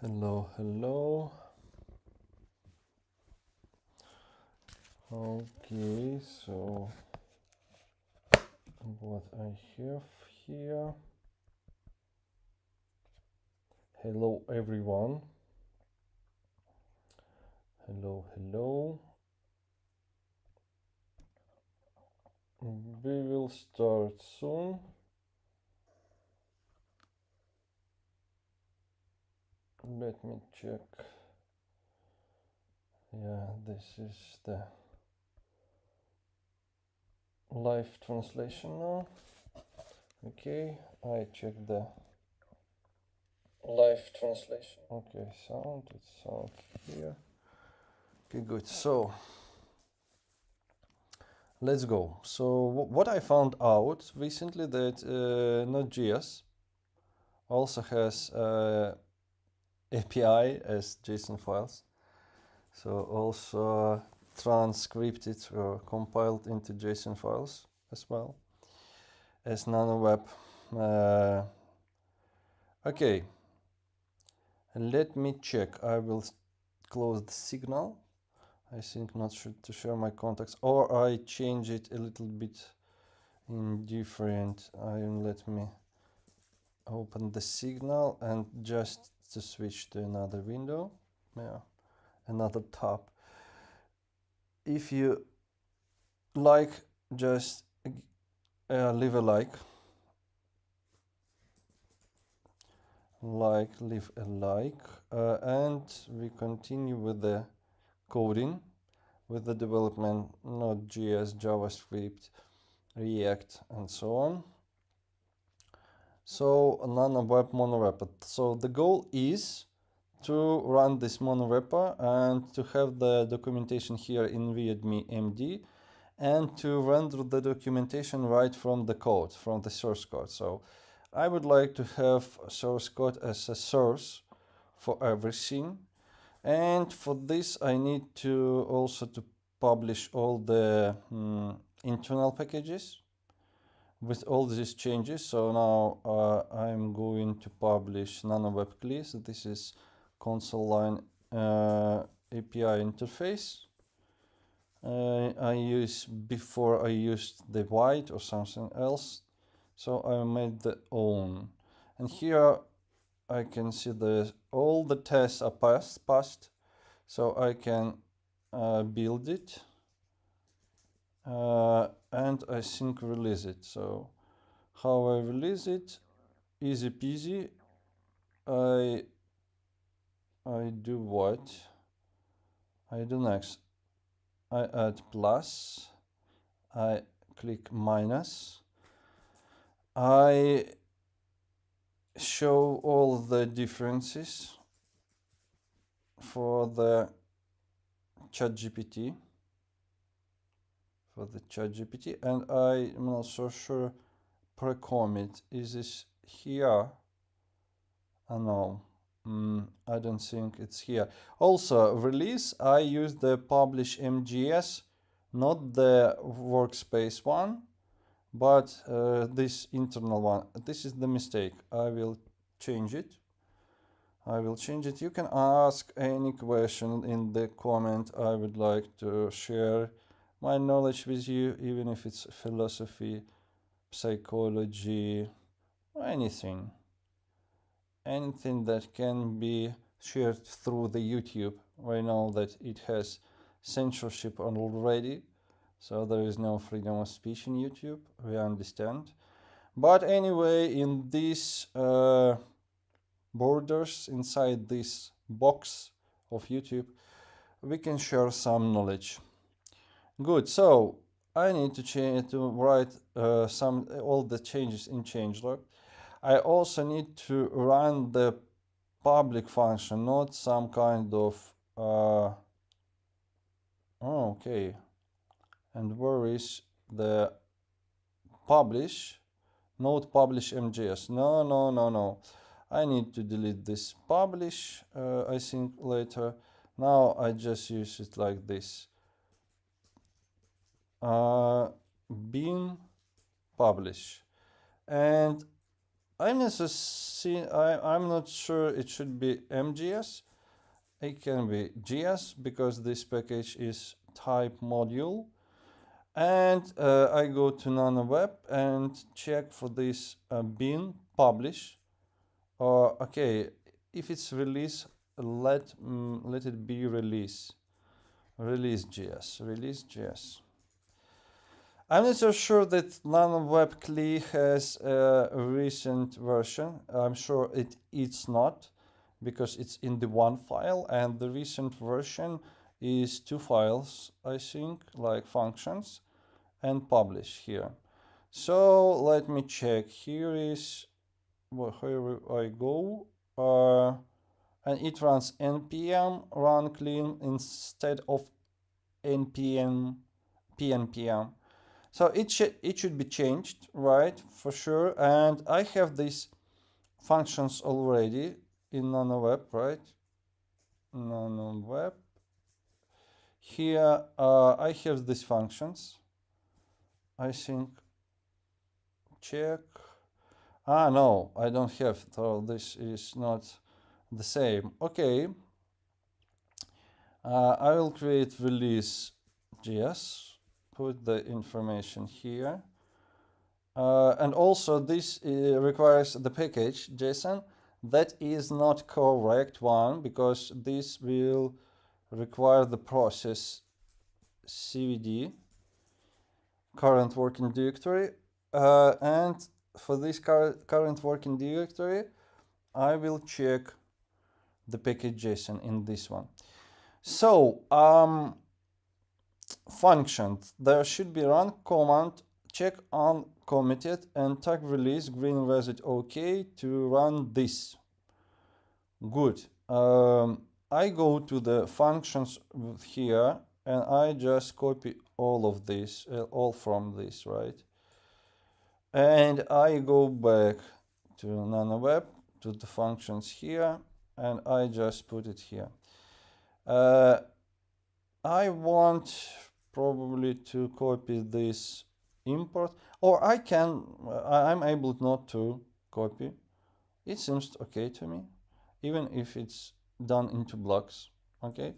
Hello. Okay, so what I have here. Hello everyone. Hello. We will start soon. Let me check. Yeah, this is the live translation now. Okay, I check the live translation. Okay, it's sound here. Okay, good. So let's go. So what I found out recently that Node.js also has API as JSON files. So also transcripted or compiled into JSON files as well as nanoweb. Okay, let me check. I will close the signal. I think not sure to share my contacts, or I change it a little bit in different. Let me open the signal and just to switch to another window. Yeah, another tab. If you like, just leave a leave a like, and we continue with the coding, with the development, Node.js, JavaScript, React, and so on. So nanoweb monorepo. So the goal is to run this monorepo and to have the documentation here in readme.md and to render the documentation right from the code, from the source code. So I would like to have source code as a source for everything. And for this, I need to also to publish all the internal packages with all these changes. So now I'm going to publish nanoweb-theme. So this is console line API interface. Before I used the white or something else, so I made the own, and here I can see all the tests are passed, so I can build it and I think release it. So how I release it, easy peasy. I do what? I do next. I add plus, I click minus, I show all the differences for the ChatGPT, and I am also sure pre-commit. Is this here? No, I don't think it's here. Also, release, I use the publish MGS, not the workspace one, but this internal one. This is the mistake. I will change it. You can ask any question in the comment. I would like to share my knowledge with you, even if it's philosophy, psychology, or anything that can be shared through the YouTube. I know that it has censorship already, so there is no freedom of speech in YouTube, we understand. But anyway, in these borders, inside this box of YouTube, we can share some knowledge. Good, so I need to write all the changes in changelog. I also need to run the public function, not some kind of okay. And where is the publish? Node publish MJS. No. I need to delete this publish, I think later. Now I just use it like this. Bin publish. And I'm not sure it should be MGS. It can be GS because this package is type module. And I go to nanoweb and check for this bin publish. Okay, if it's release, let it be release.js. I'm not so sure that nanoweb CLI has a recent version. I'm sure it's not, because it's in the one file, and the recent version is 2 files, I think, like functions and publish here. So let me check. Here is where I go, and it runs npm run clean instead of npm pnpm. So it should be changed, right, for sure. And I have these functions already in nanoweb, right? Nanoweb. Here I have these functions. I think check. No, I don't have. So this is not the same. Okay. I will create release.js. Put the information here. And also this requires the package JSON. That is not correct one, because this will require the process cvd, current working directory. And for this current working directory, I will check the package JSON in this one. So functions, there should be run command check on committed and tag release green reset OK to run this. Good. I go to the functions here and I just copy all of this, all from this, right? And I go back to nanoweb, to the functions here, and I just put it here. I want probably to copy this import, or I'm able not to copy. It seems okay to me, even if it's done into blocks. Okay,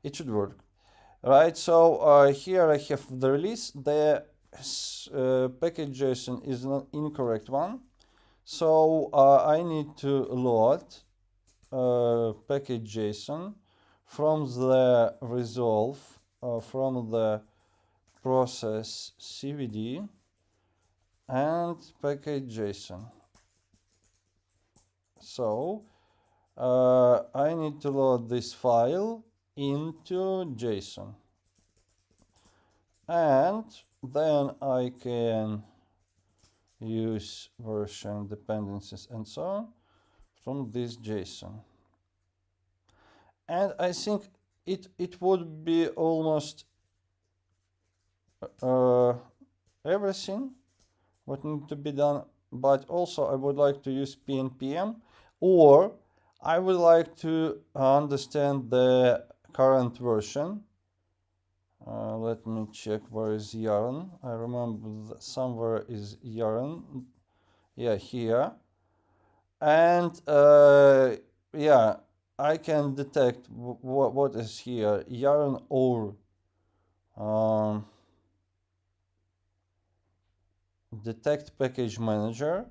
it should work. Right, so here I have the release. The package JSON is an incorrect one. So I need to load package JSON from the resolve, from the process cvd and package JSON. So I need to load this file into JSON, and then I can use version dependencies and so on from this JSON. And I think it would be almost everything what needs to be done. But also I would like to use pnpm, or I would like to understand the current version. Let me check where is yarn. I remember somewhere is yarn. Yeah, here. And yeah, I can detect what is here. Yarn or detect package manager,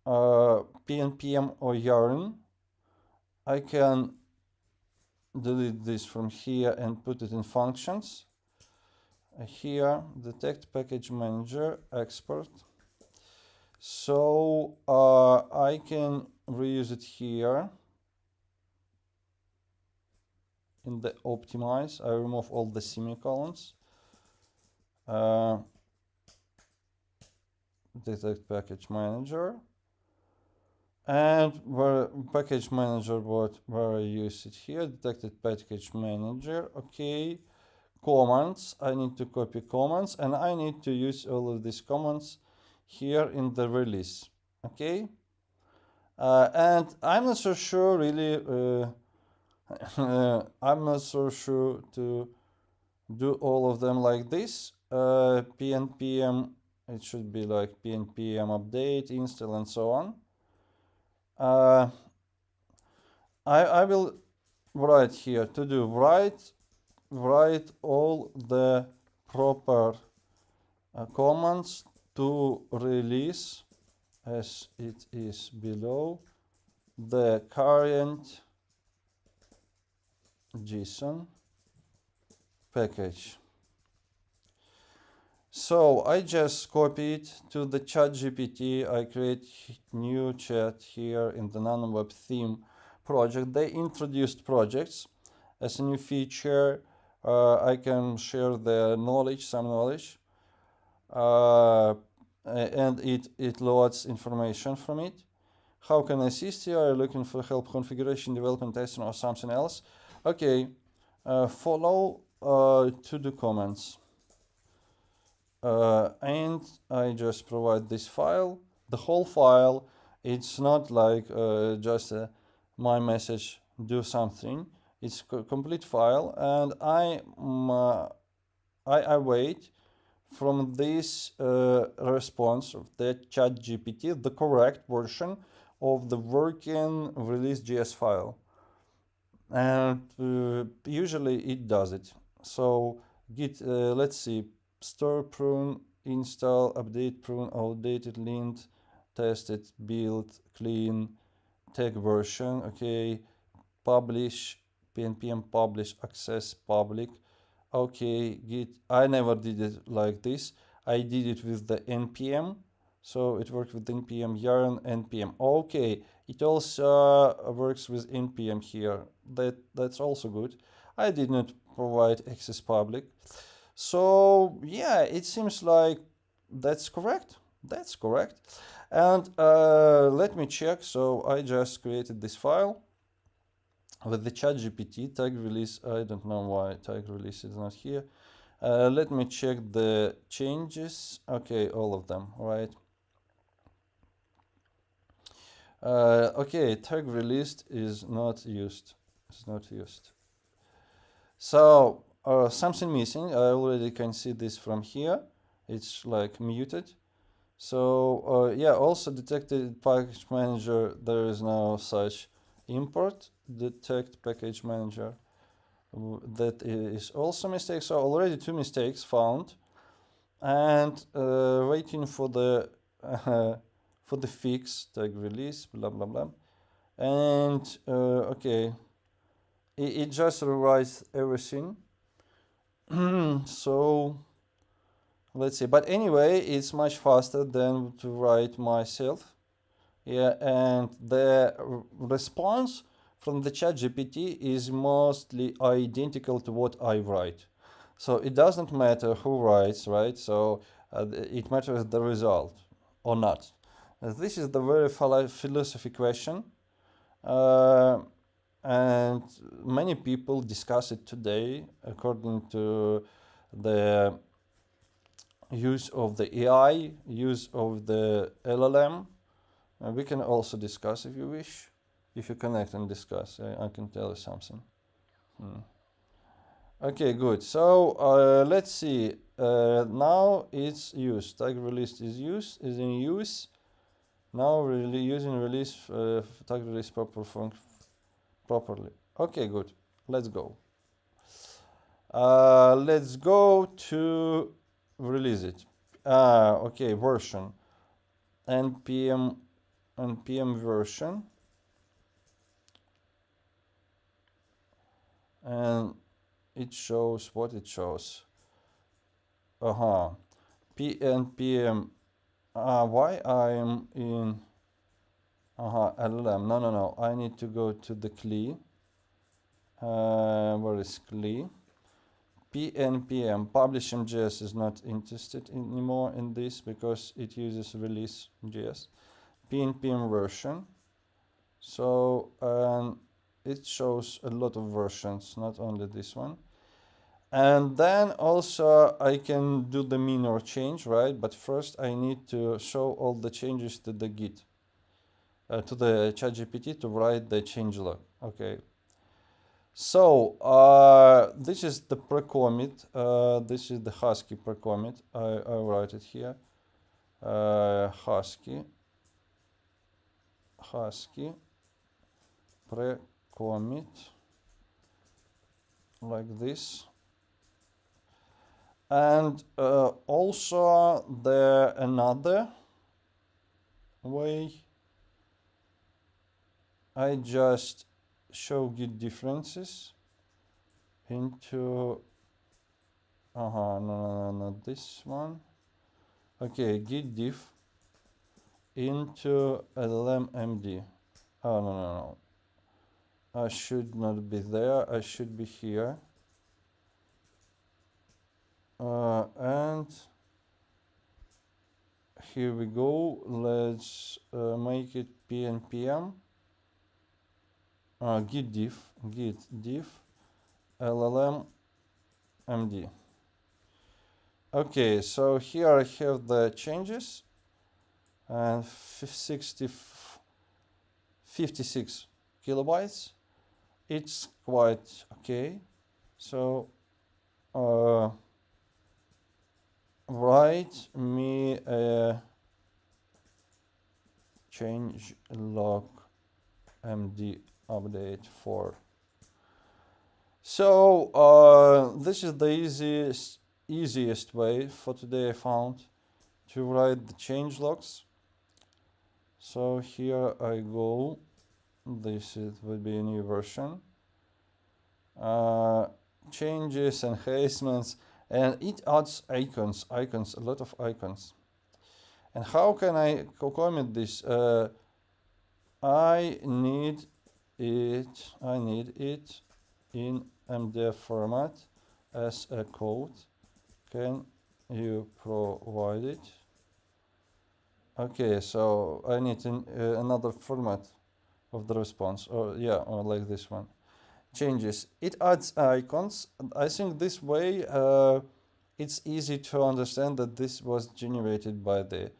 pnpm or yarn. I can delete this from here and put it in functions. Here, detect package manager, export. So I can reuse it here in the optimize. I remove all the semicolons. Detect package manager, and where package manager, where I use it here, detected package manager. Okay, commands, I need to copy commands, and I need to use all of these commands here in the release. Okay, and I'm not so sure really, I'm not so sure to do all of them like this. Pnpm it should be like pnpm update, install, and so on. I will write here to do write all the proper commands to release, as it is below, the current JSON package. So I just copied to the ChatGPT. I create new chat here in the nanoweb-theme project. They introduced projects as a new feature. I can share the knowledge, some knowledge, and it loads information from it. How can I assist you? Are you looking for help configuration, development, testing, or something else? Okay, follow to the comments. And I just provide this file, the whole file. It's not like just my message, do something. It's complete file, and I wait from this response of the ChatGPT the correct version of the working release.js file, and usually it does it. So git, let's see, store prune, install, update, prune, outdated, lint, tested, build, clean, tag version, okay, publish, pnpm publish, access public. Okay, git, I never did it like this. I did it with the npm, so it worked with npm yarn npm. Okay, it also works with npm here. That's also good. I did not provide access public. So yeah, it seems like that's correct. That's correct. And let me check. So I just created this file with the ChatGPT tag release. I don't know why tag release is not here. Let me check the changes. Okay, all of them, right? Okay, tag released is not used. It's not used. So something missing. I already can see this from here. It's like muted. So yeah, also detected package manager. There is no such import. Detect package manager. That is also a mistake. So already two mistakes found, and waiting for the fix, tag release, blah blah blah. And okay, it just rewrites everything. So let's see. But anyway, it's much faster than to write myself. Yeah, and the response from the ChatGPT is mostly identical to what I write. So it doesn't matter who writes, right? So it matters the result or not. This is the very philosophy question. And many people discuss it today according to the use of the AI, use of the LLM. We can also discuss if you wish. If you connect and discuss, I can tell you something. Okay, good. So let's see. Now it's used. Tag release is in use. Now really using release tag release properly. Okay, good. Let's go. Let's go to release it. Okay, version npm version, and it shows what it shows. Npm. Why I'm in LLM? No. I need to go to the CLI. Where is CLI? pnpm publish.js is not interested anymore in this because it uses release.js. pnpm version. So it shows a lot of versions, not only this one. And then also I can do the minor change, right? But first I need to show all the changes to the Git, to the ChatGPT to write the changelog. Okay. So this is the pre-commit. This is the Husky pre-commit. I write it here. husky pre-commit like this. And also the another way, I just show git differences into no, not this one. Okay, git diff into LLM-MD. Oh, no. I should not be there. I should be here. And here we go. Let's make it pnpm. Git diff LLM-MD. Okay, so here I have the changes and 56 kilobytes. It's quite okay. So write me a change log md update for. So this is the easiest way for today I found to write the change logs. So here I go. This will be a new version. Changes, enhancements, and it adds icons, a lot of icons. And how can I commit this? I need it in MDF format as a code. Can you provide it? Okay, so I need another format of the response, or like this one. Changes, it adds icons. I think this way it's easy to understand that this was generated by the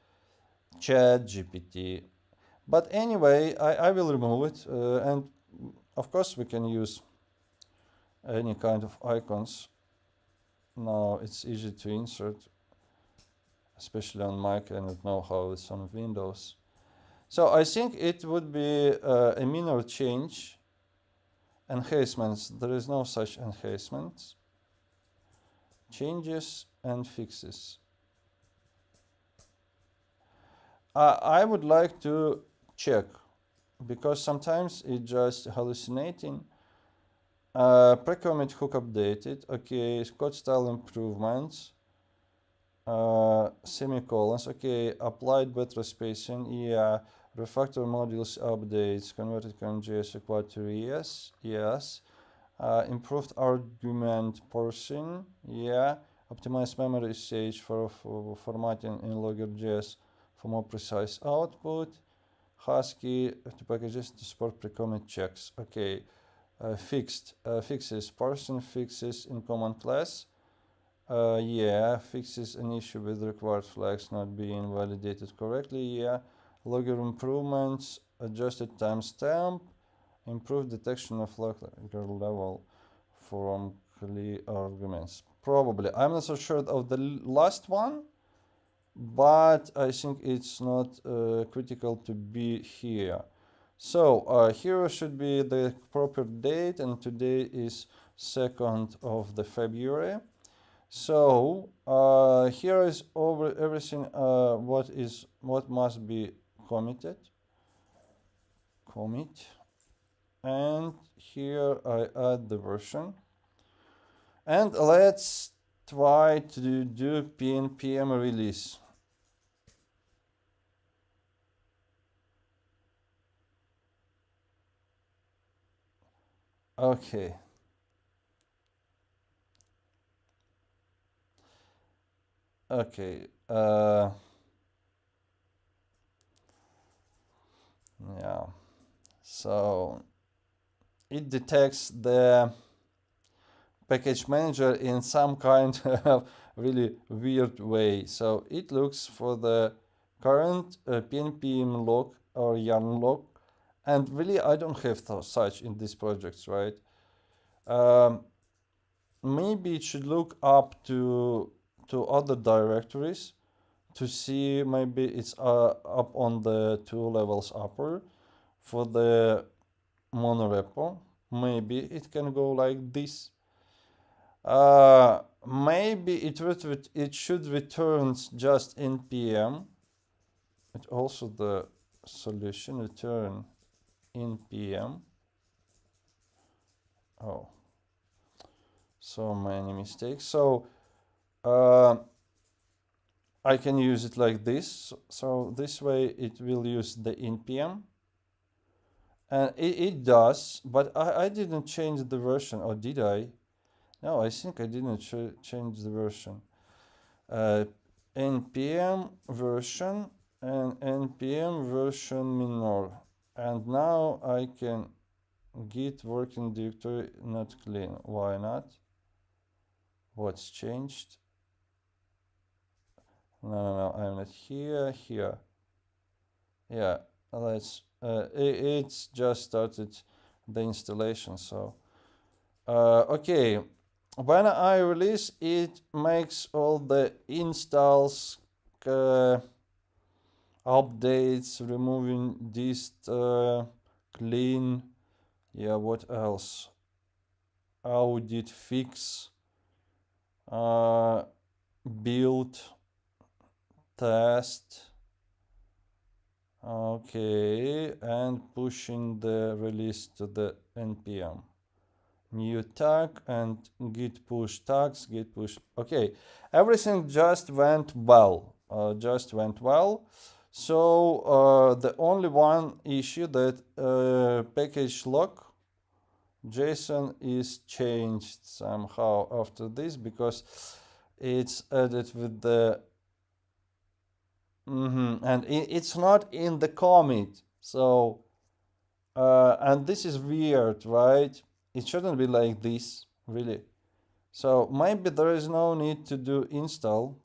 ChatGPT. But anyway, I will remove it, and of course we can use any kind of icons. Now it's easy to insert, especially on Mac. I don't know how it's on Windows. So I think it would be a minor change. Enhancements, there is no such enhancements. Changes and fixes. I would like to check, because sometimes it's just hallucinating. Pre-commit hook updated. Okay, code style improvements. Semicolons. Okay, applied better spacing. Yeah. Refactor modules updates. Converted ComJS equal to yes. Improved argument parsing. Yeah. Optimized memory usage for formatting in Logger.js for more precise output. Husky to packages to support pre-commit checks. Okay. Fixes. Parsing fixes in command class. Fixes an issue with required flags not being validated correctly. Yeah. Logger improvements. Adjusted timestamp. Improved detection of logger level from clear arguments. Probably. I'm not so sure of the last one, but I think it's not critical to be here. So here should be the proper date, and today is 2nd of the February. So here is over everything what must be committed. Commit. And here I add the version. And let's try to do npm release. Okay. Okay. Yeah. So it detects the package manager in some kind of really weird way. So it looks for the current pnpm log or yarn log, and really I don't have such in these projects, right? Maybe it should look up to other directories to see maybe it's up on the 2 levels upper for the monorepo. Maybe it can go like this. Maybe it should return just npm. It also the solution return npm. Oh, so many mistakes. So I can use it like this. So this way it will use the npm. And it does, but I didn't change the version, or did I? No, I think I didn't change the version. npm version and npm version minor. And now I can git working directory not clean. Why not? What's changed? No, I'm not here. Yeah, let's. It's just started the installation, so okay. When I release, it makes all the installs, updates, removing dist, clean. Yeah, what else? Audit, fix, build, test. Okay, and pushing the release to the npm. New tag and git push tags, git push. Okay, everything just went well. So the only one issue that package lock JSON is changed somehow after this, because it's added with the and it's not in the commit. So and this is weird, right? It shouldn't be like this, really. So maybe there is no need to do install.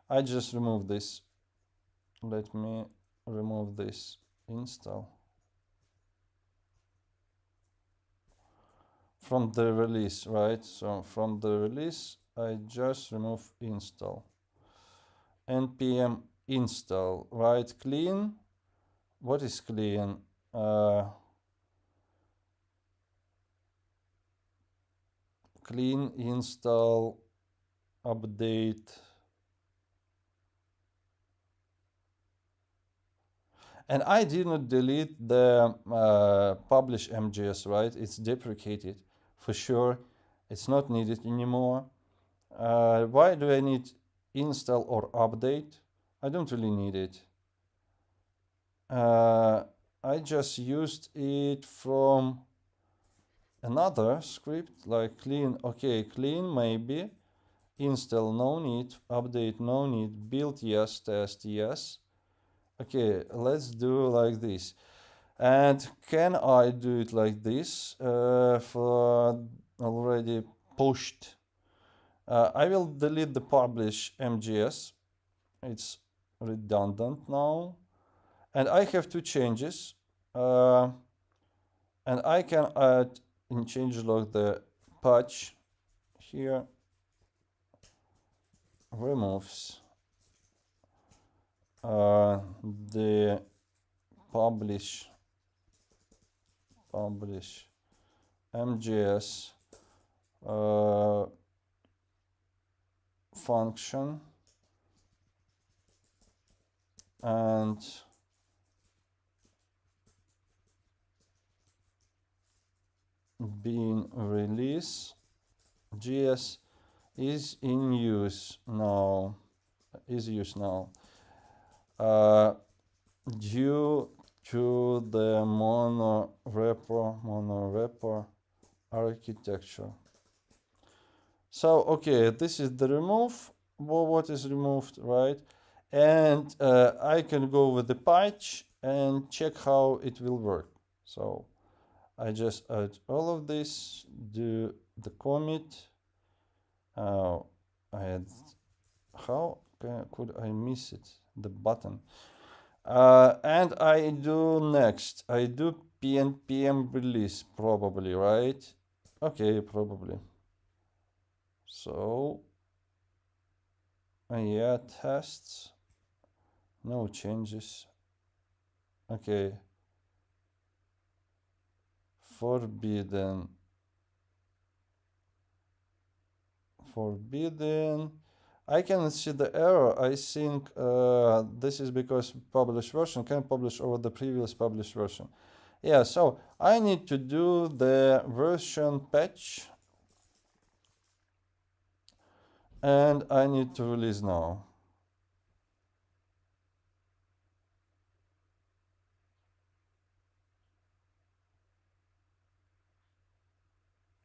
I just remove this. Let me remove this install from the release, right? So from the release, I just remove install. npm install, right? Clean. What is clean? Clean install update. And I did not delete the publish MGS, right? It's deprecated for sure. It's not needed anymore. Why do I need install or update? I don't really need it. I just used it from another script like clean. Okay, clean maybe. Install no need. Update no need. Build yes. Test yes. Okay, let's do like this. And can I do it like this for already pushed? I will delete the publish MGS. It's redundant now. And I have two changes. And I can add in changelog the patch here removes the publish MGS function and being release JS is in use now. Due to the monorepo architecture. So okay, this is the remove. What is removed, right? And I can go with the patch and check how it will work. So I just add all of this, do the commit. I had, how could I miss it? The button. And I do next. I do npm release probably, right? Okay, probably. So yeah, tests. No changes. Okay. Forbidden. I can see the error. I think this is because published version can publish over the previous published version. Yeah, so I need to do the version patch and I need to release now.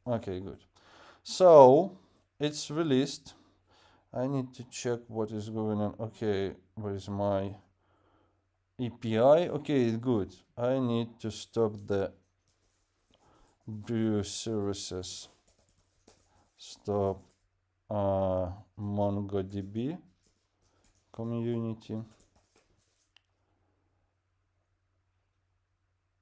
Okay, good. So it's released. I need to check what is going on. Okay, where is my API? Okay, good. I need to stop the brew services. Stop MongoDB community.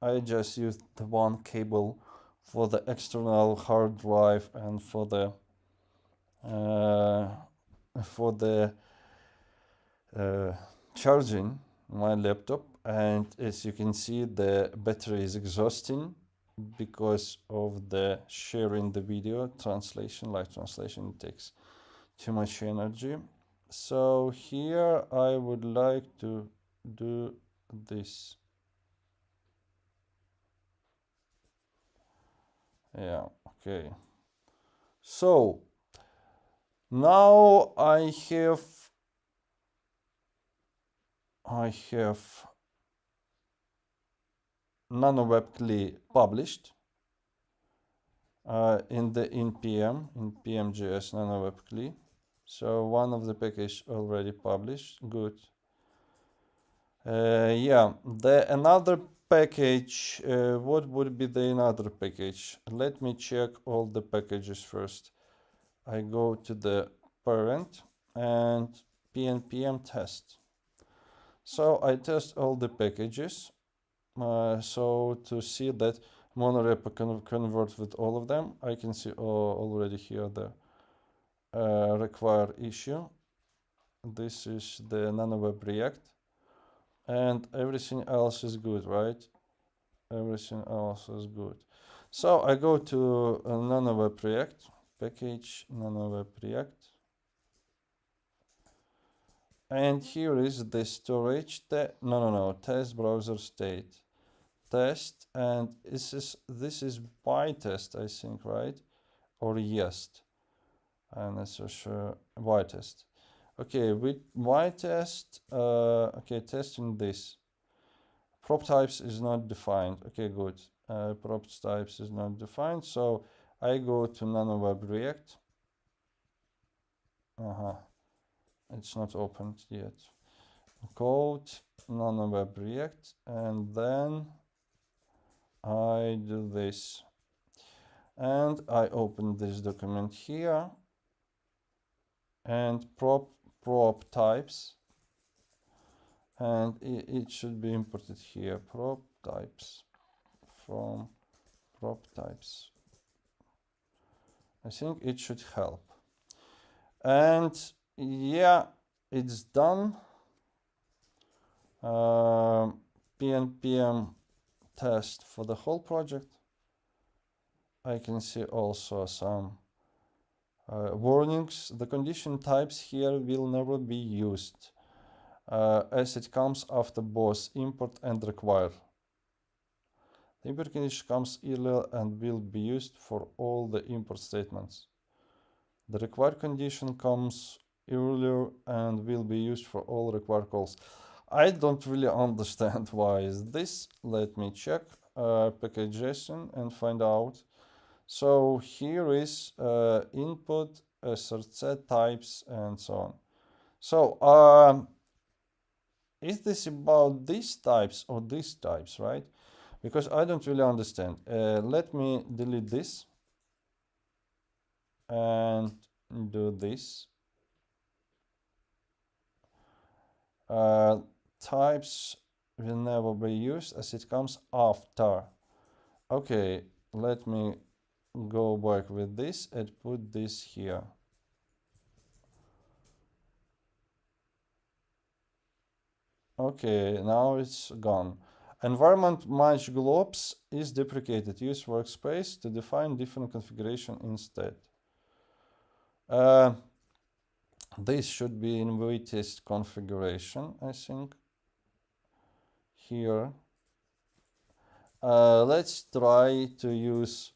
I just used the one cable for the external hard drive and for the charging my laptop, and as you can see the battery is exhausting because of the sharing the video translation. Live translation takes too much energy. So here I would like to do this. Yeah, okay. So now I have nanoweb-theme published in pm.js nanoweb-theme. So one of the package already published. Good. Yeah, the another package. What would be the another package? Let me check all the packages first. I go to the parent and pnpm test. So I test all the packages. So to see that monorepo can convert with all of them, I can see already here the require issue. This is the nanoweb react, and everything else is good, right? Everything else is good. So I go to nanoweb react package, nanoweb react, and here is the storage. Test browser state test, and this is by test, I think, right? Or yes, I'm not so sure. Y test. Okay, with Y test, okay, testing this. Prop types is not defined. Okay, good. Prop types is not defined, so I go to nanoweb react. It's not opened yet. Code nanoweb react, and then I do this. And I open this document here and prop types, and it should be imported here. Prop types from prop types. I think it should help. And yeah, it's done. pnpm test for the whole project. I can see also some warnings. The condition types here will never be used as it comes after both import and require. The import condition comes earlier and will be used for all the import statements. The require condition comes earlier and will be used for all require calls. I don't really understand why is this. Let me check package.json and find out. So here is input, assert types, and so on. So is this about these types or these types, right? Because I don't really understand. Let me delete this and do this. Types will never be used as it comes after. Okay, let me go back with this and put this here. Okay, now it's gone. Environment match globes is deprecated. Use workspace to define different configuration instead. This should be in waittest configuration, I think. Here. Let's try to use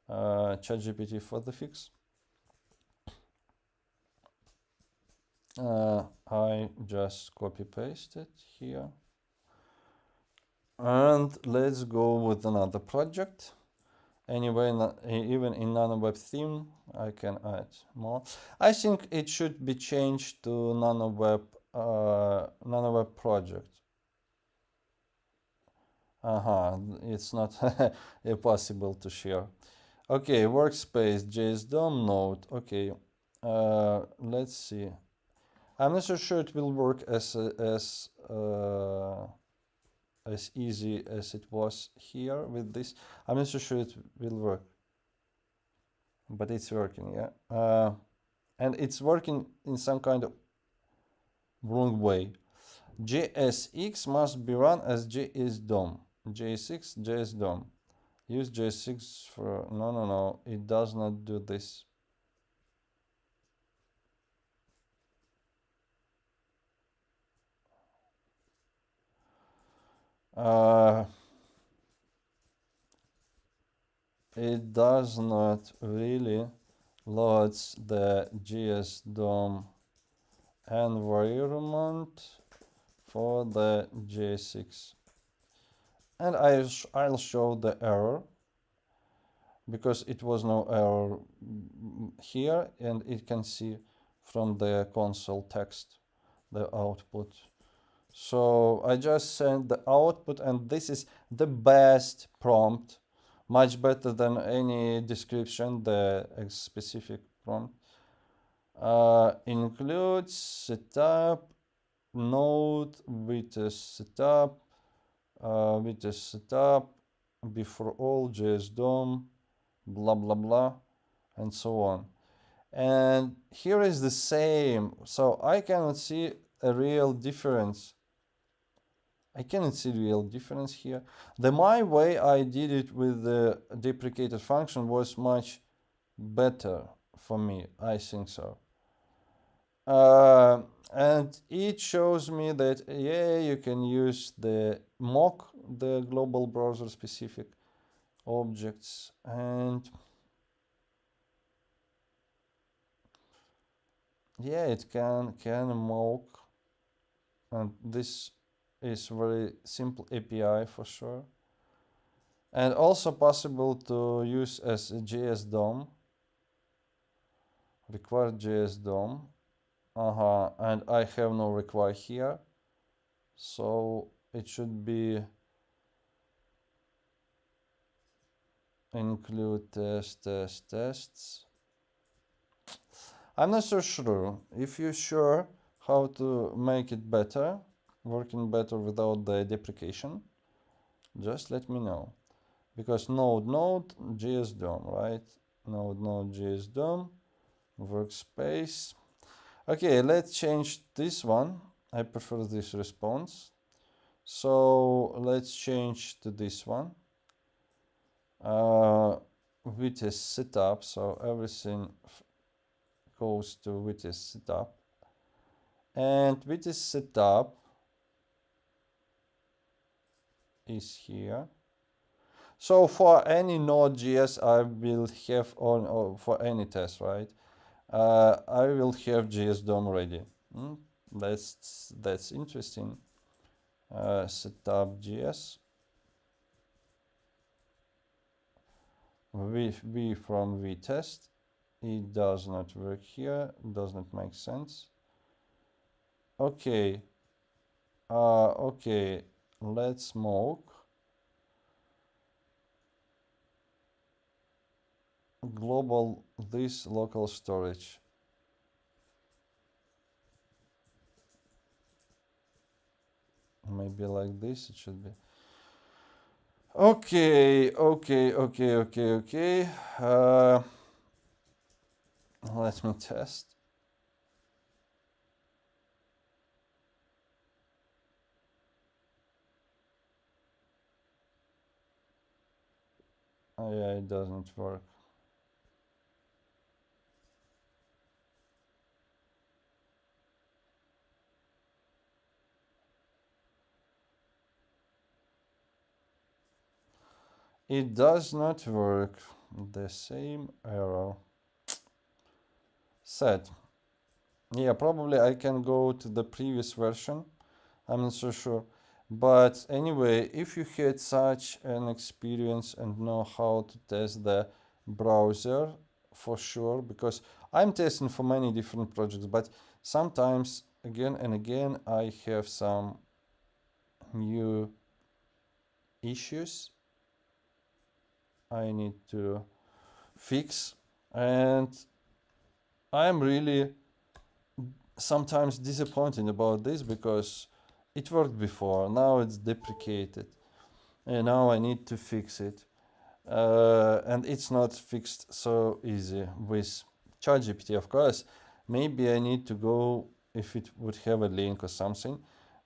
ChatGPT for the fix. I just copy paste it here. And let's go with another project. Anyway, even in nanoweb-theme, I can add more. I think it should be changed to nanoweb project. It's not possible to share. Okay, workspace, JSDOM node. Okay, let's see. I'm not so sure it will work as easy as it was here with this. I'm not so sure it will work, but it's working, yeah. And it's working in some kind of wrong way. JSX must be run as JSDOM. JSX, JSDOM. Use JSX for... No. It does not do this. It does not really loads the JSDOM environment for the JSX. And I'll show the error, because it was no error here, and it can see from the console text the output. So I just sent the output, and this is the best prompt, much better than any description, the specific prompt. Includes setup, node with a setup, before all JSDOM, blah blah blah, and so on. And here is the same, so I cannot see a real difference. I cannot see real difference here. My way I did it with the deprecated function was much better for me, I think so. And it shows me that, yeah, you can use the mock, the global browser specific objects, and yeah, it can mock, and this is very simple API for sure, and also possible to use as a JSDOM, require JSDOM. And I have no require here, so it should be include tests. I'm not so sure. If you're sure how to make it better, working better without the deprecation, just let me know. Because node JSDOM, right? Node JSDOM, workspace. Okay, let's change this one. I prefer this response. So let's change to this one. With a setup, so everything goes to with a setup. And with this setup is here. So for any Node.js, I will have on for any test, right? I will have JSDOM ready. That's interesting. Setup JS. V from vtest. It does not work here. Does not make sense. Okay. Okay. Let's smoke. Global this local storage. Maybe like this it should be. Okay. Let me test. Yeah, it doesn't work. It does not work. The same error. Sad. Yeah, probably I can go to the previous version. I'm not so sure. But anyway, if you had such an experience and know how to test the browser, for sure, because I'm testing for many different projects, but sometimes again and again I have some new issues I need to fix, and I'm really sometimes disappointed about this because it worked before, now it's deprecated, and now I need to fix it. And it's not fixed so easy with ChatGPT, of course. Maybe I need to go, if it would have a link or something,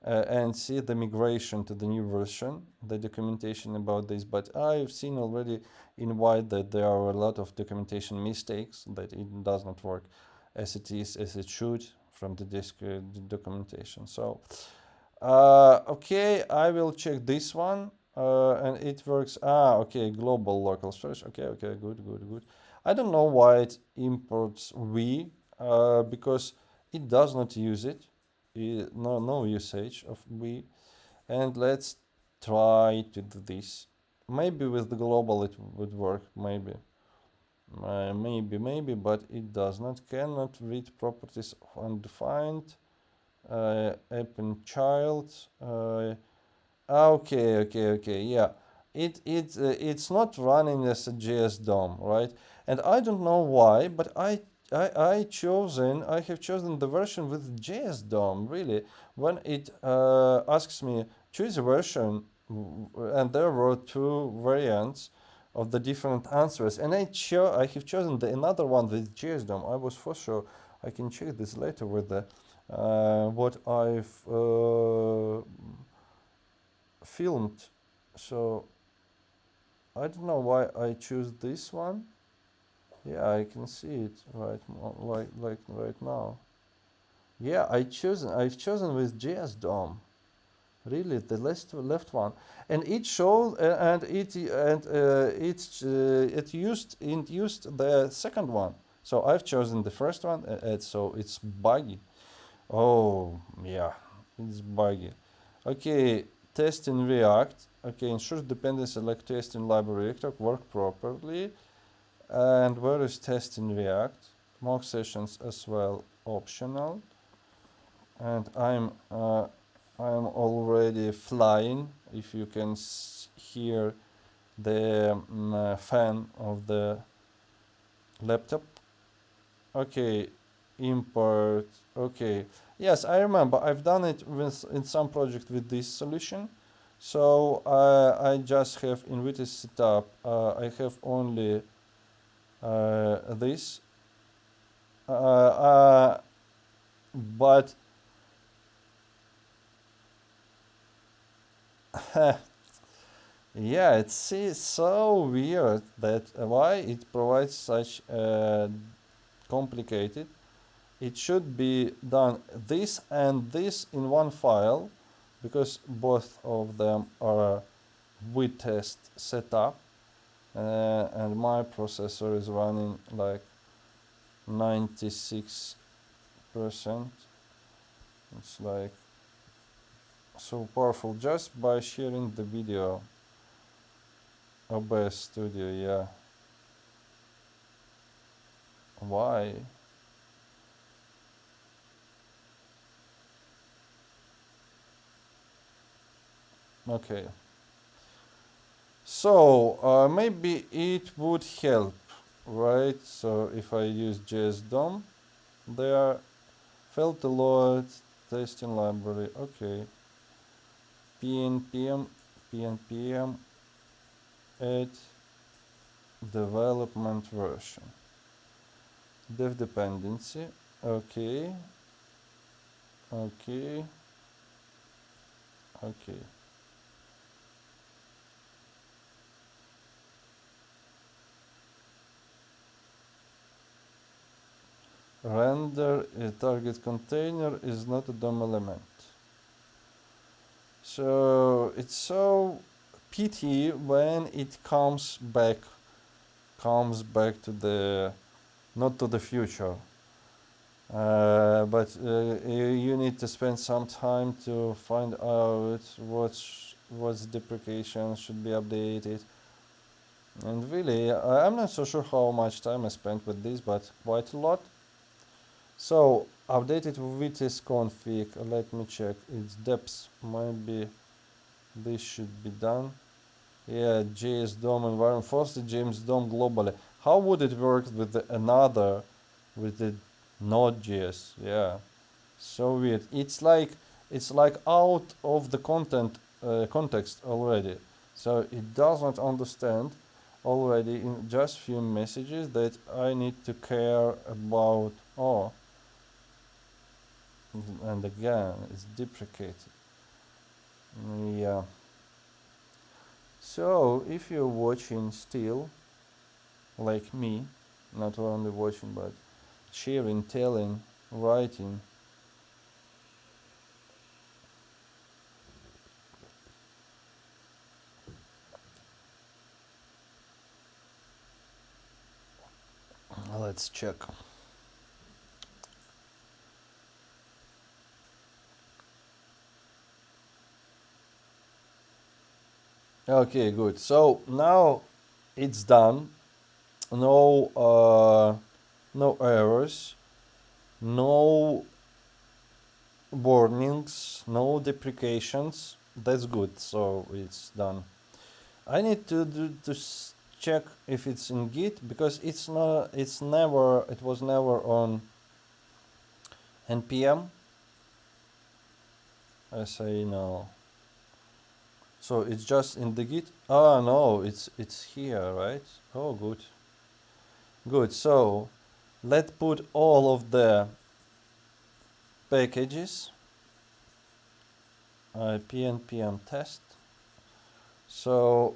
and see the migration to the new version, the documentation about this. But I've seen already in white that there are a lot of documentation mistakes, that it does not work as it is, as it should from the documentation. So okay, I will check this one. And it works. Okay, global local storage. Okay, good. I don't know why it imports v, because it does not use it. No usage of v. And let's try to do this. Maybe with the global it would work. Maybe, but it does not. Cannot read properties of undefined. App and child. Okay, yeah. It's not running as a JS DOM, right? And I don't know why, but I have chosen the version with JS DOM, really. When it asks me choose a version, and there were two variants of the different answers, and I have chosen the another one with JS DOM. I was for sure. I can check this later with the what I've filmed. So I don't know why I choose this one. Yeah, I can see it like right now. Yeah, I've chosen with JS DOM. Really, the left one, and it showed it used the second one. So I've chosen the first one, and so it's buggy. Oh, yeah, it's buggy. Okay, test in React. Okay, ensure dependency like test in library React work properly. And where is test in React? Mock sessions as well, optional. And I'm already flying. If you can hear the fan of the laptop. Okay, import. Okay, yes, I remember. I've done it with in some project with this solution. So I just have in Vitis setup. I have only this, but yeah, it's so weird that why it provides such complicated. It should be done this and this in one file, because both of them are test setup, and my processor is running like 96%. It's like so powerful just by sharing the video. OBS Studio, yeah. Why? Okay. So maybe it would help, right? So if I use JS DOM, there failed to load testing library. Okay. pnpm pnpm add development version. Dev dependency. Okay. Okay. Okay. render a target container is not a DOM element. So it's so pity when it comes back to the not to the future. But you need to spend some time to find out what's deprecation should be updated. And really, I'm not so sure how much time I spent with this, but quite a lot. So updated VTS config. Let me check its depths. Maybe this should be done. Yeah, JS DOM environment. Force the JS DOM globally. How would it work with another, with the Node.js? Yeah. So weird. It's like out of the context already. So it does not understand already in just few messages that I need to care about. Oh, and again, it's deprecated. Yeah. So if you're watching still, like me, not only watching but sharing, telling, writing, let's check. Okay, good. So now it's done. No errors, no warnings, no deprecations. That's good. So it's done. I need to check if it's in Git because it's not. It's never. It was never on npm. I say no. So it's just in the Git. Ah no, it's here, right? Oh, good, good. So let's put all of the packages pnpm test. So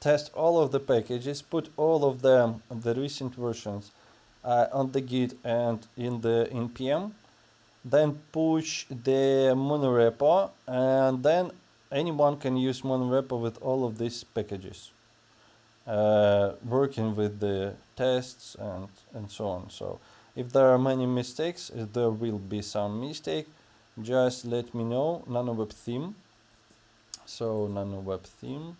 test all of the packages, put all of them, the recent versions, on the Git and in the npm. Then push the monorepo, and then anyone can use monorepo with all of these packages, working with the tests and so on. So if there are many mistakes, if there will be some mistake, just let me know. Nanoweb-theme. So nanoweb-theme,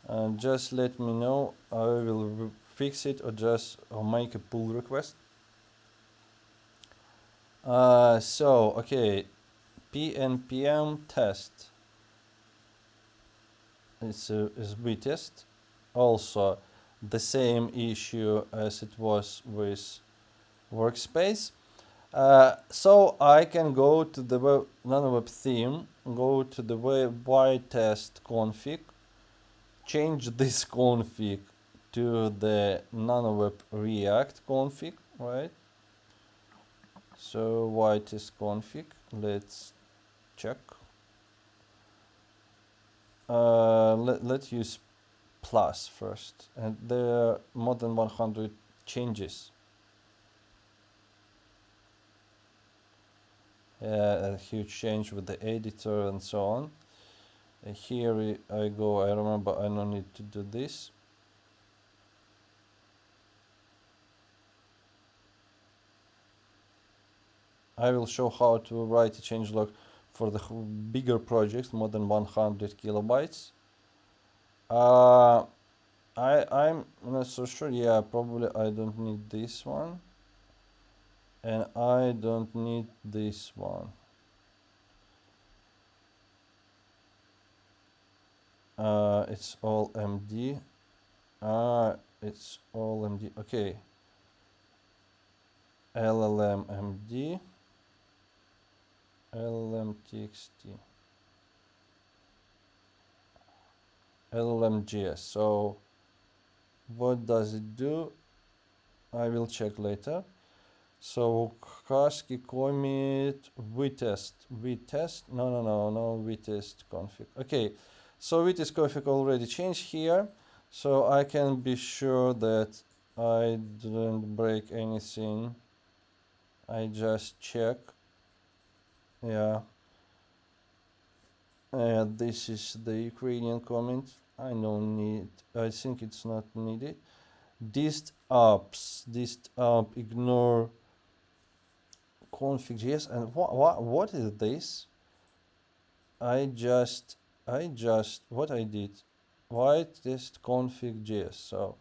and just let me know. I will fix it or make a pull request. So okay, pnpm test is test. Also the same issue as it was with workspace. So I can go to the nanoweb-theme, go to the ytest config, change this config to the nanoweb react config, right? So ytest config, let's check. Let's use plus first, and there are more than 100 changes. A huge change with the editor and so on. Here I go. I remember I don't need to do this. I will show how to write a changelog for the bigger projects, more than 100 kilobytes. I'm not so sure. Yeah, probably I don't need this one, and I don't need this one. It's all MD. It's all MD. Okay. LLM MD. LLM TXT. LLM.js. So what does it do? I will check later. So Husky commit vtest no vtest config. Okay, so vtest config already changed here, so I can be sure that I didn't break anything. I just check. Yeah. This is the Ukrainian comment. I don't need. I think it's not needed. Dist app ignore config.js, and what is this? I just what I did, white test config.js. So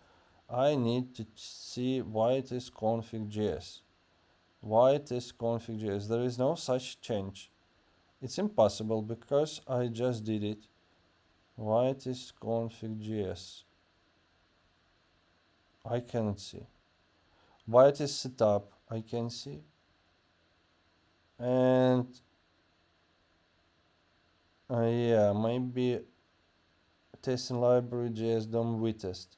I need to see white test config.js. White test config.js. There is no such change. It's impossible because I just did it. White test config.js. I cannot see. White is setup. I can see. And yeah, maybe testing library JS DOM retest.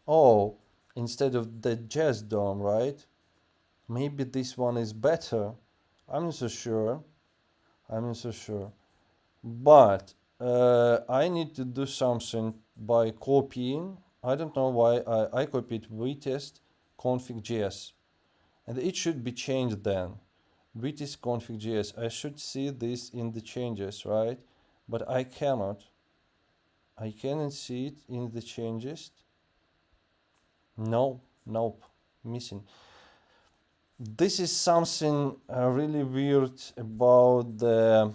Oh, instead of the JS DOM, right? Maybe this one is better. I'm not so sure. I'm not so sure. But I need to do something by copying. I don't know why I copied retest config.js. And it should be changed then. Retest config.js. I should see this in the changes, right? But I cannot. I cannot see it in the changes. No, nope, missing. This is something really weird about the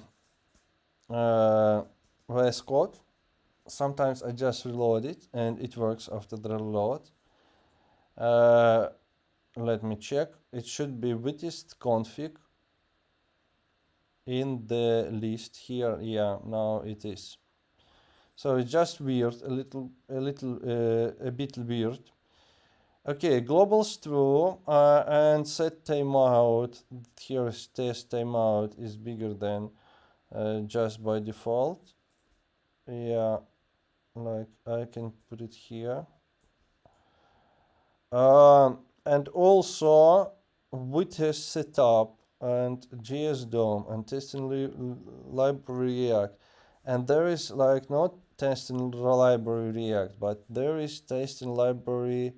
VS Code. Sometimes I just reload it and it works after the reload. Let me check. It should be witest config in the list here. Yeah, now it is. So it's just weird, a bit weird. Okay, global's true, and set timeout. Here test timeout is bigger than just by default. Yeah, like I can put it here. And also with his setup and JS DOM and testing library React, and there is like not testing library React, but there is testing library.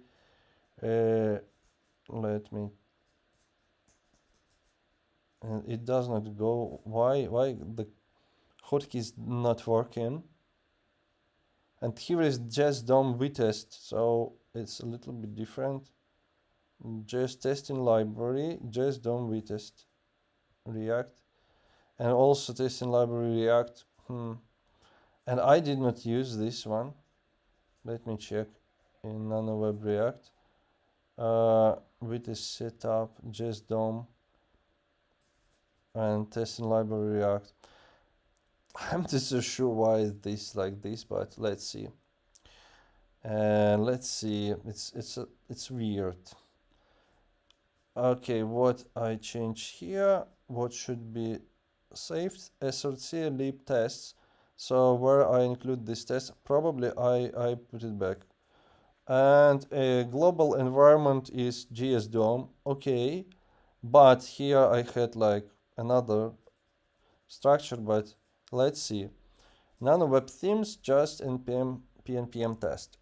Let me. And it does not go. Why the hotkey is not working? And here is just DOM retest, so it's a little bit different. Just testing library, just DOM retest React, and also testing library React. And I did not use this one. Let me check in nanoweb React. With the setup, just DOM and testing library React. I'm not so sure why this like this, but let's see. Let's see. It's weird. Okay, what I change here? What should be saved? src lib tests. So where I include this test, probably I put it back. And a global environment is JS DOM. Okay, but here I had like another structure, but let's see. Nanoweb-themes just npm pnpm test.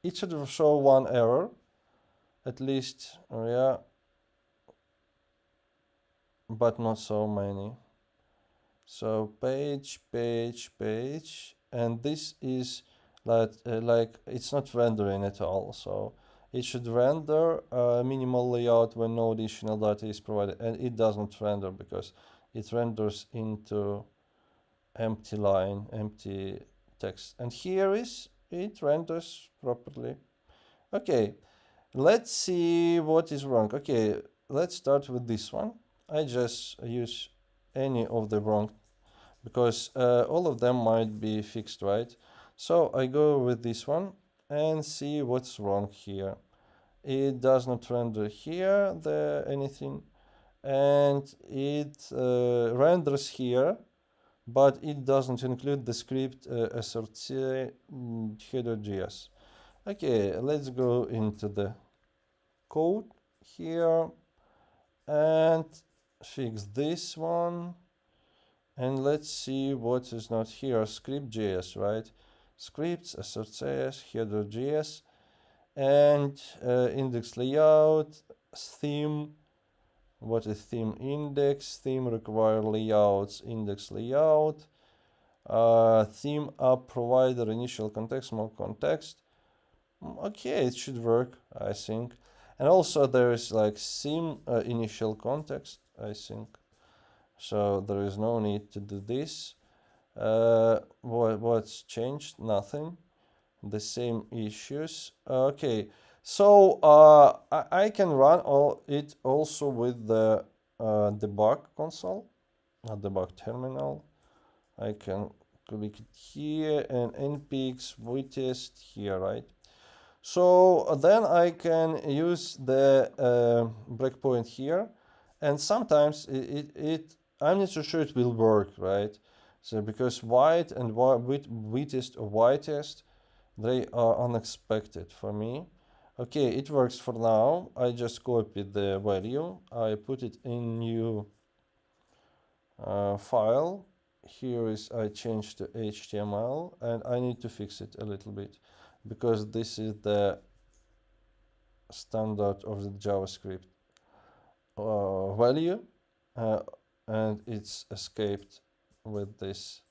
It should show one error, at least, yeah, but not so many. So page, and this is like it's not rendering at all. So it should render minimal layout when no additional data is provided, and it doesn't render because it renders into empty line, empty text. And here is it renders properly. Okay, let's see what is wrong. Okay, let's start with this one. I just use any of the wrong because all of them might be fixed, right? So I go with this one and see what's wrong here. It does not render here anything, and it renders here, but it doesn't include the script src header.js. Okay, let's go into the code here and fix this one. And let's see what is not here. Script.js, right? Scripts, src, header.js. and index layout, theme. What is theme index? Theme require layouts, index layout. Theme app provider, initial context, more context. Okay, it should work, I think. And also there is like theme initial context, I think. So there is no need to do this. What's changed? Nothing. The same issues. Okay, so I can run it also with the debug console, not debug terminal. I can click it here and npx vtest here, right? So then I can use the breakpoint here, and sometimes I'm not so sure it will work, right? So because white and witest or whitest, they are unexpected for me. Okay, it works for now. I just copied the value. I put it in new file. Here is I changed to HTML, and I need to fix it a little bit because this is the standard of the JavaScript value, and it's escaped with this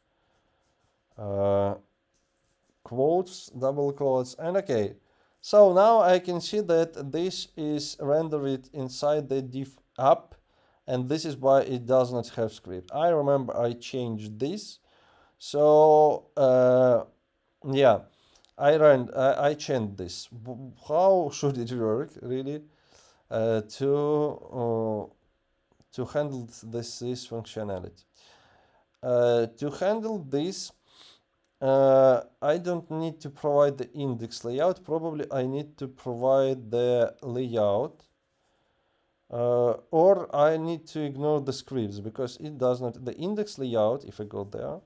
quotes, double quotes, and okay. So now I can see that this is rendered inside the div app, and this is why it does not have script. I remember I changed this. So yeah, I changed this. How should it work really to handle this functionality? To handle this, I don't need to provide the index layout. Probably I need to provide the layout, or I need to ignore the scripts because it does not. The index layout, if I go there,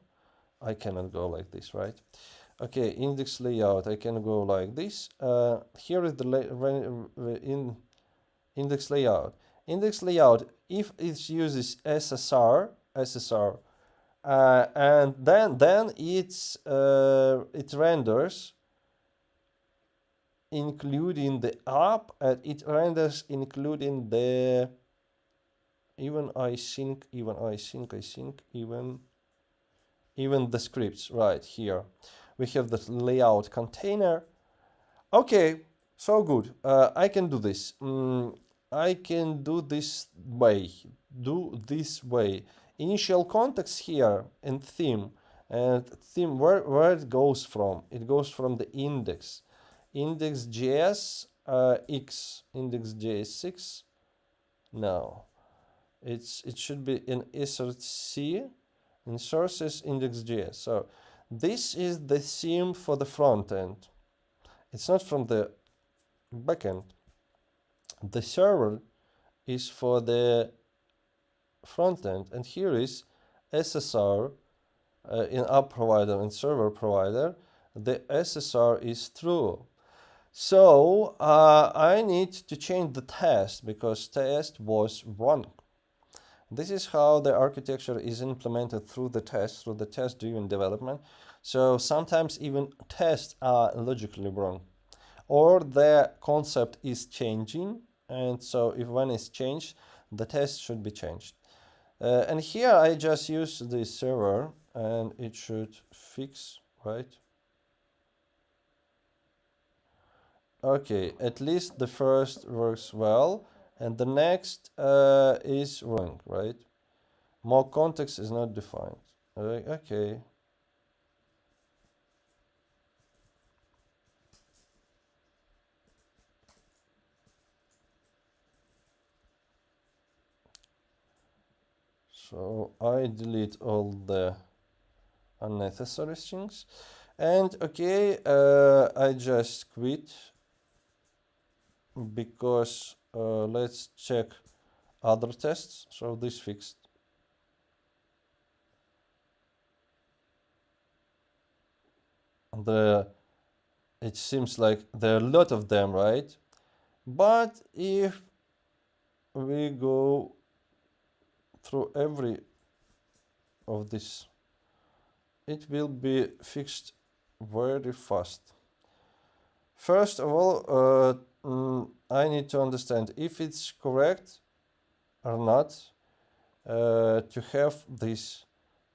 I cannot go like this, right? Okay, index layout, I can go like this. Here is the index layout. Index layout, if it uses SSR, and then it renders including the app, and it renders including the even the scripts right here. We have the layout container. Okay, so good. I can do this. I can do this way. Initial context here and theme. And theme, where it goes from? It goes from the index. Index.js x. Index.js 6. No. It should be in insert C. In sources index.js. So this is the theme for the front end. It's not from the backend. The server is for the front end, and here is SSR in app provider and server provider. The SSR is true. So I need to change the test because test was wrong. This is how the architecture is implemented through the test-driven development. So sometimes even tests are logically wrong, or the concept is changing, and so if one is changed, the test should be changed. And here I just use the server, and it should fix, right? Okay, at least the first works well, and the next is wrong, right? More context is not defined. Okay. So I delete all the unnecessary things, and okay, I just quit because let's check other tests. So this fixed. It seems like there are a lot of them, right? But if we go through every of this, it will be fixed very fast. First of all, I need to understand if it's correct or not to have this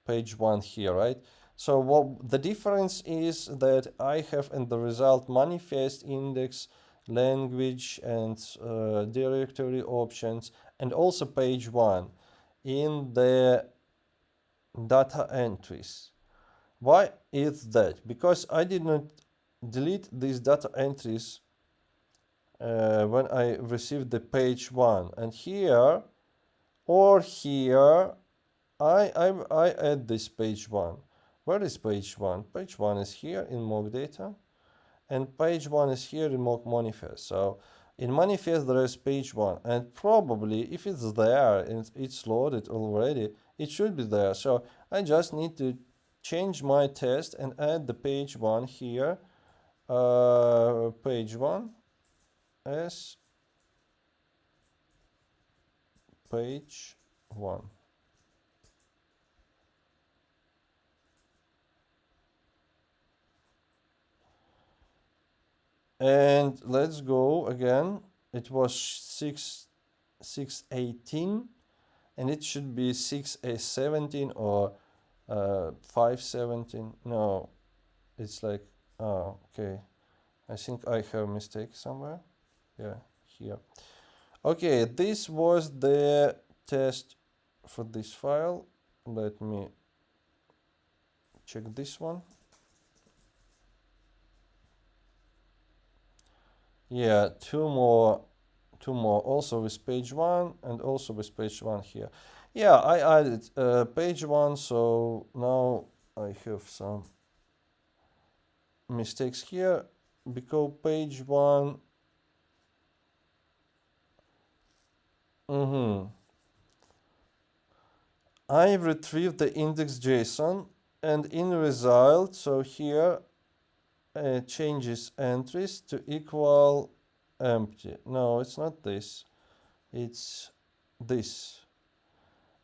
page 1 here, right? So what the difference is that I have in the result manifest, index, language, and directory options, and also page 1 in the data entries. Why is that? Because I did not delete these data entries when I received the page 1, and here or here I add this page 1. Where is page 1? Page 1 is here in mock data, and page 1 is here in mock manifest. So in manifest there is page 1, and probably if it's there and it's loaded already, it should be there. So I just need to change my test and add the page 1 here, page 1 as page 1. And let's go again. It was 618, and it should be 617 or 517. No, it's like, oh, okay. I think I have a mistake somewhere. Yeah, here. Okay, this was the test for this file. Let me check this one. Yeah, two more also with page 1 and also with page 1 here. Yeah, I added page 1, so now I have some mistakes here because page 1 I retrieved the index.json, and in result, so here changes entries to equal empty. No, it's not this, it's this.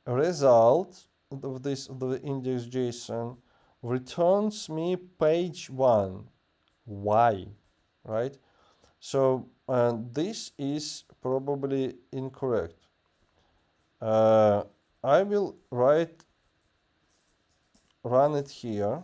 Result of this of the index.json returns me page 1. Why? Right? So this is probably incorrect. I will run it here.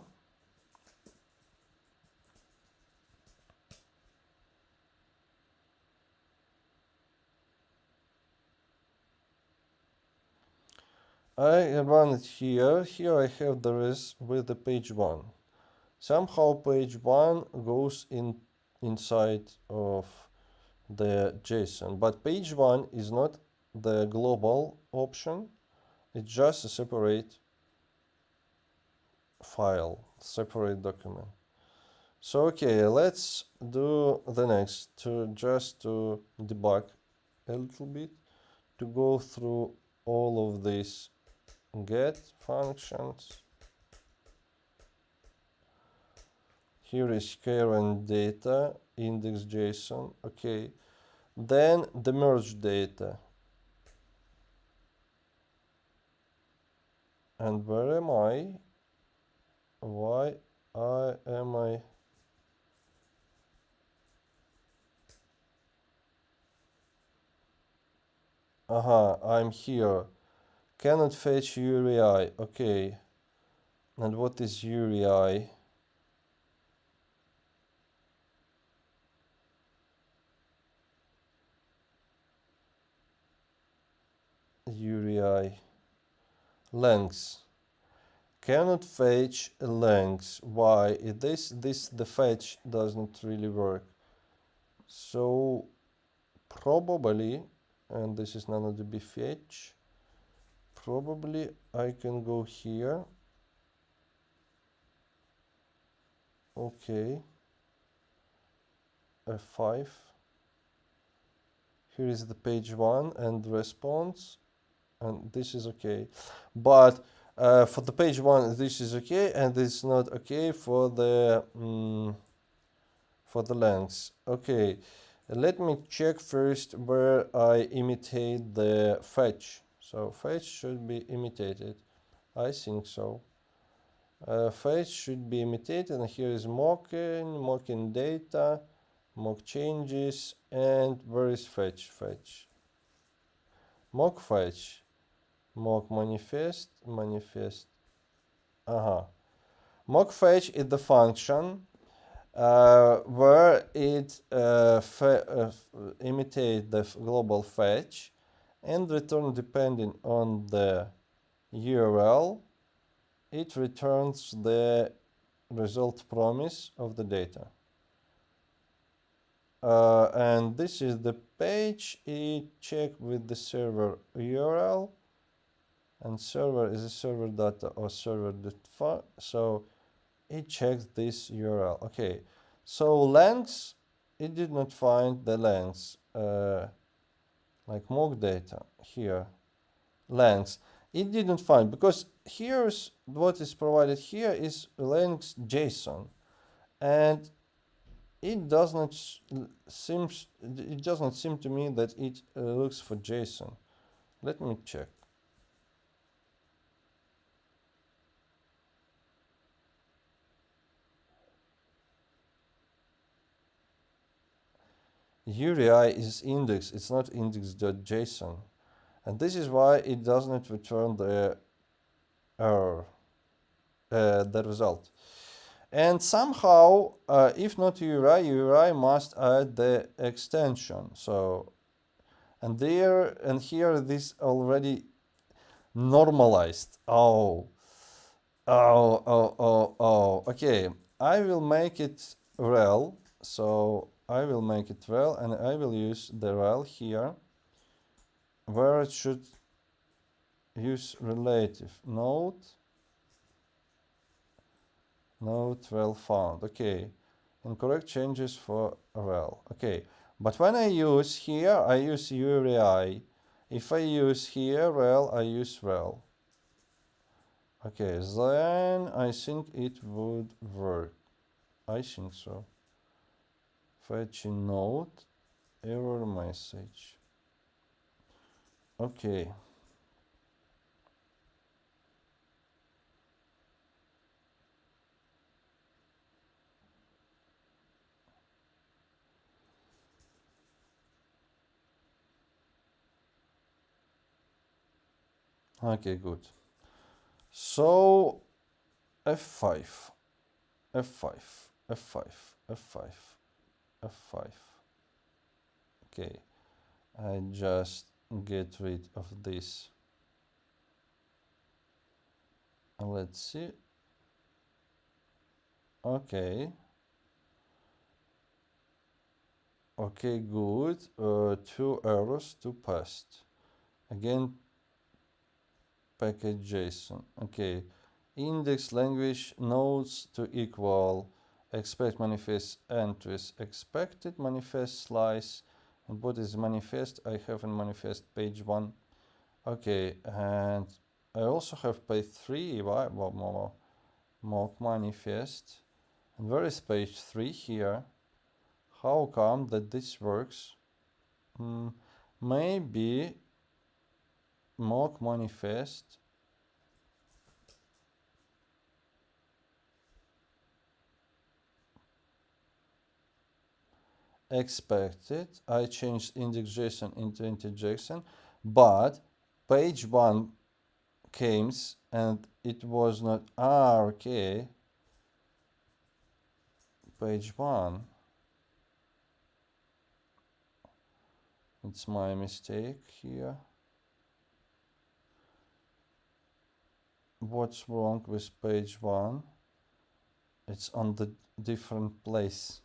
I run it here. Here I have the rest with the page 1. Somehow page 1 goes inside of the JSON, but page 1 is not the global option. It's just a separate file, separate document. So okay, let's do the next to debug a little bit, to go through all of these get functions. Here is current data, index.json. Okay, then the merge data. And where am I? Why am I? Aha, I'm here. Cannot fetch URI. Okay. And what is URI? URI. Length. Cannot fetch length. Why? The fetch doesn't really work. So probably, and this is nanoweb fetch, probably I can go here. Okay, F5. Here is the page 1 and response, and this is okay. But for the page 1 this is okay, and it's not okay for the length. Okay, let me check first where I imitate the fetch. So fetch should be imitated. I think so. Fetch should be imitated, and here is mocking data, mock changes, and where is fetch? Mock fetch, mock manifest. Mock fetch is the function where it imitates the global fetch and return depending on the URL. It returns the result promise of the data. And this is the page. It checked with the server URL, and server is a server data or server data. So it checks this URL. Okay, so lengths, it did not find the lengths, like mock data here. Lengths, it didn't find, because here's what is provided here is lengths JSON, and it does not seem to me that it looks for JSON. Let me check. URI is index, it's not index.json, and this is why it does not return the error, the result. And somehow, if not URI must add the extension. So, and here this already normalized. Okay, I will make it rel. So I will make it rel, and I will use the rel here, where it should use relative node rel found. Okay, incorrect changes for rel. Okay, but when I use here, I use URI. If I use here rel, I use rel. Okay, then I think it would work. I think so. Fetching node, error message. Okay. Okay, good. So F5, F5, F5, F5, F5. Okay, I just get rid of this. Let's see. Okay. Okay, good. 2 errors, 2 passed. Again, package JSON. Okay. Index language nodes to equal expect manifest entries expected manifest slice. And what is manifest? I have in manifest page 1. Okay, and I also have page 3. Mock manifest. And where is page 3 here? How come that this works? Maybe mock manifest expected. I changed index.json into int.json, but page 1 came and it was not okay. Page 1. It's my mistake here. What's wrong with page 1? It's on the different place.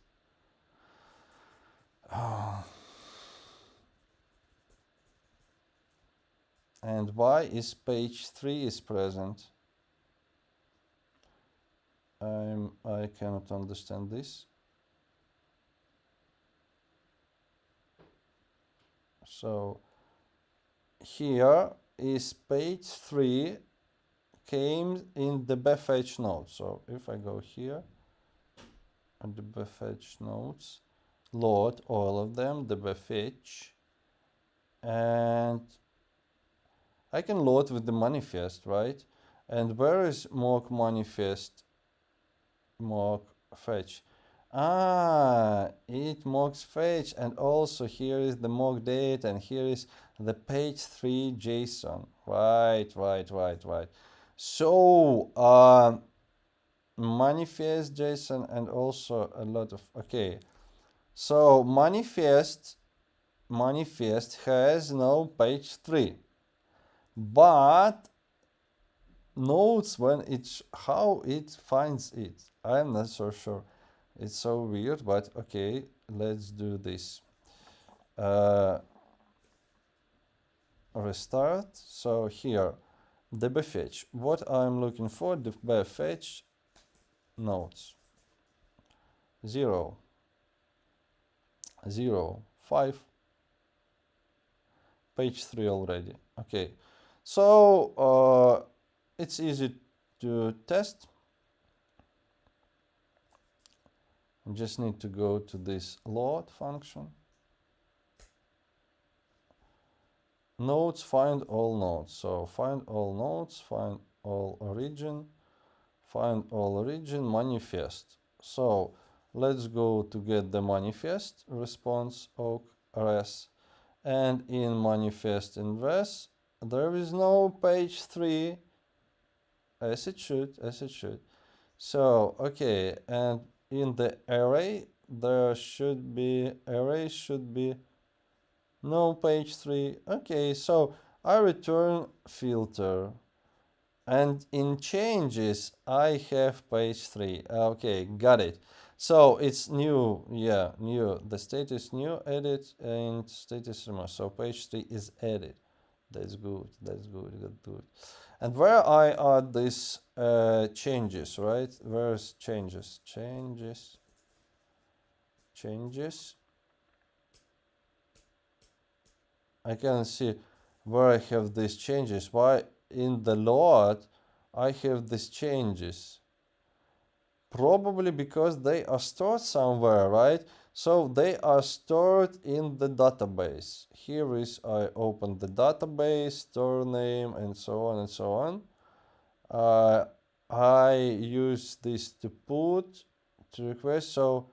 And why is page 3 is present? I cannot understand this. So here is page 3 came in the bfetch node. So if I go here and the bfetch nodes, load all of them, the bfetch, and I can load with the manifest, right? And where is mock manifest, mock fetch? It mocks fetch, and also here is the mock date, and here is the page 3 JSON. Right. So manifest JSON, and also a lot of, okay, so manifest has no page 3, but notes when it's how it finds it. I'm not so sure. It's so weird, but okay, let's do this. Restart. So here, dbfetch. What I'm looking for, dbfetch notes 0, 0, 5, page 3 already. Okay, so it's easy to test. You just need to go to this load function. Nodes, find all nodes. So find all nodes, find all origin, manifest. So let's go to get the manifest response awk res, and in manifest in res there is no page 3, as it should. So okay, and in the array there should be no page 3. Okay, so I return filter, and in changes I have page 3. Okay, got it. So it's new, yeah, new. The state is new, edit, and status removed. So page 3 is added. That's good. Good. And where I add this changes, right? Where's changes? Changes. I can see where I have these changes. Why in the load I have these changes? Probably because they are stored somewhere, right? So they are stored in the database. Here is, I open the database, store name, and so on and so on. I use this to put to request. So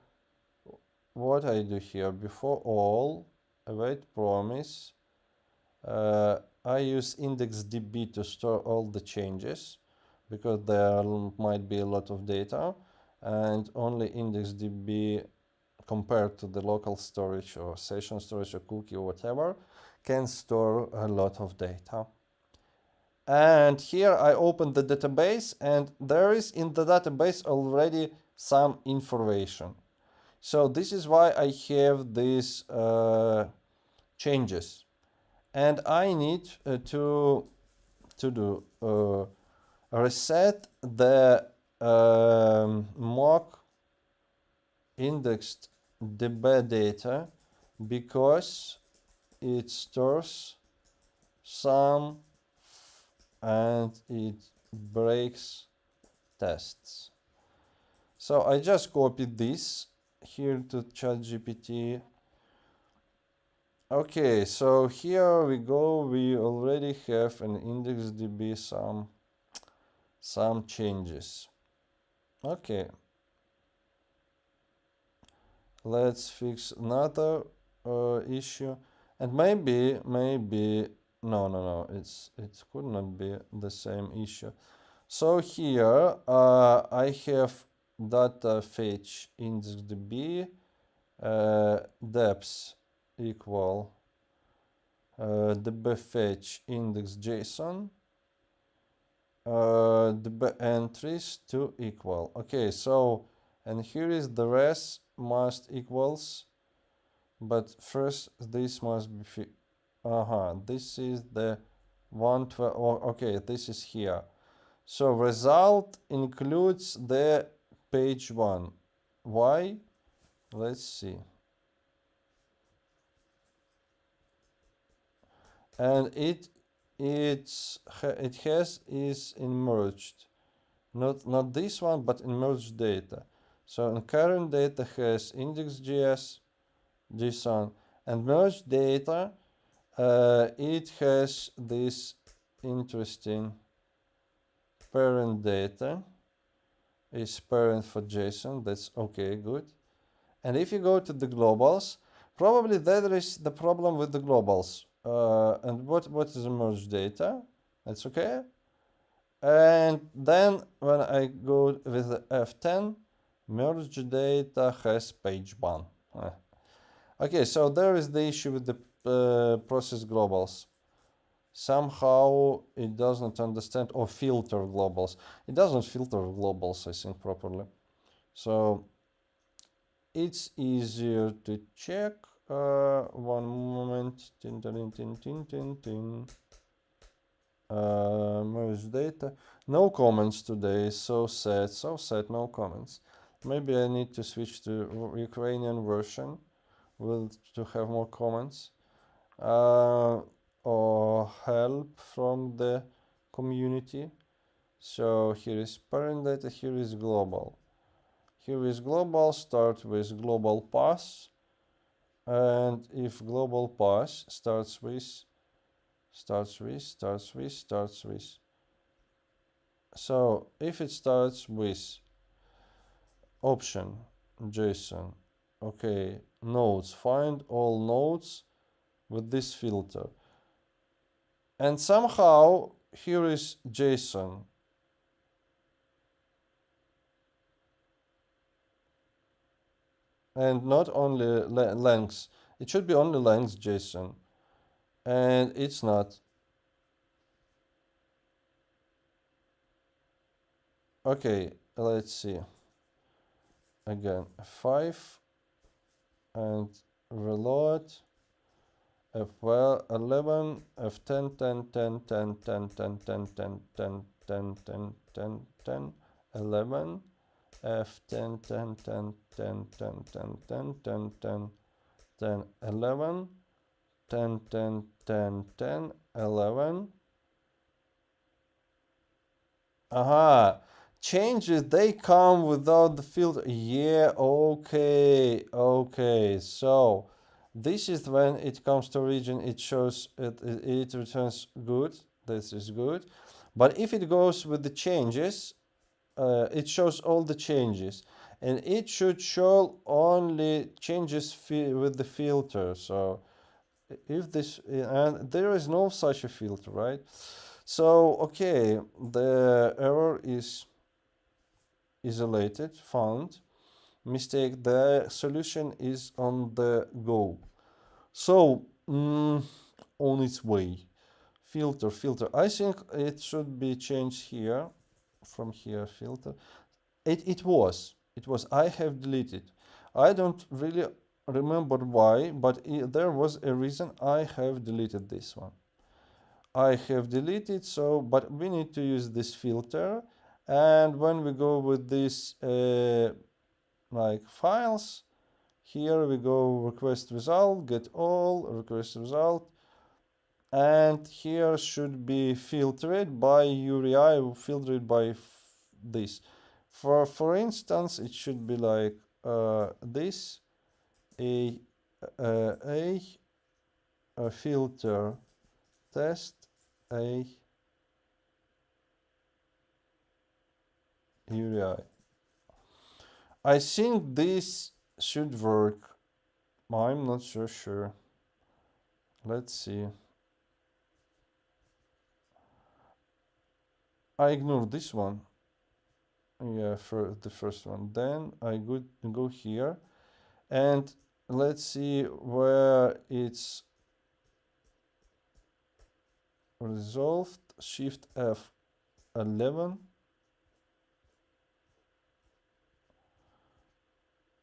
what I do here, before all, await promise, I use index.db to store all the changes, because there might be a lot of data, and only index.db, compared to the local storage or session storage or cookie or whatever, can store a lot of data. And here I open the database, and there is in the database already some information. So this is why I have these changes, and I need to do reset the mock indexed db data, because it stores some and it breaks tests. So I just copied this here to ChatGPT. Okay, so here we go. We already have an index.db some changes. Okay, let's fix another issue, and maybe no, it could not be the same issue. So here I have data fetch index.db depth equal db fetch index.json db entries to equal. Okay, so, and here is the res must equals, but first this must be this is the 112. Oh, okay, this is here. So result includes the page 1. Why? Let's see. And it has is in merged, not this one, but in merged data. So in current data has index.js, JSON, and merged data. It has this interesting parent data is parent for JSON. That's okay, good. And if you go to the globals, probably there is the problem with the globals. And what is the merge data? That's okay. And then when I go with the F10, merge data has page 1. Okay, so there is the issue with the process globals. Somehow it doesn't understand or filter globals. It doesn't filter globals, I think, properly. So it's easier to check. One moment. Tin, tin, tin, tin, tin, tin. Merge data. No comments today. So sad. So sad. No comments. Maybe I need to switch to Ukrainian version to have more comments. Or help from the community. So here is parent data. Here is global. Here is global. Start with global path. And if global path starts with, so if it starts with option JSON, okay, nodes, find all nodes with this filter. And somehow here is JSON. And not only lengths. It should be only length JSON. And it's not. Okay, let's see. Again, 5 and reload. F11, F10, 10, 10, 10, 10, 10, 10, 10, 10, 10, 10, 10, 10, 11, F10, 10, 10, 10, 10, 10, 10, 10, 10, 10, 11, 10, 10, 10, 10, 11. Aha, changes, they come without the filter. Yeah, okay, okay. So this is when it comes to region, it shows it returns good. This is good. But if it goes with the changes, it shows all the changes. And it should show only changes with the filter. So if this, and there is no such a filter, right? So, okay, the error is isolated, found. Mistake, the solution is on the go. So, on its way. Filter. I think it should be changed here, from here, filter. It was. I have deleted. I don't really remember why, but there was a reason I have deleted this one. I have deleted, so but we need to use this filter, and when we go with this like files, here we go request result, get all, request result, and here should be filtered by URI, filtered by this. For instance, it should be like this a filter test a URI. I think this should work. I'm not so sure. Let's see. I ignore this one. Yeah, for the first one. Then I go here and let's see where it's resolved. Shift F11.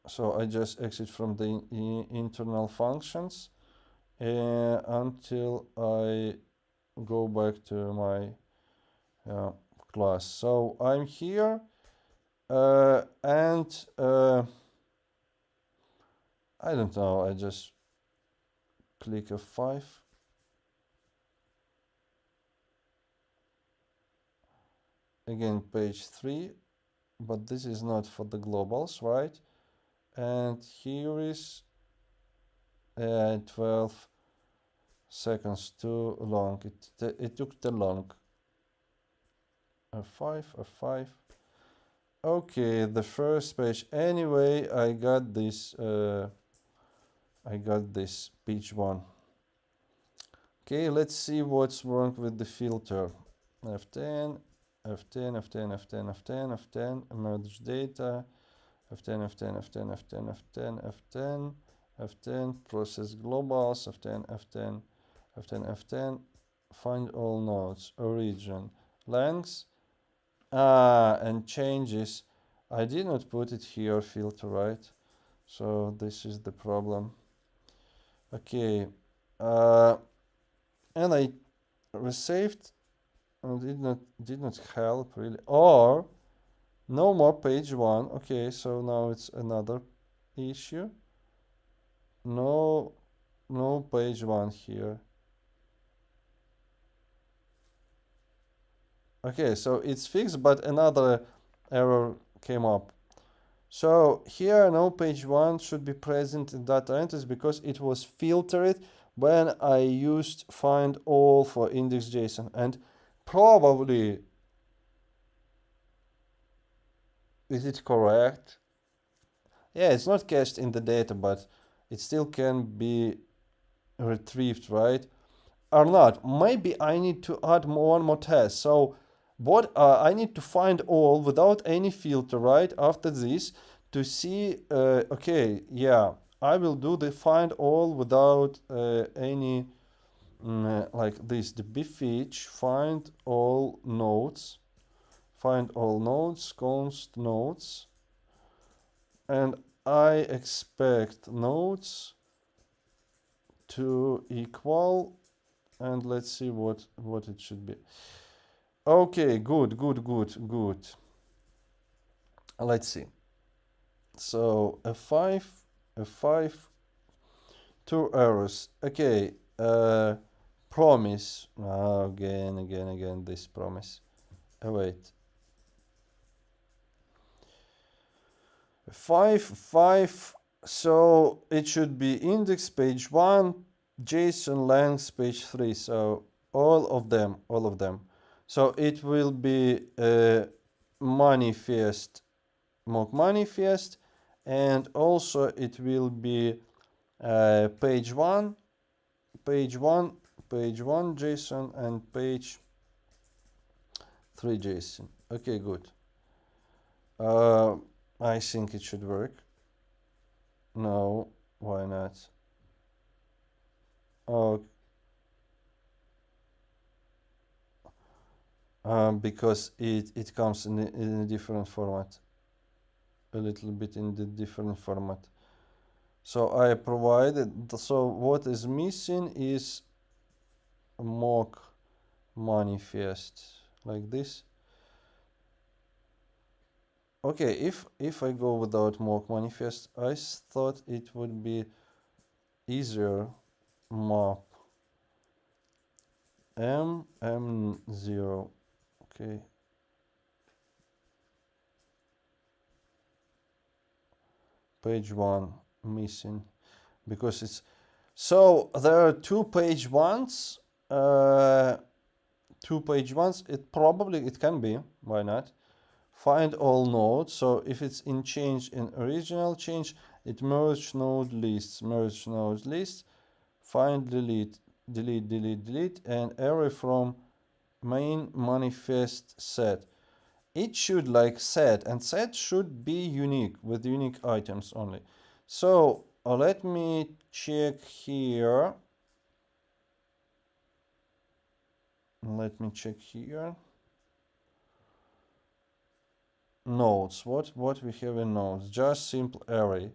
So I just exit from the internal functions until I go back to my class. So I'm here and I don't know, I just click F5. Again, page 3, but this is not for the globals, right? And here is 12 seconds too long. It took too long. F5, F5. Okay, the first page. Anyway, I got this page one. Okay, let's see what's wrong with the filter. F10, F10, F10, F10, F10, F10, merge data, F10, F10, F10, F10, F10, F10, F10, process globals, F10, F10, F10, F10, find all nodes, origin, length, and changes. I did not put it here, filter, right? So this is the problem. Okay, and I resaved and did not help really. Or no more page one. Okay, so now it's another issue. No, no page one here. Okay, so it's fixed, but another error came up. So here no page one should be present in data entries because it was filtered when I used find all for index.json, and probably, is it correct? Yeah, it's not cached in the data, but it still can be retrieved, right? Or not. Maybe I need to add one more test. So what I need to find all without any filter, right? After this to see, okay, yeah, I will do the find all without any, like this, the bfetch find all nodes, const nodes, and I expect nodes to equal, and let's see what it should be. Okay, good. Let's see. So a five, two errors. Okay, promise. Again, this promise. Wait. Five. So it should be index page one, JSON length page three. So all of them. So it will be manifest, mock manifest, and also it will be page one, JSON, and page three JSON. Okay, good. I think it should work. No, why not? Oh, because it comes in a different format, a little bit in the different format. So I provided. So what is missing is a mock manifest like this. Okay, if I go without mock manifest, I thought it would be easier. Map m0. Okay, page one missing because it's, so there are two page ones. It probably, it can be, why not? Find all nodes. So if it's in change, in original change, it merge node lists, find delete, and array from main manifest set. It should like set, and set should be unique with unique items only. So let me check here. Nodes. What we have in nodes? Just simple array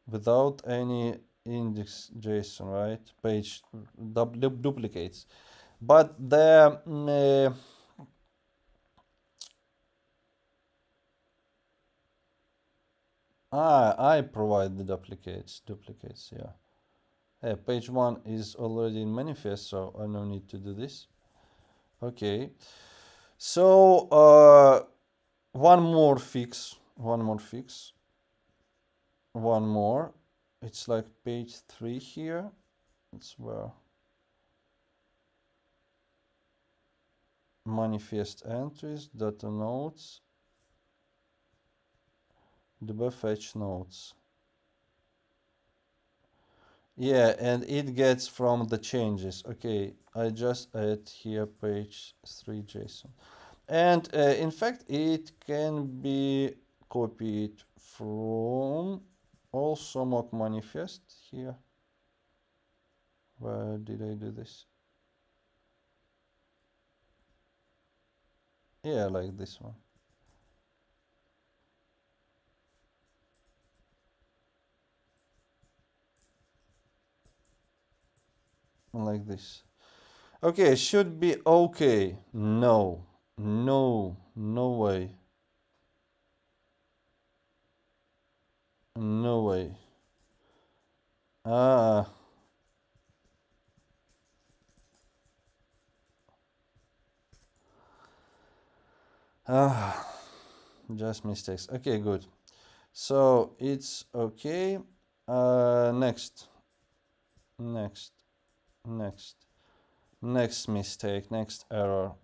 without any index JSON, right? Page duplicates. But the I provide the duplicates, yeah. Hey, page one is already in manifest, so I no need to do this. Okay. So one more fix. It's like page three here. It's where manifest entries, data nodes. db fetch nodes. Yeah, and it gets from the changes. Okay, I just add here page 3 JSON. And in fact, it can be copied from also mock manifest here. Where did I do this? Yeah, like this one. Like this. Okay, should be okay. No, no way. No way. Ah, ah, just mistakes. Okay, good. So it's okay. Next, next, next, next mistake, next error.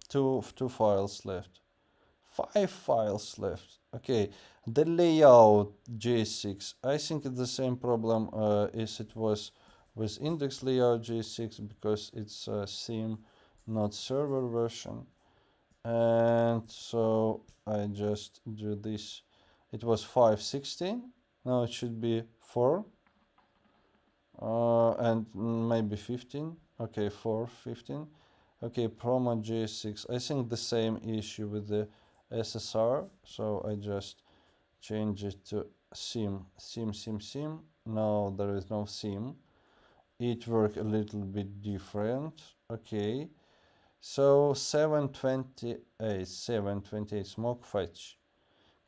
Two files left. 5 files left. Okay, the layout J6. I think it's the same problem as it was with index layout J6 because it's a theme, not server version. And so I just do this. It was 516. Now it should be 4. And maybe 15. Okay, 4, 15. Okay, promo J6. I think the same issue with the SSR. So I just change it to theme. Now there is no theme. It worked a little bit different. Okay. So 728 smoke fetch.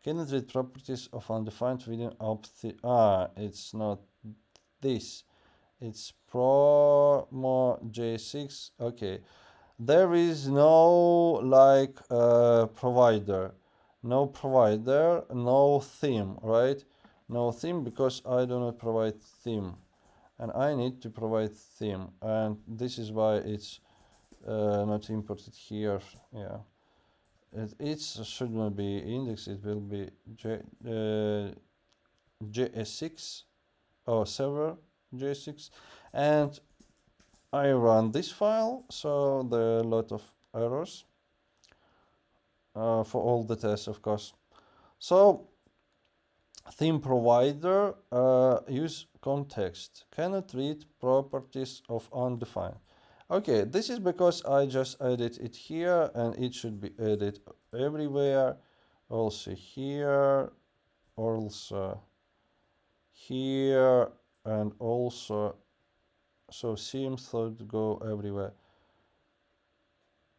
Cannot read properties of undefined within it's not this. It's promo J6. Okay. There is no like provider. No provider, no theme, right? No theme because I do not provide theme. And I need to provide theme. And this is why it's not imported here. Yeah. It should not be index, it will be JS6 or server JS6. And I run this file, so there are a lot of errors for all the tests, of course. So theme provider use context cannot read properties of undefined. Okay, this is because I just added it here and it should be added everywhere, also here, also here, and also so seems to go everywhere.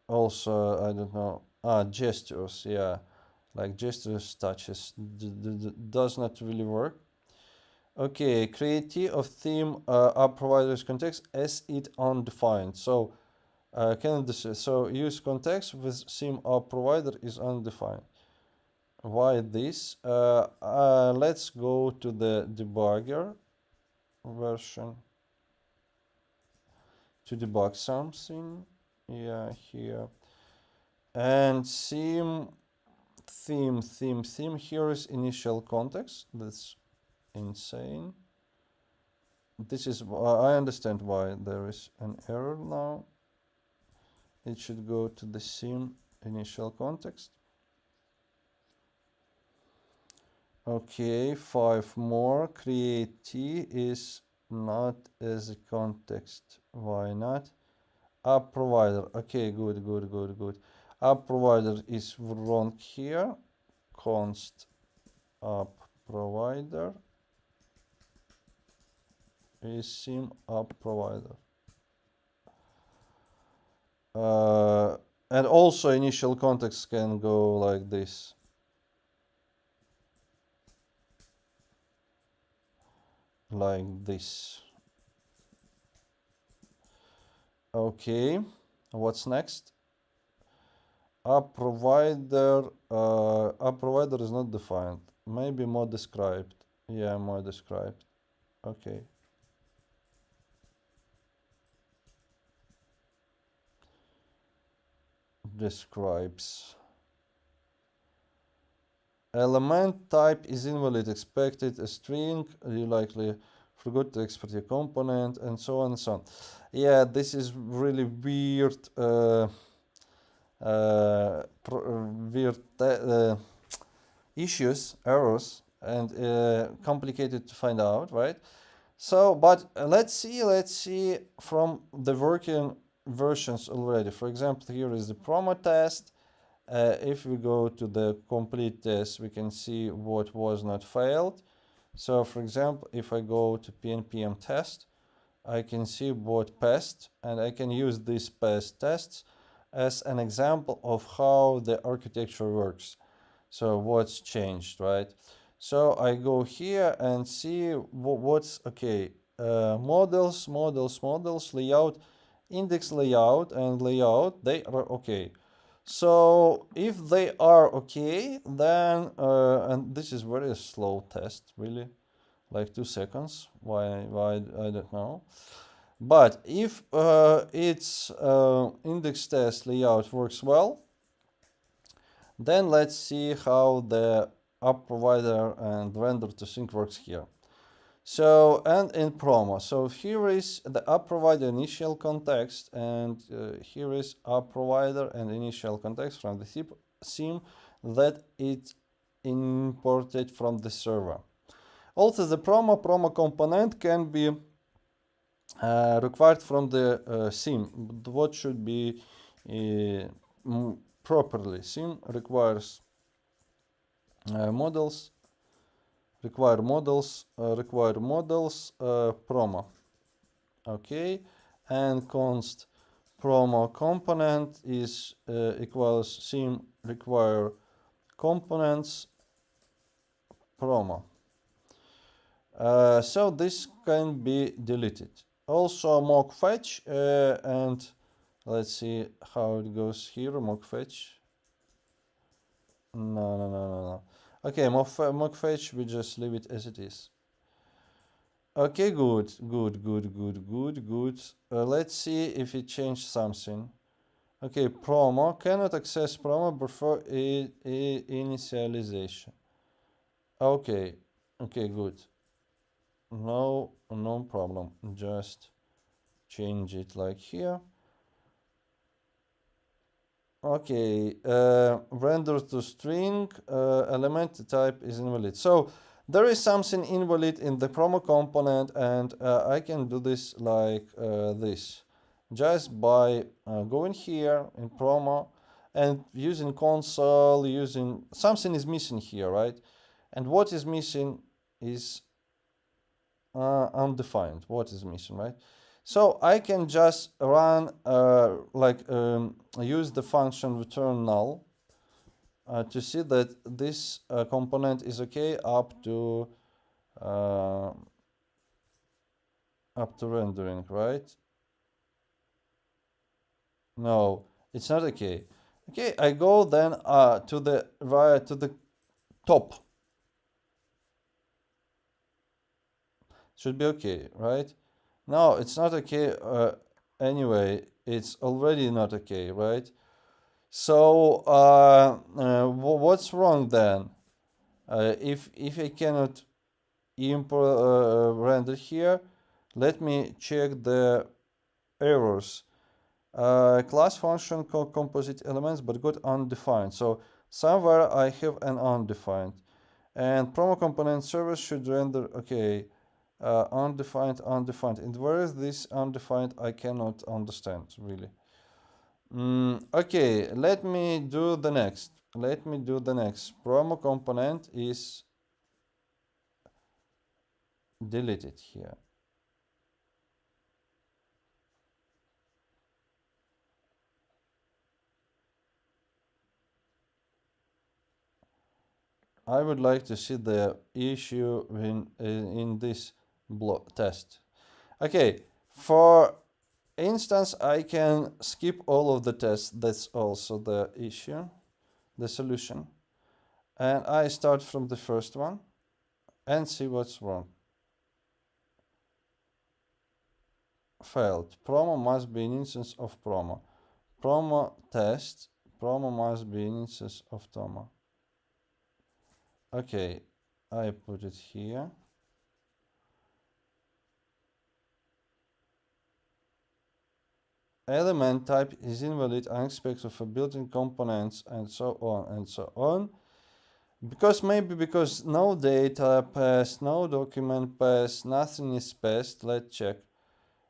Also, I don't know, gestures, yeah, like gestures touches does not really work. Okay, create of theme app providers context as it undefined. So so use context with theme app provider is undefined. Why this? Let's go to the debugger version to debug something. Yeah, here. And theme. Here is initial context. That's insane. This is, I understand why there is an error now. It should go to the theme initial context. Okay, 5 more. Create T is not as a context. Why not? App provider. Okay, good. App provider is wrong here. Const app provider is sim app provider. And also initial context can go like this. Like this. Okay, what's next? App provider is not defined. Maybe more described. Yeah, more described. Okay. describes. Element type is invalid, expected a string, you likely forgot to export your component, and so on and so on. Yeah, this is really weird, weird issues, errors, and complicated to find out, right? So, but let's see from the working versions already. For example, here is the promo test. If we go to the complete test, we can see what was not failed. So, for example, if I go to pnpm test, I can see what passed, and I can use these past tests as an example of how the architecture works. So what's changed, right? So I go here and see what's okay. Models, layout, index layout, and layout, they are okay. So if they are okay, then, and this is very slow test, really, like 2 seconds. Why, I don't know. But if its index test layout works well, then let's see how the app provider and render to sync works here. So, and in promo. So here is the app provider initial context, and here is app provider and initial context from the theme that it imported from the server. Also, the promo component can be required from the theme. What should be properly? Theme requires models, require models, promo. Okay, and const promo component is equals theme require components promo. So this can be deleted. Also mock fetch, and let's see how it goes here. Mock fetch. No. Okay, mock fetch, we just leave it as it is. Okay, good. Let's see if it changed something. Okay, promo cannot access promo before initialization. Okay, good. No problem. Just change it like here. Okay, render to string, element type is invalid. So there is something invalid in the promo component, and I can do this like this. Just by going here in promo and using console, using something is missing here, right? And what is missing is undefined. What is missing, right? So I can just run use the function return null to see that this component is okay up to rendering, right? No, it's not okay. Okay, I go then to the top. Should be okay, right? No, it's not okay. Anyway, it's already not okay, right? So what's wrong then? If I cannot import render here, let me check the errors. Class function composite elements but got undefined. So somewhere I have an undefined, and promo component service should render okay. Undefined. And where is this undefined? I cannot understand really. Okay, let me do the next. Promo component is deleted here. I would like to see the issue in this test. Okay, for instance, I can skip all of the tests. That's also the issue, the solution. And I start from the first one and see what's wrong. Failed. Promo must be an instance of promo. Promo test promo must be an instance of Toma. Okay, I put it here. Element type is invalid, unexpected for built-in components, and so on and so on. Because no data passed, no document passed, nothing is passed. Let's check.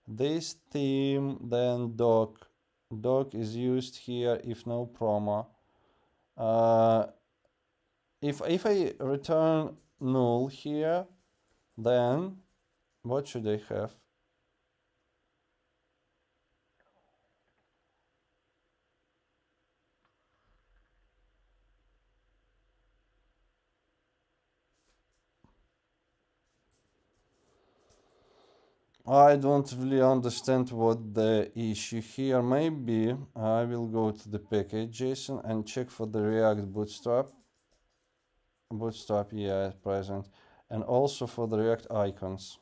This theme, then doc. Doc is used here if no promo. If I return null here, then what should I have? I don't really understand what the issue here. Maybe I will go to the package JSON and check for the React Bootstrap. Bootstrap, yeah, present. And also for the React icons.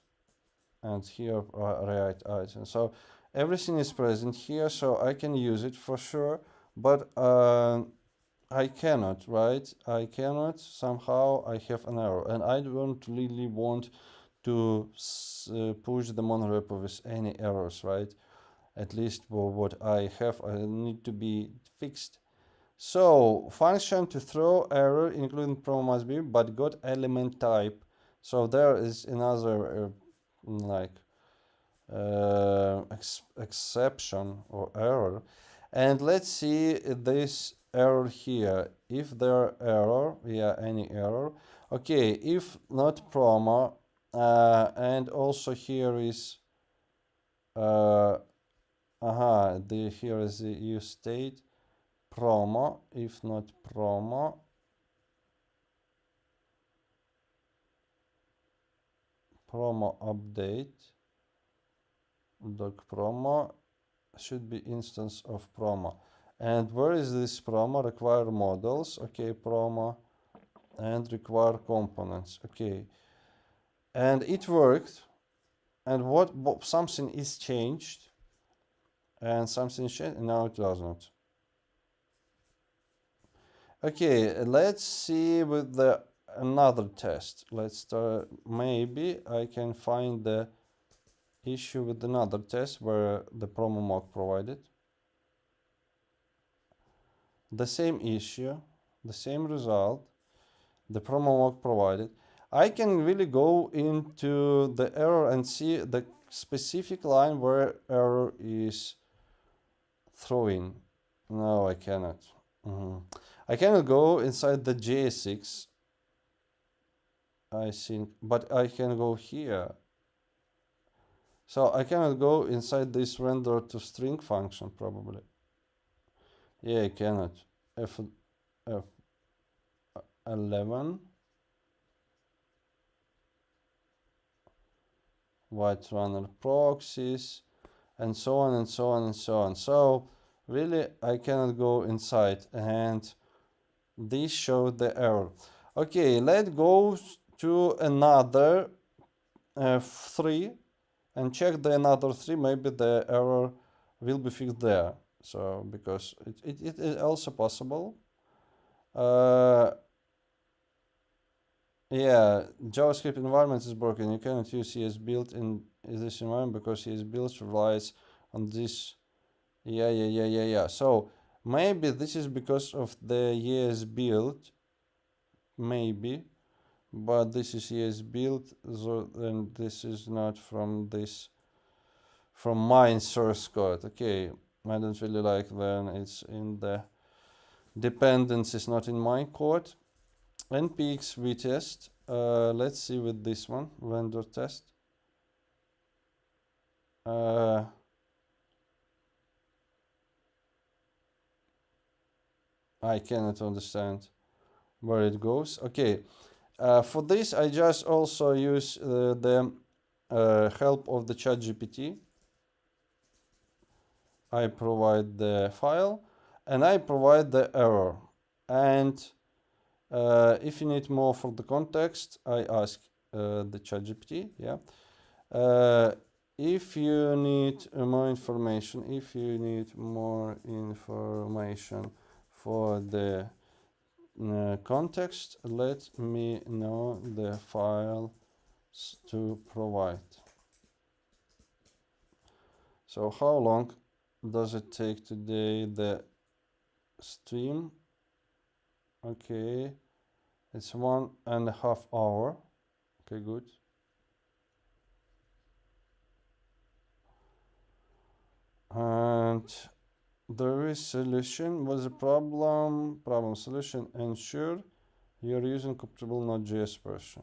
And here are React icons. So everything is present here, so I can use it for sure. But I cannot, right? I cannot. Somehow I have an error. And I don't really want to push the monorepo with any errors, right? At least for what I have, I need to be fixed. So function to throw error including promo must be, but got element type. So there is another like exception or error. And let's see this error here. If there error, yeah, any error. Okay, if not promo, and also here is here is the use state promo. If not promo, promo update doc promo should be instance of promo. And where is this promo? Require models. Okay, promo and require components. Okay, and it worked. And what something is changed, and something changed. Now it does not. Okay, let's see with the another test. Let's start. Maybe I can find the issue with another test where the promo mock provided the same issue, the same result, the promo mock provided. I can really go into the error and see the specific line where error is throwing. No, I cannot. I cannot go inside the JSX, I think, but I can go here. So I cannot go inside this render to string function probably. Yeah, I cannot. F11 white runner proxies and so on and so on and so on. So really I cannot go inside, and this showed the error. Okay, let's go to another 3 and check the another 3. Maybe the error will be fixed there. So because it is also possible. Yeah, JavaScript environment is broken. You cannot use ES build in this environment because ES build relies on this. Yeah. So maybe this is because of the ES build. Maybe, but this is ES build, so then this is not from this, from my source code. Okay, I don't really like then it's in the dependencies, not in my code. npx vtest. Let's see with this one, vendor test. I cannot understand where it goes. Okay, for this I just also use the help of the ChatGPT. I provide the file and I provide the error, and if you need more for the context, I ask the ChatGPT. Yeah. If you need more information, for the context, let me know the files to provide. So how long does it take today the stream? Okay, it's 1.5 hours. Okay, good. And there is solution. What's the problem? Problem solution. Ensure you're using compatible Node.js version.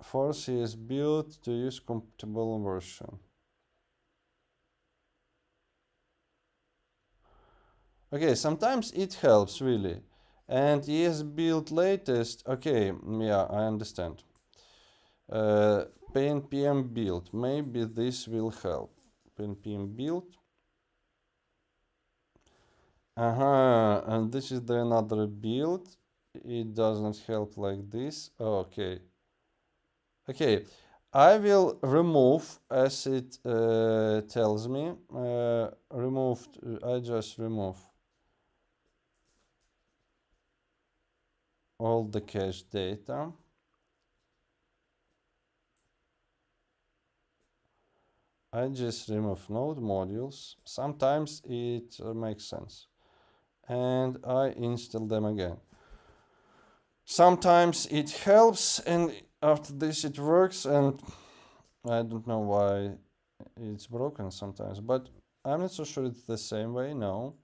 Force is built to use compatible version. Okay, sometimes it helps really. And ES build latest. Okay, yeah, I understand. PNPM build. Maybe this will help. PNPM build. And this is the another build. It doesn't help like this. Okay. Okay, I will remove as it tells me. I just remove all the cache data. I just remove node modules. Sometimes it makes sense. And I install them again. Sometimes it helps, and after this it works, and I don't know why it's broken sometimes, but I'm not so sure it's the same way. No,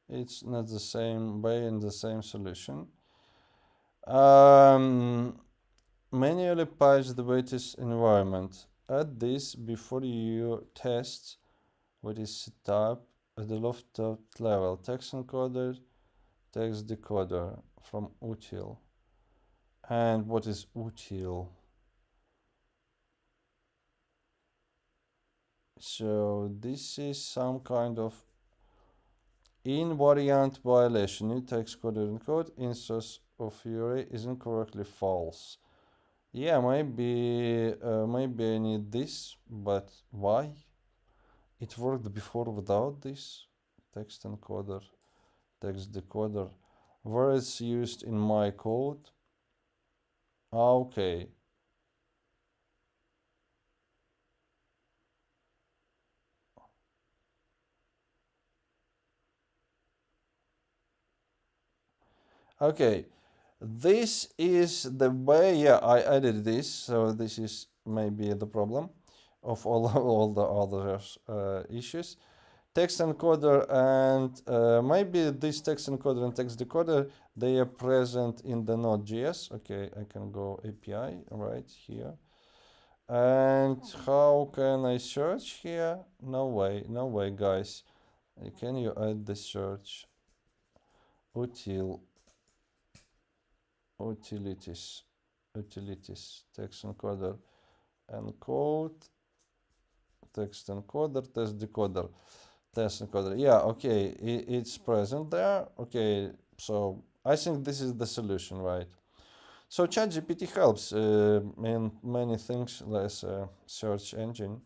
it's not the same way and the same solution. Manually patch the latest environment. Add this before you test what is set up at the top level. Text encoder, text decoder from util. And what is util? So this is some kind of invariant violation. New text coder encode instance of array is incorrectly false. Yeah, maybe I need this, but why? It worked before without this. Text encoder, text decoder. Where it's used in my code? Okay. Okay. This is the way, yeah, I added this, so this is maybe the problem of all the other issues. Text encoder and maybe this text encoder and text decoder, they are present in the Node.js. Okay, I can go API right here. And how can I search here? No way, guys. Can you add the search? Utilities, text encoder, encode, text encoder, text encoder. Yeah, okay, it's present there. Okay, so I think this is the solution, right? So ChatGPT helps in many things as a search engine.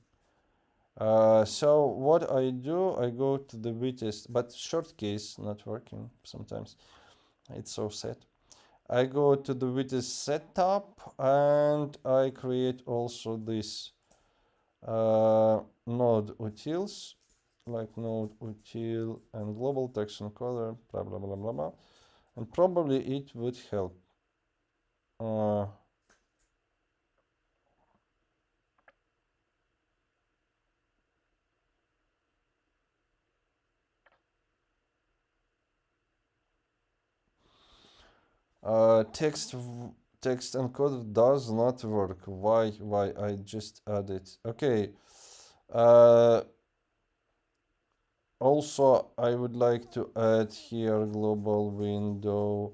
So what I do, I go to the latest, but short case not working sometimes. It's so sad. I go to the latest setup and I create also this node utils, like node util and global text encoder, blah blah blah blah blah, and probably it would help. Text encoder does not work. Why I just add it? Okay. Also I would like to add here global window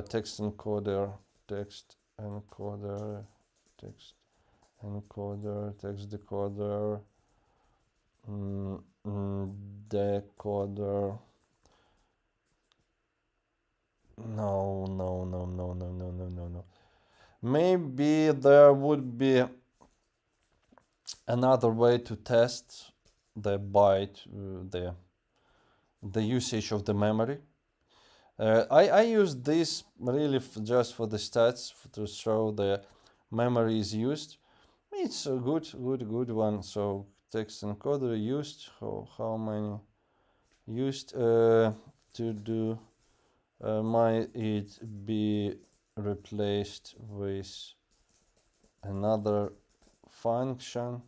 text encoder, text encoder, text encoder, text decoder, decoder. No. Maybe there would be another way to test the byte, the usage of the memory. I use this really just for the stats to show the memory is used. It's a good one. So text encoder used. How many used to do might it be replaced with another function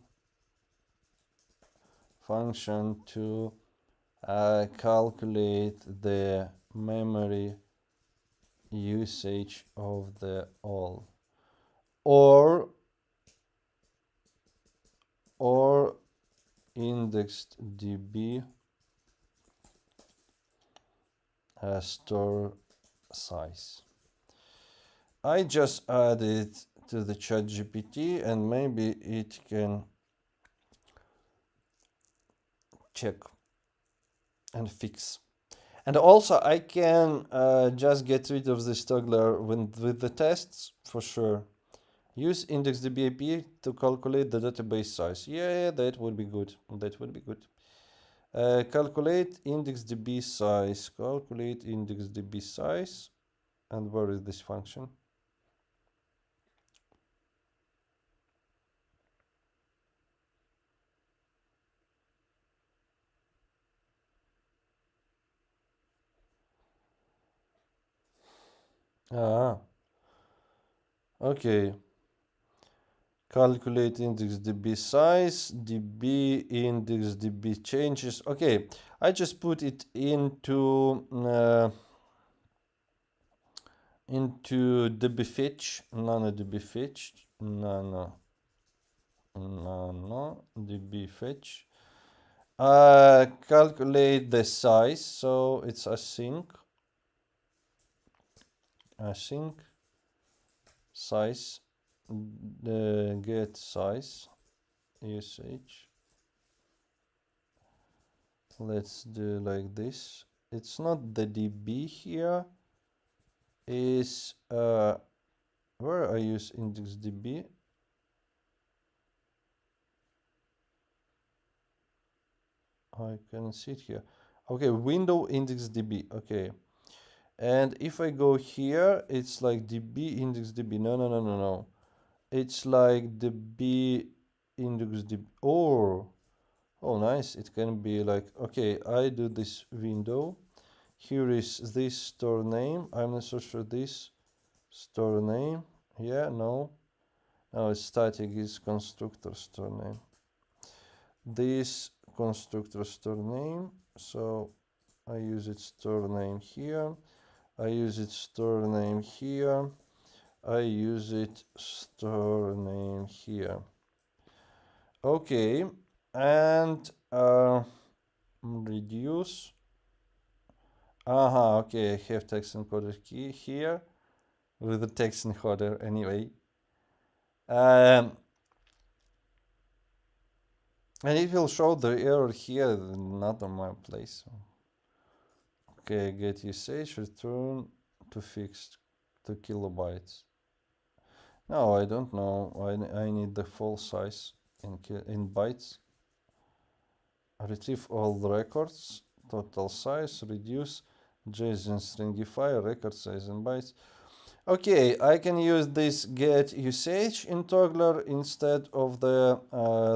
to calculate the memory usage of the all, or indexed db store size. I just added to the ChatGPT and maybe it can check and fix. And also I can just get rid of this toggler with the tests for sure. Use indexdb API to calculate the database size. Yeah, that would be good. That would be good. Calculate indexdb size. Calculate indexdb size. And where is this function? Ah, okay. Calculate indexdb size, db indexdb changes. Okay, I just put it into db fetch, nano db fetch, nano db fetch. Calculate the size, so it's async size, the get size usage. Let's do like this. It's not the db here, is where I use indexdb. I can see it here. Okay, window indexdb. Okay, and if I go here, it's like db indexdb. No. It's like db indexdb. Oh, nice. It can be like, okay, I do this window. Here is this store name. I'm not so sure this store name. Yeah, no. No, it's static is constructor store name. This constructor store name. So I use its store name here. I use its store name here. I use it store name here. Okay, and reduce. Okay, I have text encoder key here with the text encoder anyway. And it will show the error here, not on my place. Okay, get usage, return to fixed 2 kilobytes. No, I don't know. I need the full size in bytes. Retrieve all the records, total size, reduce, JSON stringify, record size in bytes. Okay, I can use this get usage in toggler instead of the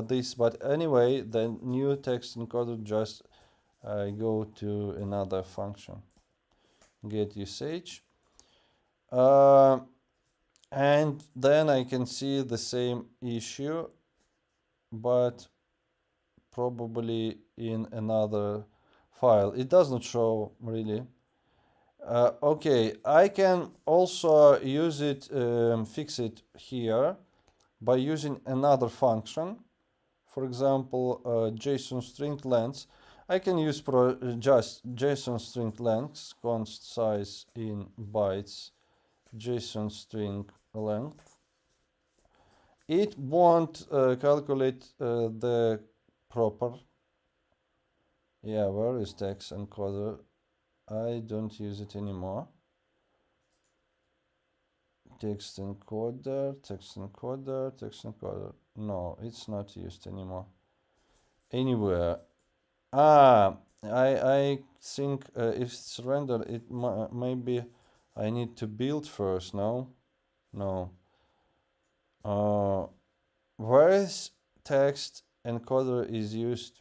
this, but anyway, the new text encoder just go to another function, get usage, and then I can see the same issue, but probably in another file. It does not show really. Okay, I can also use it, fix it here by using another function. For example, JSON string length. I can use just JSON string length, const size in bytes, JSON string length. It won't calculate the proper. Yeah, where is text encoder? I don't use it anymore. Text encoder. No, it's not used anymore. Anywhere. I think if it's render, maybe I need to build first. No, no. Where is text encoder is used?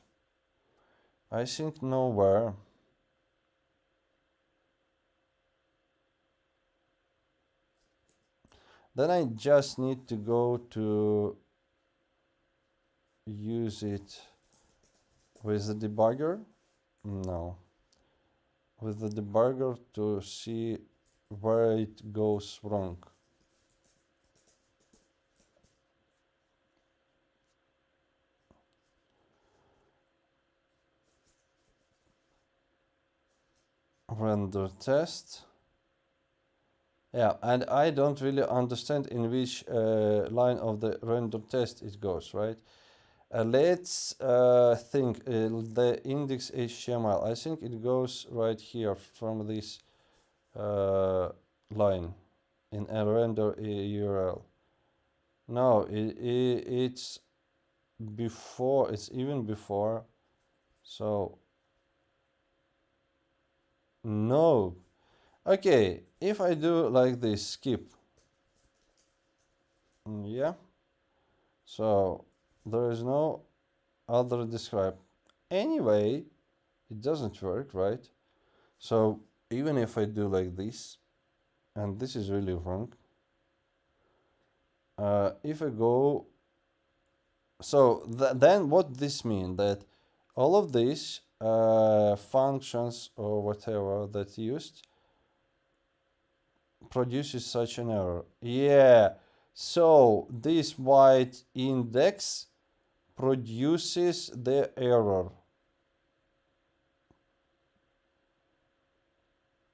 I think nowhere. Then I just need to go to use it with the debugger. No, with the debugger to see where it goes wrong. Render test. Yeah, and I don't really understand in which line of the render test it goes, right? Let's think the index HTML. I think it goes right here from this line in a render URL. No, it's before, it's even before. So, no. Okay, if I do like this, skip. Yeah. So, there is no other describe. Anyway, it doesn't work, right? So, even if I do like this, and this is really wrong, if I go, so then what this mean that all of these functions or whatever that used produces such an error. Yeah, so this white index produces the error.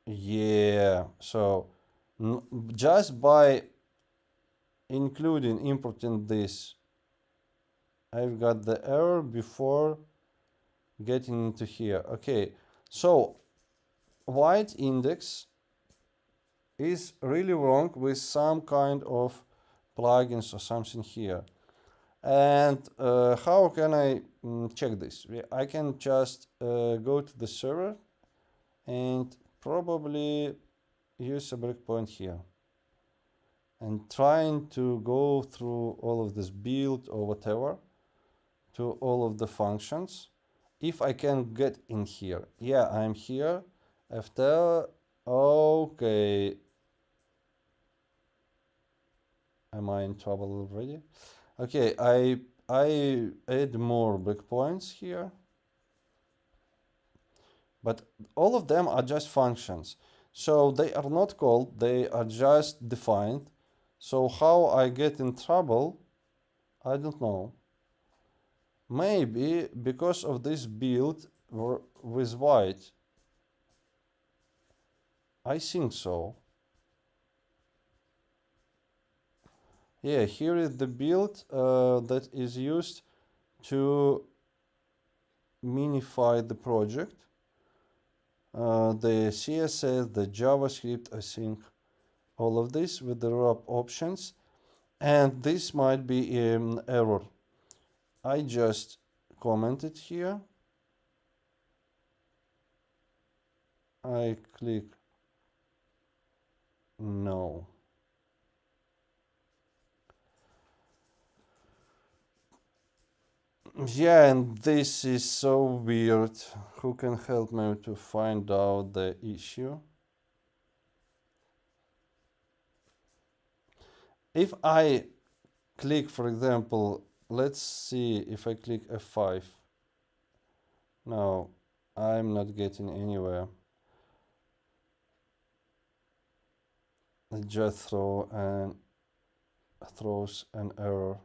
Yeah, so just by importing this, I've got the error before getting into here. Okay, so white index is really wrong with some kind of plugins or something here. And how can I check this? I can just go to the server and probably use a breakpoint here and trying to go through all of this build or whatever to all of the functions. If I can get in here, yeah, I'm here. After, okay, am I in trouble already? Okay, I add more breakpoints here, but all of them are just functions. So they are not called, they are just defined. So how I get in trouble, I don't know. Maybe because of this build with white. I think so. Yeah, here is the build that is used to minify the project. The CSS, the JavaScript, I think all of this with the wrap options. And this might be an error. I just commented here. I click no. Yeah, and this is so weird. Who can help me to find out the issue? If I click, for example, let's see if I click F5. No, I'm not getting anywhere. It just throws an error.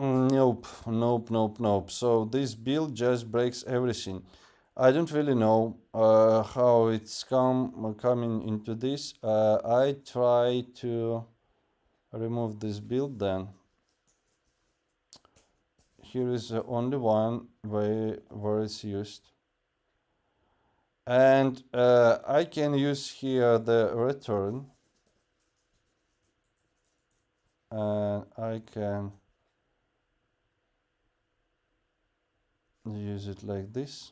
Nope, nope, nope, nope. So this build just breaks everything. I don't really know how it's coming into this. I try to remove this build then. here is the only one where it's used. And I can use here the return, and I can use it like this.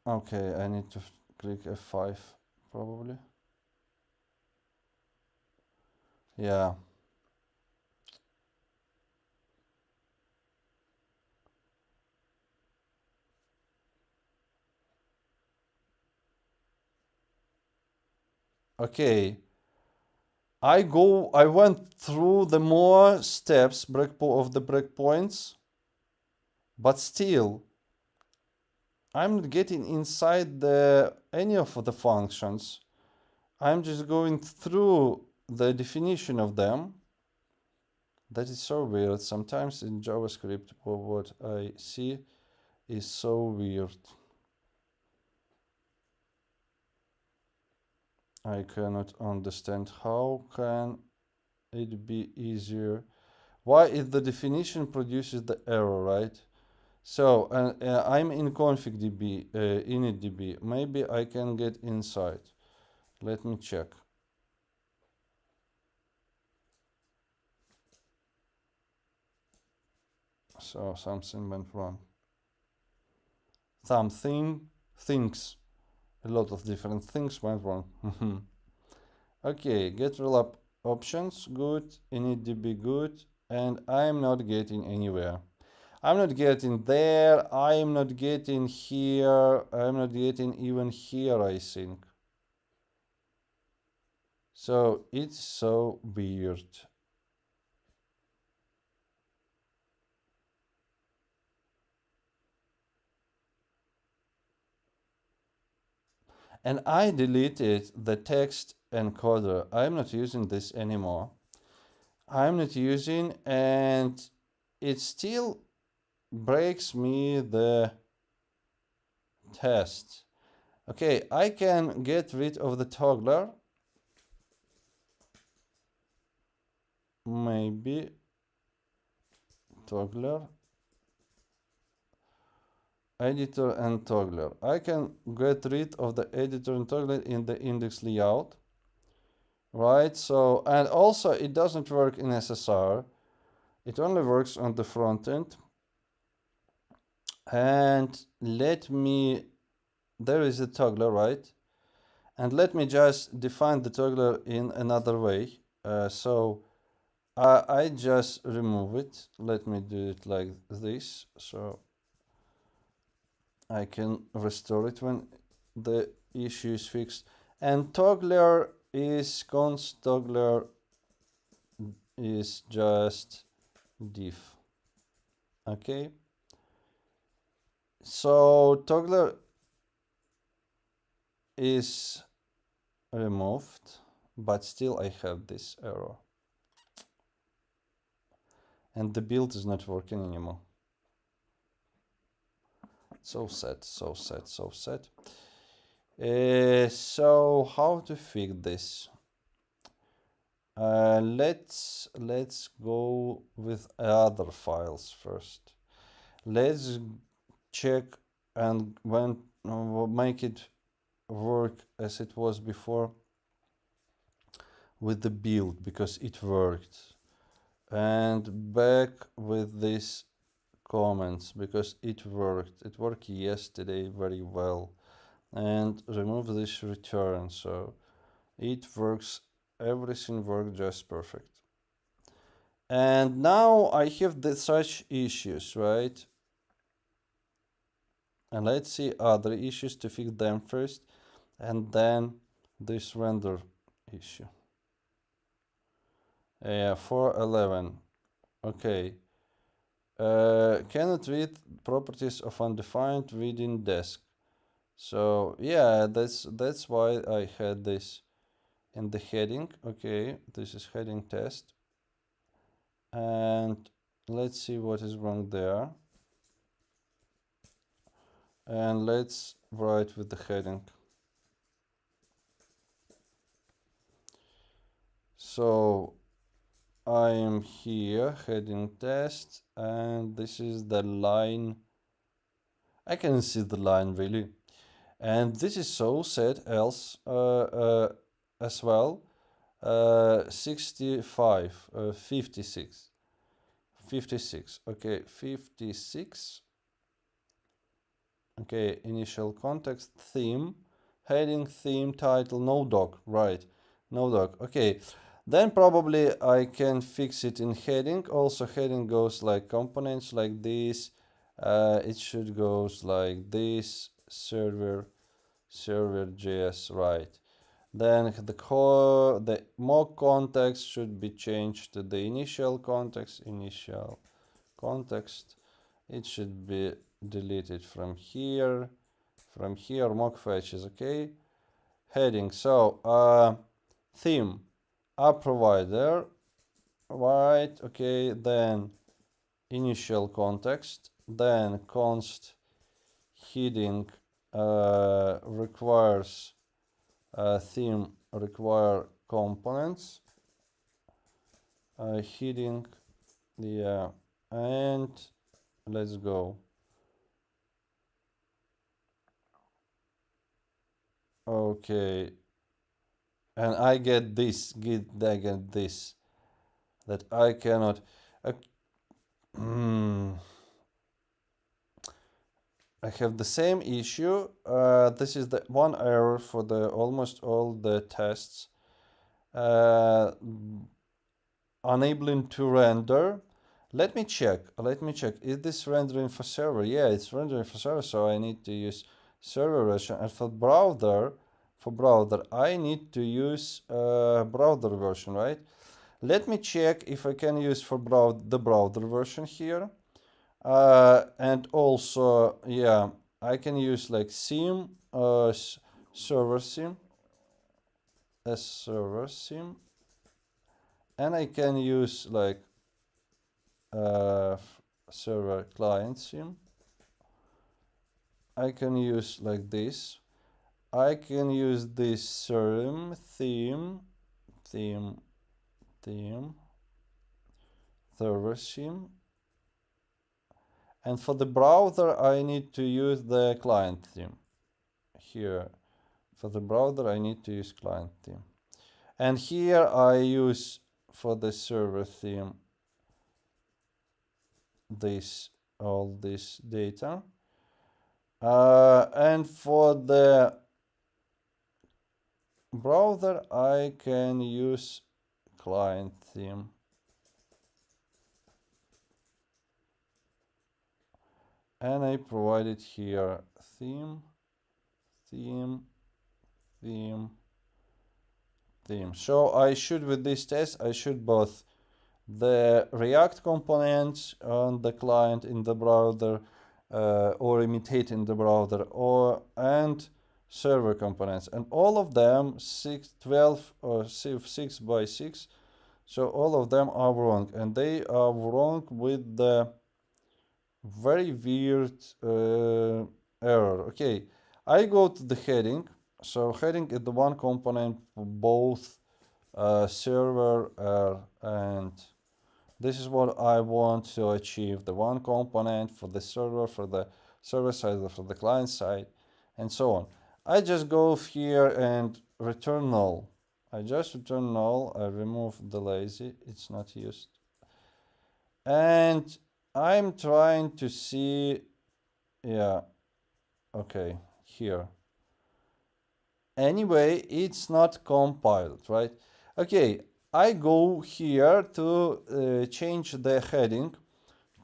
Okay, I need to click F5 probably. Yeah. Okay. I went through the more steps of the breakpoints, but still I'm not getting inside any of the functions. I'm just going through the definition of them. That is so weird. Sometimes in JavaScript, what I see is so weird. I cannot understand. How can it be easier? Why is the definition produces the error, right? So I'm in config.db, init.db. Maybe I can get inside. Let me check. So something went wrong. Things. A lot of different things went wrong. Okay, get relap options, good. Init.db, good. And I'm not getting anywhere. I'm not getting there. I'm not getting here. I'm not getting even here, I think. So it's so weird. And I deleted the text encoder. I'm not using this anymore. I'm not using, and it still breaks me the test. Okay, I can get rid of the toggler. Maybe toggler, editor and toggler. I can get rid of the editor and toggler in the index layout. Right, so, and also it doesn't work in SSR. It only works on the front end. And there is a toggler, right? And let me just define the toggler in another way. So I just remove it. Let me do it like this. So I can restore it when the issue is fixed. And toggler is const toggler is just diff. Okay. So toggler is removed, but still I have this error. And the build is not working anymore. So sad, so sad, so sad. So how to fix this? Let's go with other files first. Let's check and make it work as it was before with the build, because it worked. And back with these comments because it worked. It worked yesterday very well. And remove this return, so it works. Everything worked just perfect. And now I have such issues, right? And let's see other issues to fix them first, and then this render issue. 411. Okay. Cannot read properties of undefined within desk. So yeah, that's why I had this in the heading. Okay, this is heading test. And let's see what is wrong there. And let's write with the heading. So I am here, heading test, and this is the line. I can see the line really. And this is so set else as well. 65, 56. 56, okay, 56. Okay, initial context, theme, heading, theme, title, no doc, right, no doc. Okay, then probably I can fix it in heading. Also, heading goes like components like this. It should goes like this, server.js, right. Then the mock context should be changed to the initial context, it should be deleted from here. From here, mock fetch is okay. Heading, so theme, app provider, right, okay, then initial context, then const heading requires theme require components, heading, yeah, and let's go. Okay, and I get this, I get this, that I cannot. I have the same issue. This is the one error for the almost all the tests. Unable to render. Let me check. Is this rendering for server? Yeah, it's rendering for server, so I need to use server version. And for browser, I need to use browser version, right? Let me check if I can use for the browser version here. And also, yeah, I can use like sim, server sim, server sim, and I can use like server client sim. I can use like this. I can use this theme, server sim. And for the browser, I need to use the client theme. Here, for the browser, I need to use client theme. And here I use for the server theme all this data. And for the browser, I can use client theme. And I provided here theme. So I should, with this test, I should both the React components on the client in the browser or imitate in the browser, and server components, and all of them 12 or 6 by 6. So all of them are wrong, and they are wrong with the very weird error. Okay, I go to the heading. So heading is the one component for both server and this is what I want to achieve. The one component for the server side, for the client side, and so on. I just go here and return null. I just return null. I remove the lazy. It's not used. And I'm trying to see, yeah, okay, here. Anyway, it's not compiled, right? Okay, I go here to change the heading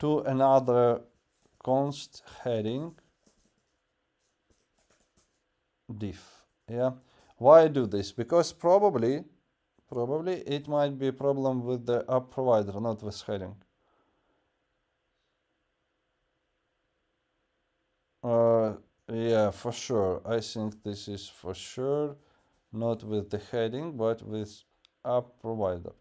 to another const heading diff. Yeah, why I do this? Because probably it might be a problem with the app provider, not with heading. Yeah, for sure. I think this is for sure not with the heading, but with app provider.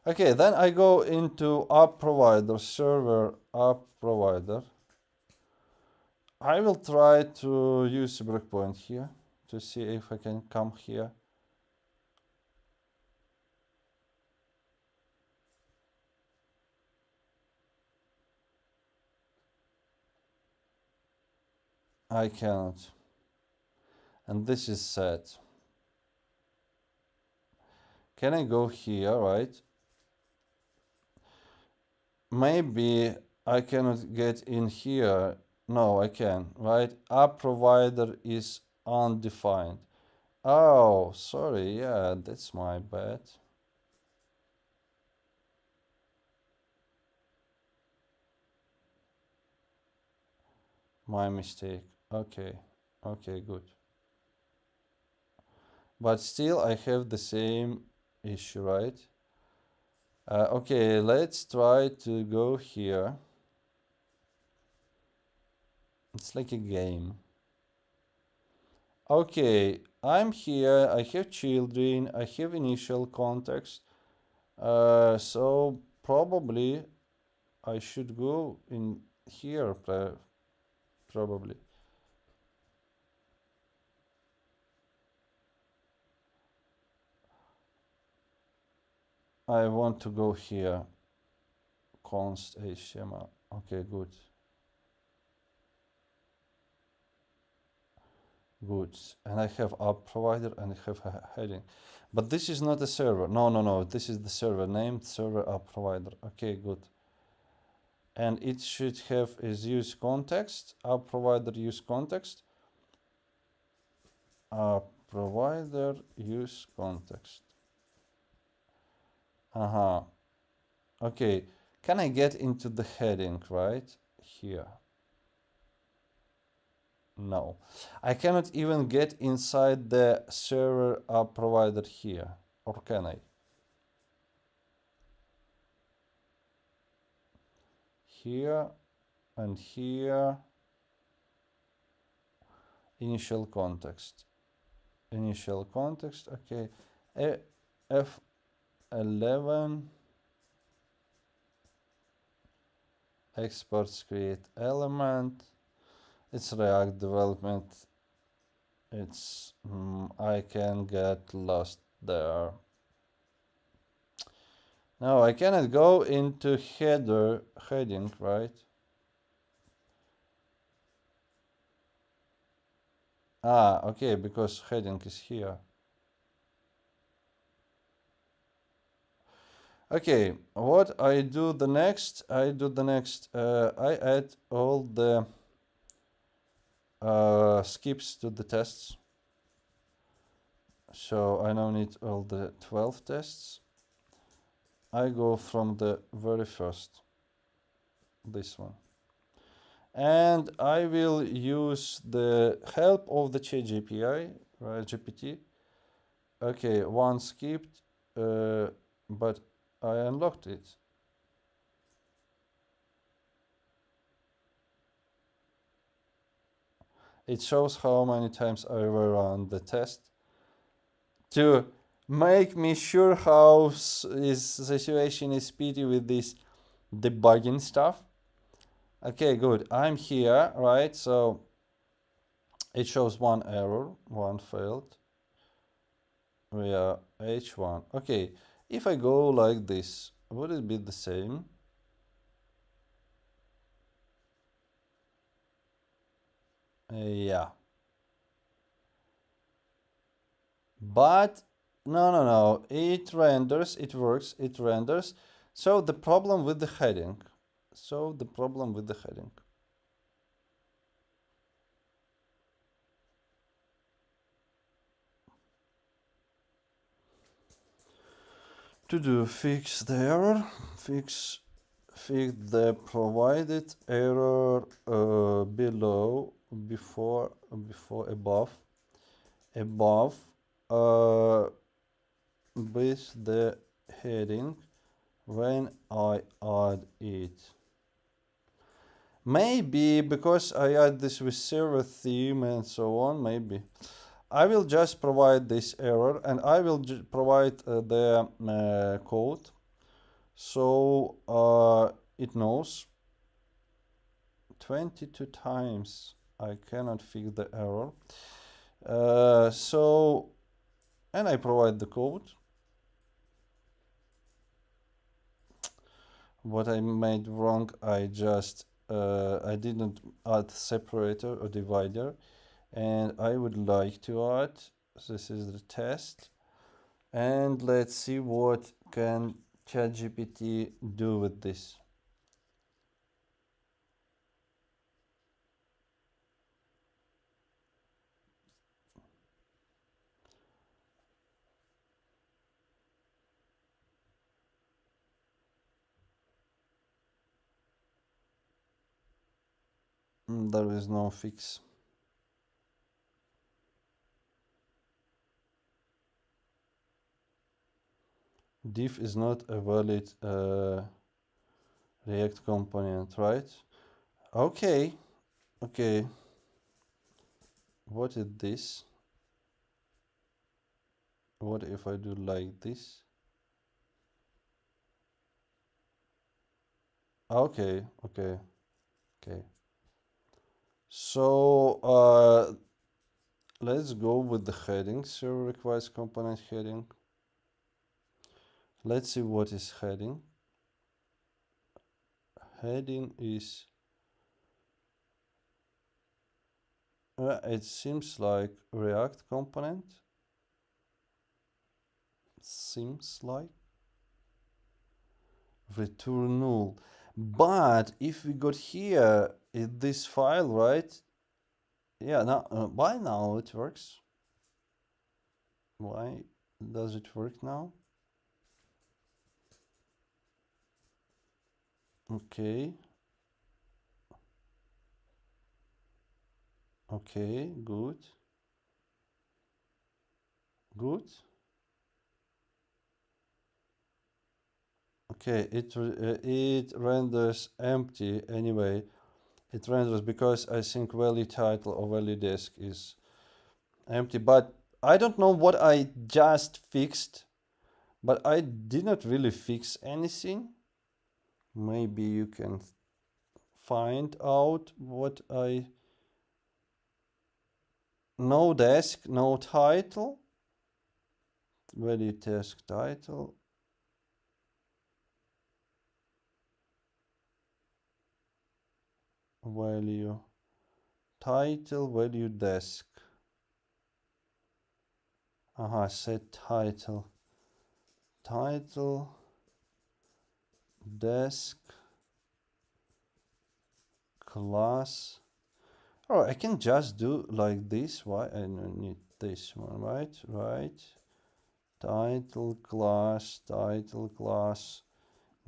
Okay, then I go into app provider, server app provider. I will try to use a breakpoint here to see if I can come here. I cannot. And this is sad. Can I go here, right? Maybe I cannot get in here. No, I can, right? App provider is undefined. Oh, sorry. Yeah, that's my bad. My mistake. Okay. Okay, good. But still I have the same issue, right? Okay, let's try to go here. It's like a game. Okay, I'm here, I have children, I have initial context. So probably I should go in here, probably. I want to go here, const HTML. Okay, good. Good. And I have app provider and I have a heading. But this is not a server. No, no, no. This is the server named server app provider. Okay, good. And it should have is use context, app provider use context. App provider use context. Uh-huh. Okay. Can I get into the heading right here? No. I cannot even get inside the server app provider here. Or can I? Here and here. Initial context. Initial context. Okay. F11. Exports create element. It's React development. It's I can get lost there. No, I cannot go into heading, right? Ah, okay, because heading is here. Okay, what I do the next? I add all the skips to the tests. So I now need all the 12 tests. I go from the very first, this one. And I will use the help of the ChatGPT, right, GPT. Okay, one skipped, but I unlocked it. It shows how many times I run the test to make me sure how the situation is speedy with this debugging stuff. Okay, good. I'm here, right? So it shows one error, one failed. We are H1. Okay, if I go like this, would it be the same? Yeah. But no. It renders, it works, it renders. So the problem with the heading. To do fix the error, fix the provided error below, before, above with the heading when I add it. Maybe because I add this with server theme and so on, maybe. I will just provide this error and I will provide the code so it knows 22 times. I cannot fix the error. And I provide the code. What I made wrong, I didn't add separator or divider, and I would like to add. This is the test, and let's see what can ChatGPT do with this. There is no fix. Div is not a valid React component, right? Okay, okay. What is this? What if I do like this? Okay, okay, okay. So let's go with the heading. Server requires component heading. Let's see what is heading. Heading is it seems like React component. Seems like return null. But if we got here in this file, right? Yeah, now why now it works? Why does it work now? Okay. Okay, good. Good. Okay, it renders empty anyway. It renders because I think value title or value desk is empty, but I don't know what I just fixed, but I did not really fix anything. Maybe you can find out what I... No desk, no title. Value desk title. Value title, value desk. Set title. Title, desk, class. Oh, I can just do like this. Why I need this one, right? Right. Title class,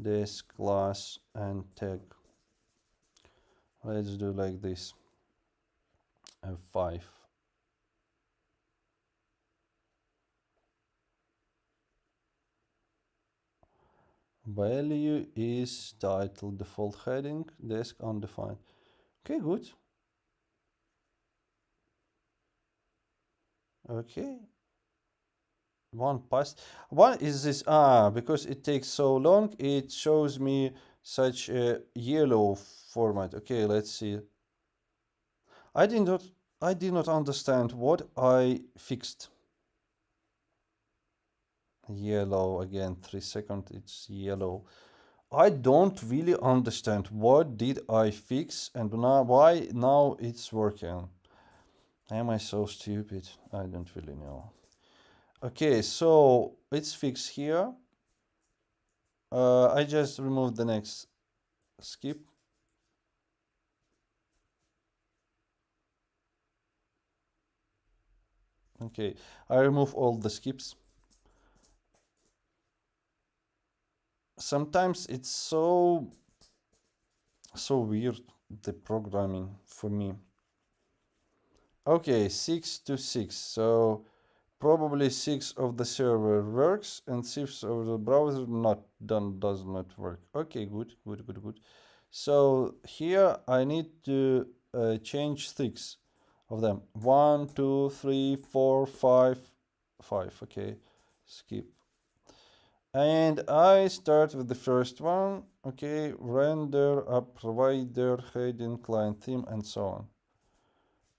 desk class, and tag. Let's do like this. F5. Value is title, default heading, desk undefined. Okay, good. Okay. One passed. What is this? Because it takes so long, it shows me such a yellow format. Okay, let's see. I did not understand what I fixed. Yellow again, 3 seconds, it's yellow. I don't really understand what did I fix and now why now it's working. Am I so stupid? I don't really know. Okay, so it's fixed here. I just removed the next skip. Okay, I remove all the skips. Sometimes it's so weird, the programming for me. Okay, 6 to 6. So probably 6 of the server works and 6 of the browser does not work. Okay, good. So here I need to change 6 of them. 1, 2, 3, 4, 5, 5. Okay, skip. And I start with the first one. Okay, render a provider, heading, client theme, and so on.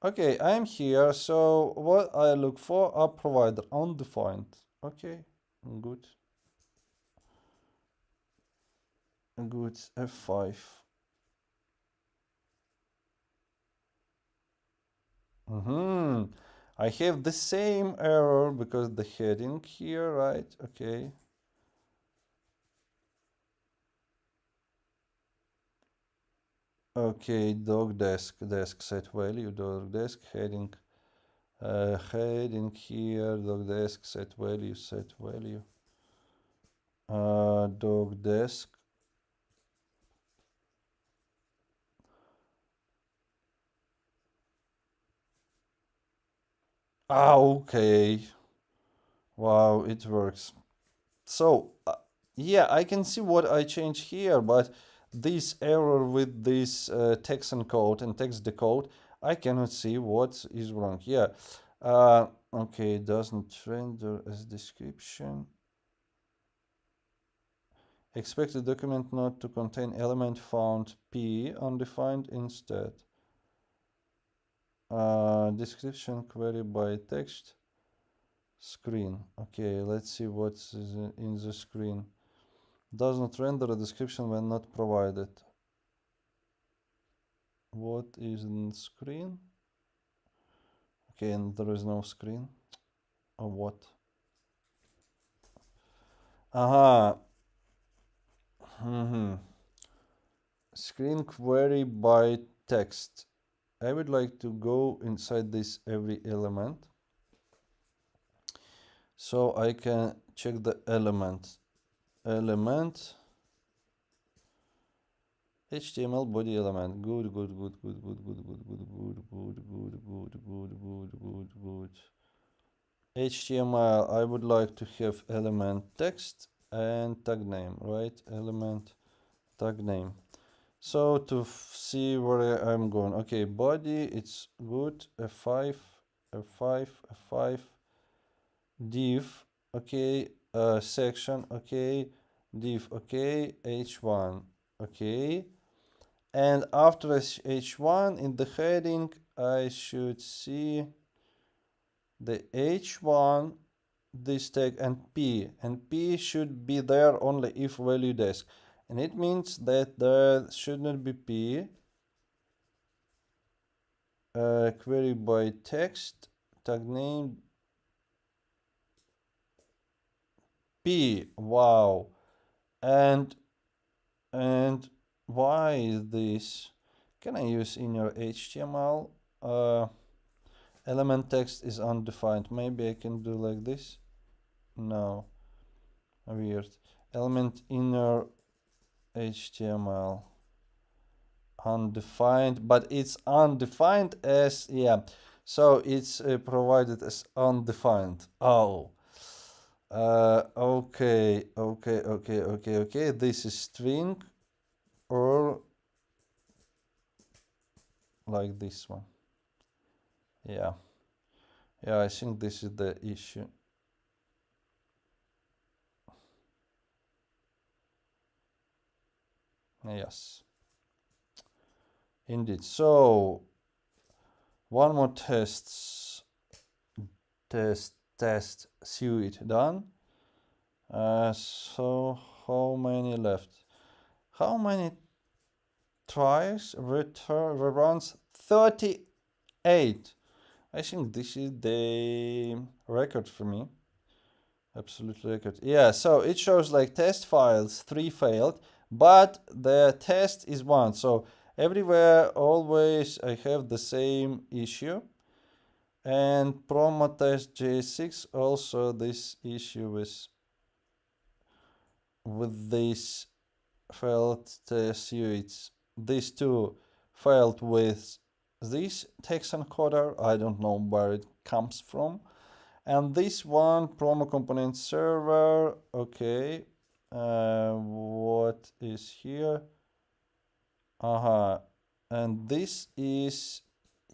Okay, I'm here. So what I look for, a provider undefined. Okay, good. Good. F5. I have the same error because the heading here, right? Okay. Okay, dog desk set value, dog desk heading, heading here, dog desk set value, dog desk. Ah, okay. Wow, it works. So, yeah, I can see what I changed here, but this error with this text encode and text decode, I cannot see what is wrong. Yeah. Okay, doesn't render as description. Expect the document not to contain element found P undefined instead. Description query by text screen. Okay, let's see what's in the screen. Does not render a description when not provided. What is in screen? Okay, and there is no screen. Or what? Aha. Screen query by text. I would like to go inside this every element so I can check the element. Element HTML body element. Good, good, good, good, good, good, good, good, good, good, good, good, good, good, good, good. HTML, I would like to have element text and tag name, right? Element tag name. So to see where I'm going. Okay, body, it's good. F5, F5, F5. Div, okay. Section, okay. Div, okay. H1, okay. And after H1 in the heading, I should see the H1, this tag, and P should be there only if value desk, and it means that there should not be P. Query by text, tag name P. Wow. And why is this? Can I use inner HTML? Element text is undefined. Maybe I can do like this. No. Weird. Element inner HTML. Undefined, but it's undefined as, yeah. So it's provided as undefined. Oh. Okay. This is string or like this one. Yeah. Yeah, I think this is the issue. Yes. Indeed. So one more test, see it done. So how many left? How many tries? Reruns 38. I think this is the record for me. Absolute record. Yeah, so it shows like test files, 3 failed, but the test is 1. So everywhere, always, I have the same issue. And promo test J6 also this issue with this failed test it's these two failed with this text encoder. I don't know where it comes from. And this one, promo component server, okay. What is here? And this is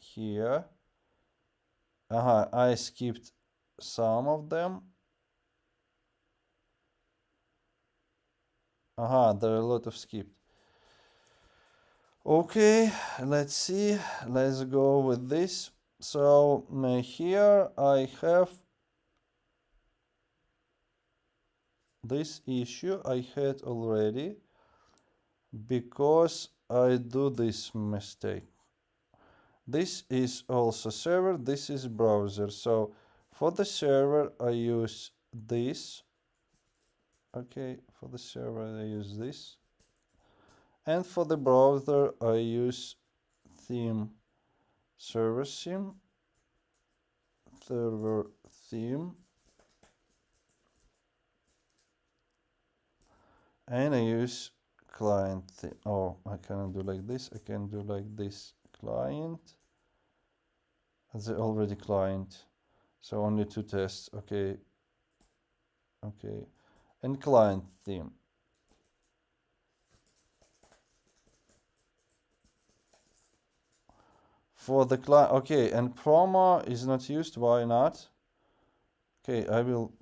here. I skipped some of them. There are a lot of skipped. Okay, let's see. Let's go with this. So here I have this issue I had already because I do this mistake. This is also server, this is browser. So for the server I use this. Okay, for the server I use this. And for the browser I use theme server theme and I use client theme. Oh, I cannot do like this. I can do like this client. That's already client. So only two tests. Okay. Okay. And client theme. For the client, okay, and promo is not used. Why not? Okay, I will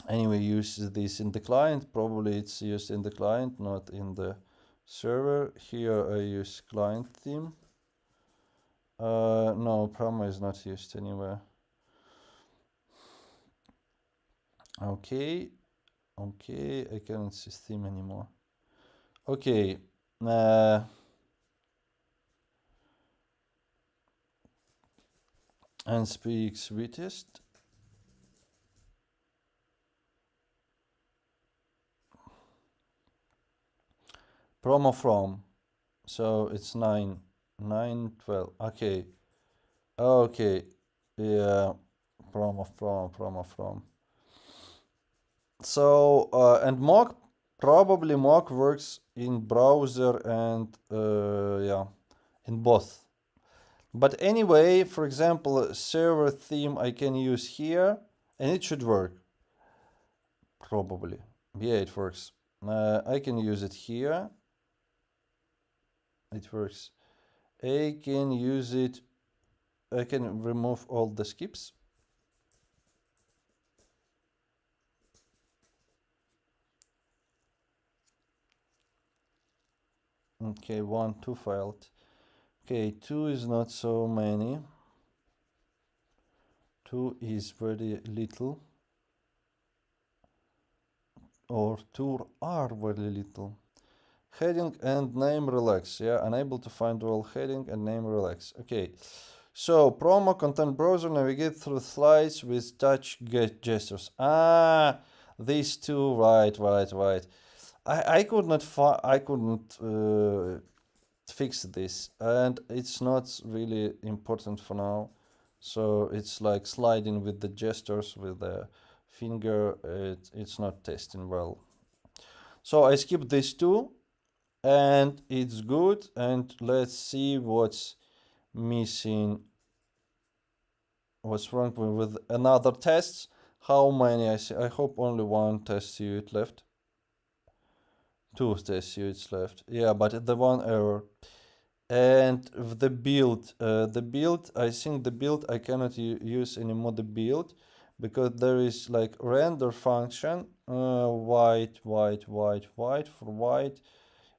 anyway use this in the client. Probably it's used in the client, not in the server. Here I use client theme. No, promo is not used anywhere. Okay, okay, I cannot see theme anymore. Okay, and speak sweetest. Promo from, so it's 9, 9, 12. Okay, okay, yeah, promo from. So and mock, probably mock works in browser and yeah, in both. But anyway, for example, server theme I can use here and it should work. Probably. Yeah, it works. I can use it here. It works. I can use it. I can remove all the skips. Okay, 1, 2 failed. Okay, 2 is not so many. 2 is very little. Or 2 are very little. Heading and name relax. Yeah, unable to find all heading and name relax. Okay. So, promo content browser, navigate through slides with touch gestures. Ah, these two, right. I could not fix this, and it's not really important for now. So it's like sliding with the gestures with the finger. It's not testing well. So I skip these two, and it's good. And let's see what's missing. What's wrong with another test? How many? I hope only one test suite left. 2 test suites left. Yeah, but the one error. And the build, I think the build I cannot use anymore the build because there is like render function, white. For white,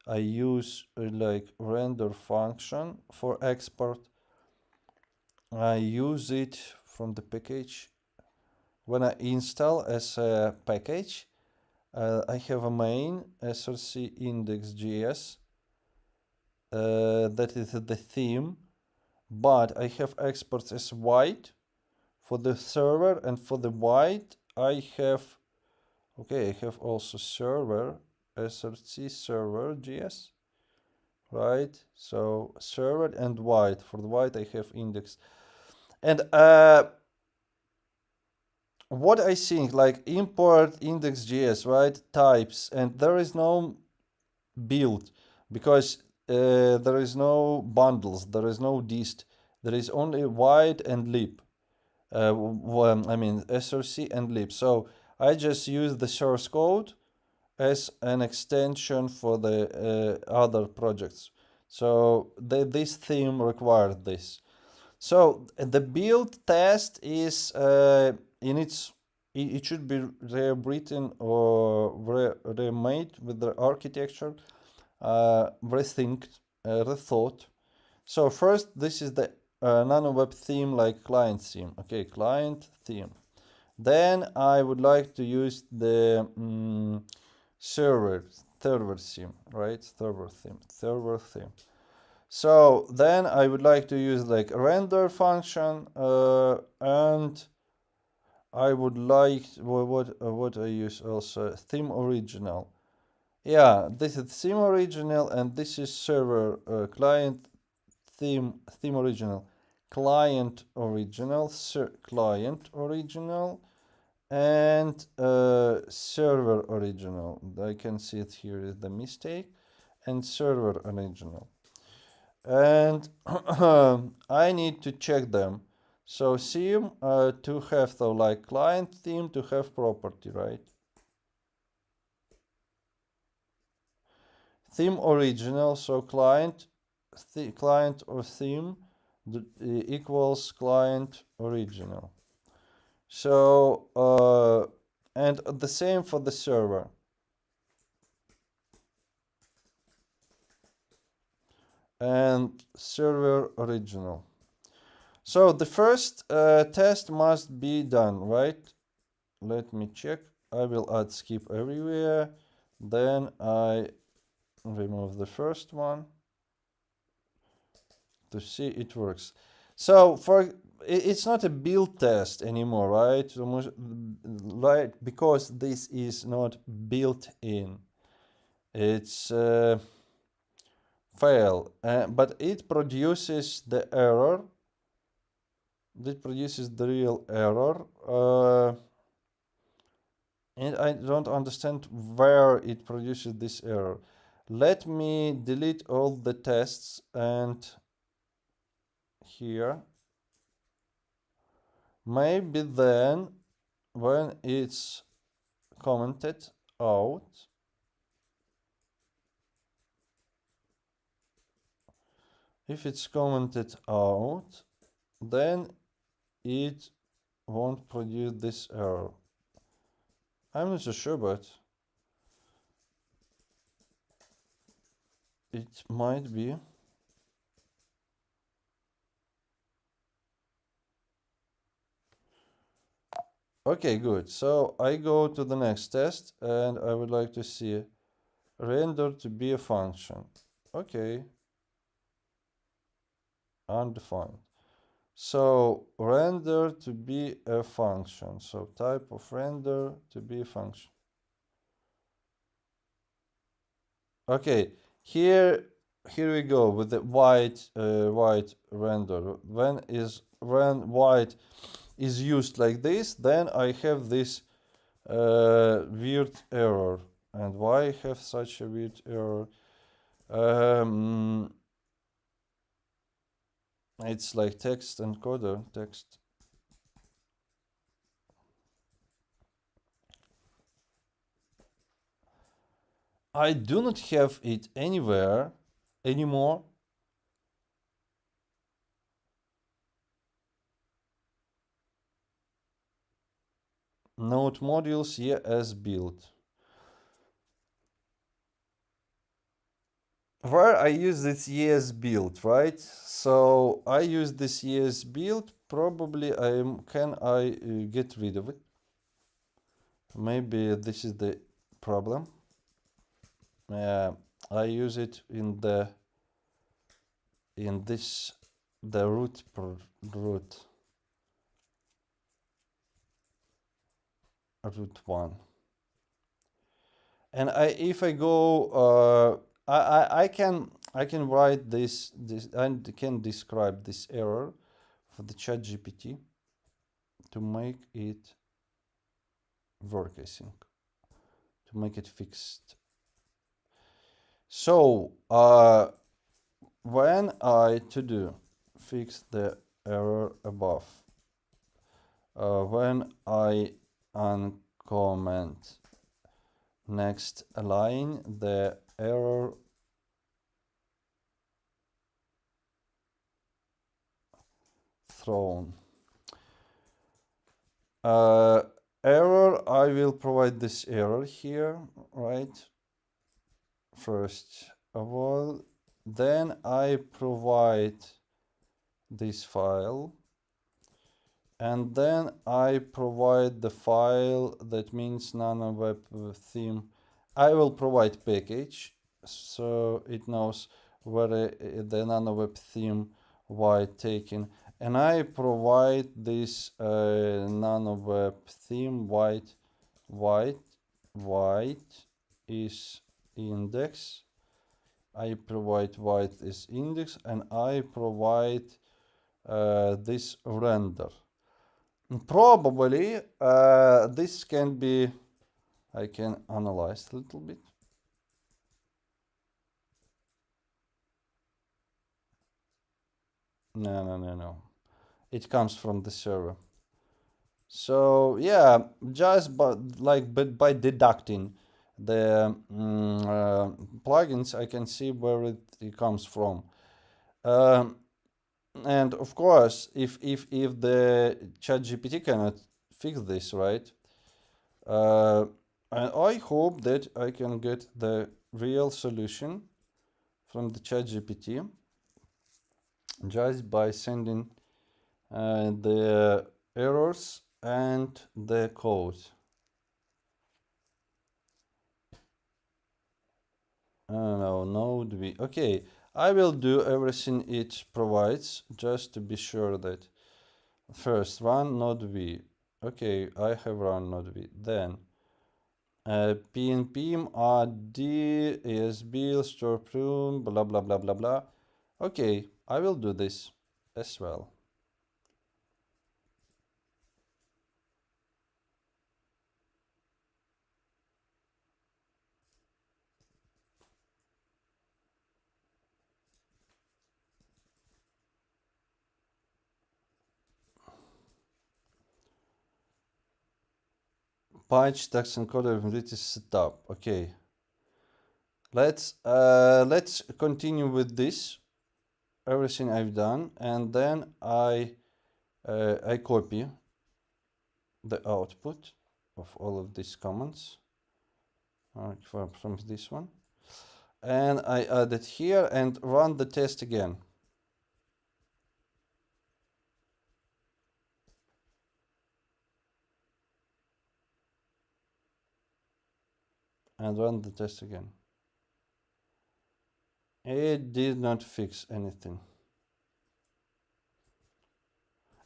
I use like render function. For export, I use it from the package. When I install as a package, I have a main src index.js. That is the theme, but I have exports as white for the server, and for the white I have, okay, I have also server src server JS, right? So server and white. For the white I have index. And what I think, like import index.js, right? Types, and there is no build because there is no bundles, there is no dist, there is only white and lib. I mean src and lib. So I just use the source code as an extension for the other projects. So this theme required this. So the build test is in its, it should be rewritten or remade with the architecture, rethought. So first, this is the nanoweb theme like client theme. Okay, client theme. Then I would like to use the server theme, right? Server theme. So then I would like to use like a render function, and I would like what I use also theme original. Yeah, this is theme original, and this is server client theme original, client original, client original, and server original. I can see it here is the mistake, and server original. And I need to check them. So theme to have the like client theme to have property, right? Theme original, so client client or theme equals client original. So and the same for the server. And server original. So the first test must be done, right? Let me check. I will add skip everywhere. Then I remove the first one to see it works. So it's not a build test anymore, right? Right, because this is not built in. It's fail, but it produces the error. It produces the real error, and I don't understand where it produces this error. Let me delete all the tests, and here maybe then when it's commented out, if it's commented out, then it won't produce this error. I'm not so sure, but it might be. Okay, good. So I go to the next test, and I would like to see render to be a function. Okay, undefined. So render to be a function. So type of render to be a function. Okay, here we go with the white render. When white is used like this, then I have this weird error. And why I have such a weird error? It's like text encoder, text. I do not have it anywhere anymore. Node modules, yeah, as build. Where I use this yes build, right? So I use this yes build. Probably can I get rid of it? Maybe this is the problem. I use it in the root one. And if I go, I can write this and can describe this error for the ChatGPT to make it work, I think, to make it fixed. So when I fix the error above, when I uncomment next line the error thrown. Error, I will provide this error here, right? First of all, then I provide this file, and then I provide the file that means nanoweb-theme. I will provide package so it knows where the nanoweb-theme white taken, and I provide this nanoweb-theme white is index. I provide white is index, and I provide this render. Probably this can be, I can analyze a little bit. No. It comes from the server. So yeah, just by deducting the plugins, I can see where it comes from. And of course, if the ChatGPT cannot fix this, right? And I hope that I can get the real solution from the ChatGPT just by sending the errors and the code. No, node v. Okay, I will do everything it provides just to be sure that first run node v. Okay, I have run node v. Then pnpm add esb store prune blah blah blah blah blah. Okay, I will do this as well. Patch text encoder vulnerability setup. Okay, let's continue with this, everything I've done, and then I copy the output of all of these commands from this one, and I add it here and run the test again. And run the test again. It did not fix anything.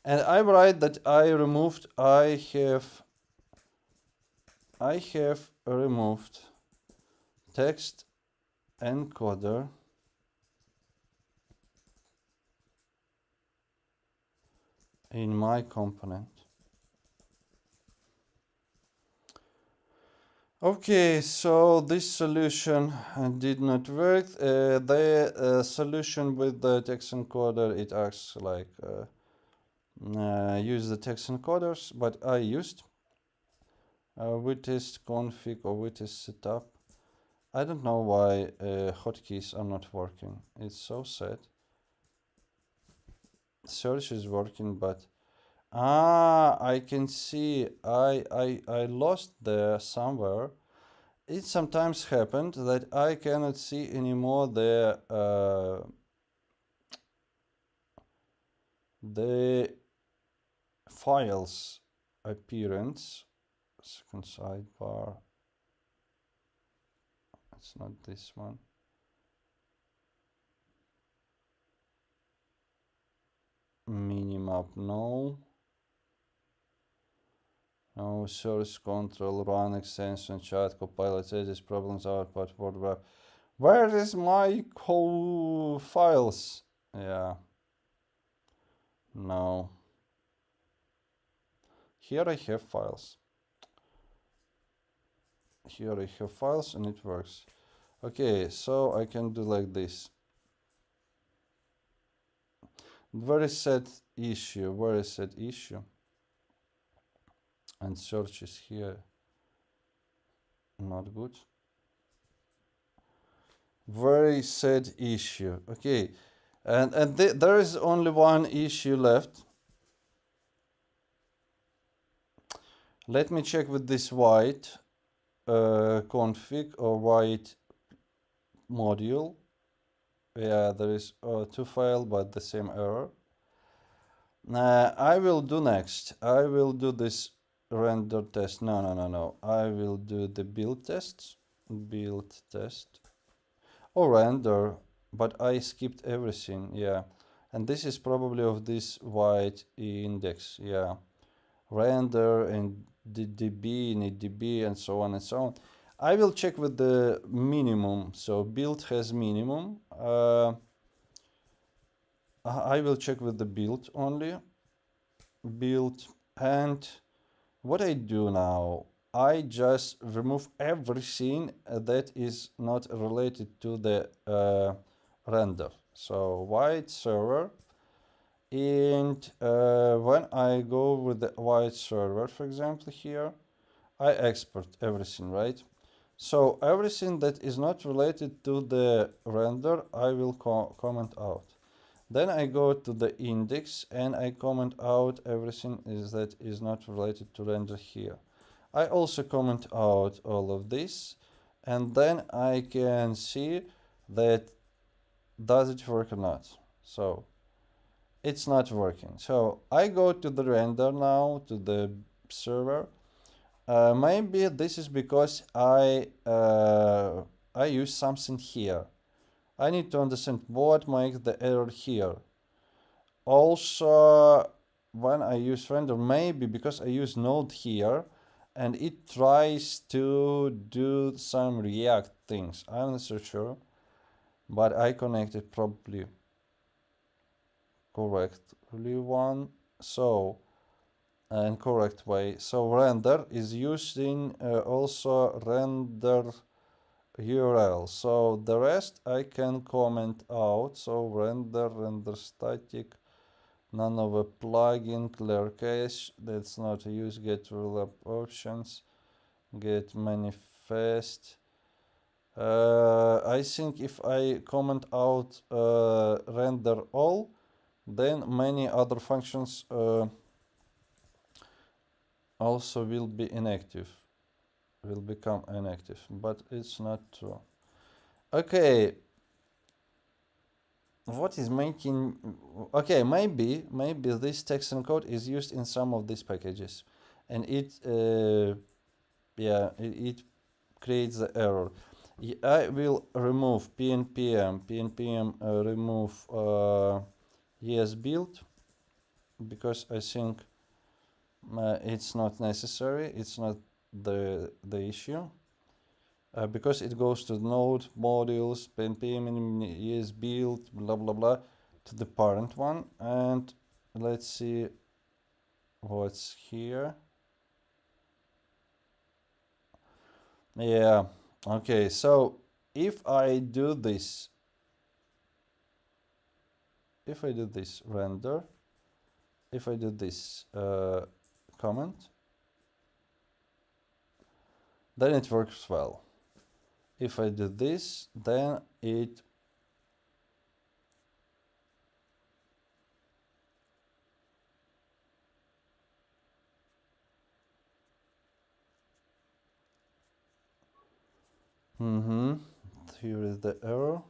And I write that I have removed text encoder in my component. Okay, so this solution did not work. The solution with the text encoder, it acts like use the text encoders, but I used wtest config or wtest setup. I don't know why hotkeys are not working. It's so sad. Search is working, but I can see I lost there somewhere. It sometimes happened that I cannot see anymore the files appearance. Second sidebar. It's not this one. Minimap, no. No, source control, run extension, chat, copilot, edit, problems, output, word web. Where is my files? Yeah. No. Here I have files. Here I have files and it works. Okay, so I can do like this. Very sad issue, very sad issue. And search is here. Not good. Very sad issue. Okay, and there is only one issue left. Let me check with this white config or white module. Yeah, there is two files but the same error. I will do next. I will do this render test. No. I will do the build test. Build test. Or render, but I skipped everything. Yeah. And this is probably of this white index. Yeah. Render and the db, need db, and so on and so on. I will check with the minimum. So build has minimum. I will check with the build only. Build, and what I do now, I just remove everything that is not related to the render. So white server, and when I go with the white server, for example, here, I export everything, right? So everything that is not related to the render, I will comment out. Then I go to the index and I comment out everything that is not related to render here. I also comment out all of this, and then I can see that does it work or not. So it's not working. So I go to the render now, to the server. Maybe this is because I use something here. I need to understand what makes the error here. Also, when I use render, maybe because I use node here and it tries to do some React things. I'm not so sure, but I connected probably correctly one. So, in correct way. So render is using also render URL. So the rest I can comment out. So render static, nanoweb plugin, clear cache. That's not use, get rollup options, get manifest. I think if I comment out render all, then many other functions also will be inactive, will become inactive, but it's not true. Okay, what is making, okay, maybe this text encode is used in some of these packages, and it it creates the error. I will remove pnpm remove yes build, because I think it's not necessary, it's not the issue, because it goes to node modules pnpm yes build blah blah blah to the parent one. And let's see what's here. Yeah, okay, so if I do this render, if I do this comment, then it works well. If I do this, then it here is the error.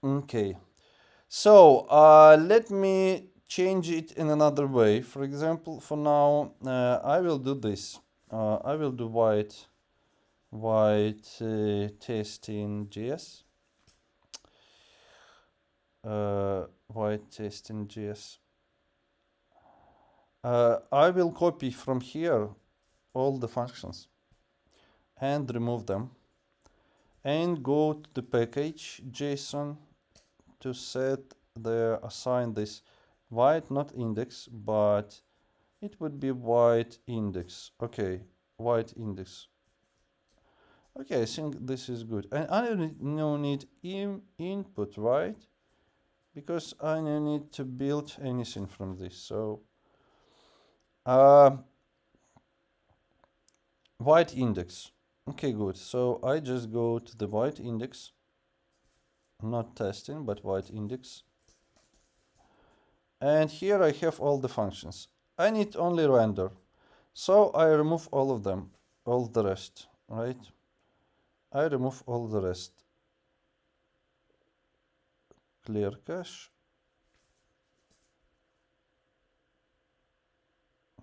Okay, so let me change it in another way. For example, for now, I will do this. I will do white test in JS. White test in JS. I will copy from here all the functions and remove them, and go to the package JSON to set the assign this white, not index, but it would be white index. Okay, white index. Okay, I think this is good. And I don't need input, right? Because I don't need to build anything from this. So white index. Okay, good. So I just go to the white index, not testing, but white index. And here I have all the functions. I need only render. So I remove all of them, all the rest, right? I remove all the rest. clear cache,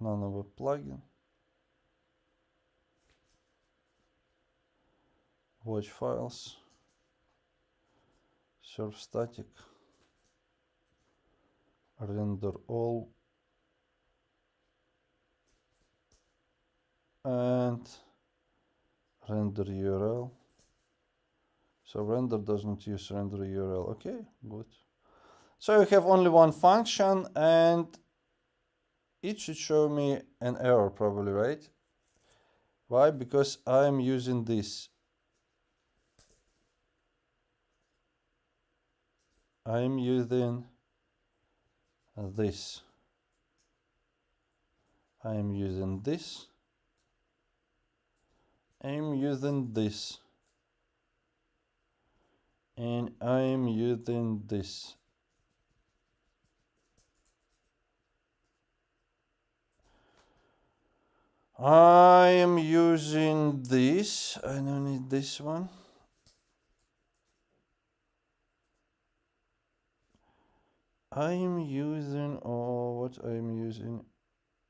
nanoweb plugin, watch files, serve static, render all, and render URL. So render doesn't use render URL. Okay, good. So you have only one function and it should show me an error probably, right? Why? Because I'm using this. I'm using this. I'm using this. I'm using this. And I'm using this. I am using this. I don't need this one. I'm using, oh, what I'm using?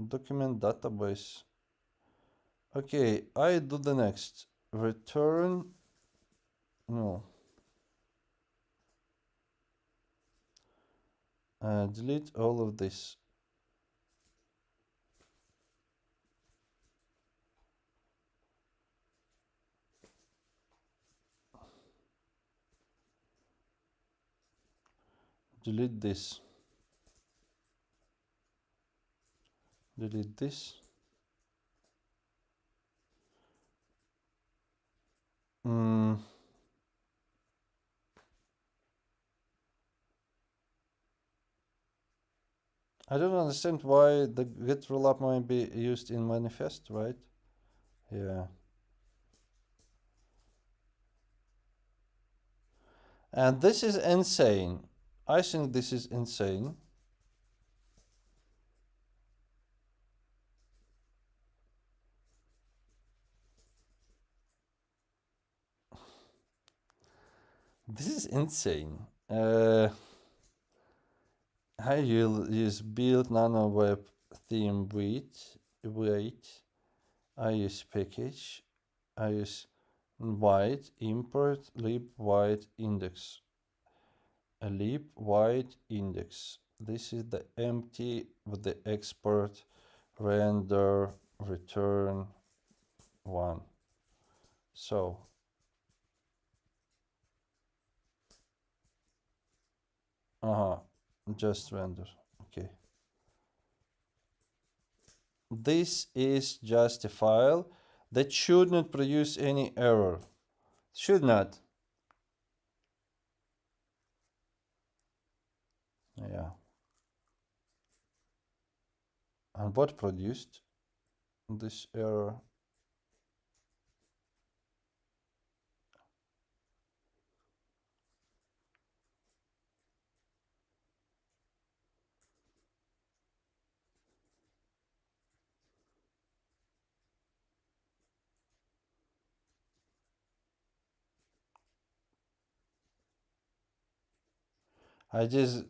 Document database. Okay, I do the next. Return, no. Delete all of this. Delete this. Delete this. I don't understand why the get rollup might be used in manifest, right? Yeah. And this is insane. I think this is insane. This is insane. I will use build nanoweb-theme wait. I use package. I use white import lib white index. A lib white index. This is the empty with the export render return 1. So just render. Okay. This is just a file that should not produce any error. Should not. Yeah. And what produced this error? I just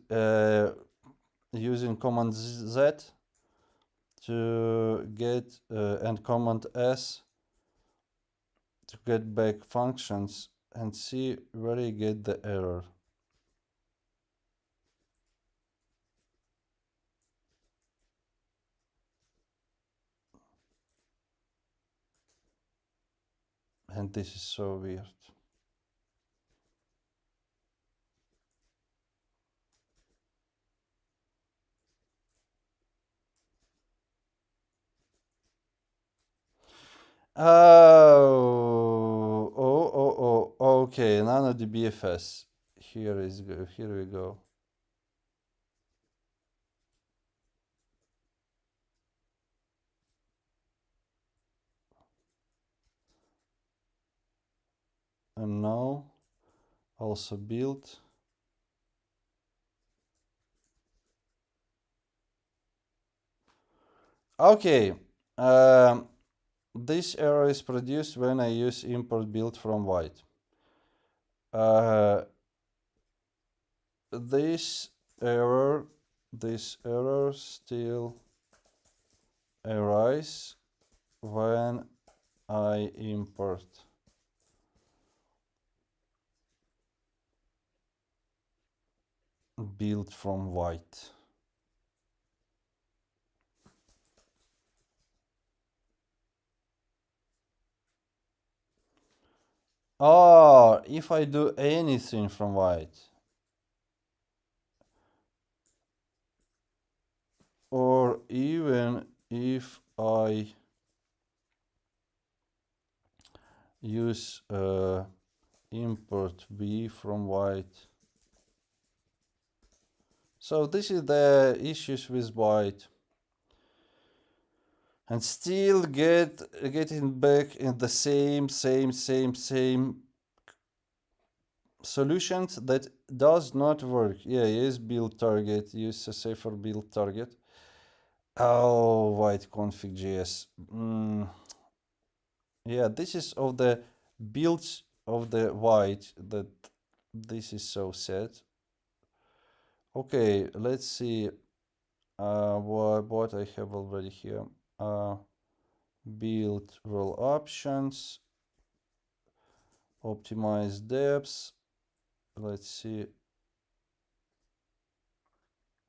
using command Z to get and command S to get back functions and see where you get the error. And this is so weird. Okay, nanodbfs. Here we go. And now also build. Okay, this error is produced when I use import build from white. this error still arise when I import build from white. Oh, if I do anything from white, or even if I use import b from white. So this is the issues with white. And still getting back in the same solutions that does not work. Yeah, use build target, use a safer build target. Oh, white config.js. Yeah, this is of the builds of the white that this is so sad. Okay, let's see what I have already here. Build role options, optimize depths. Let's see.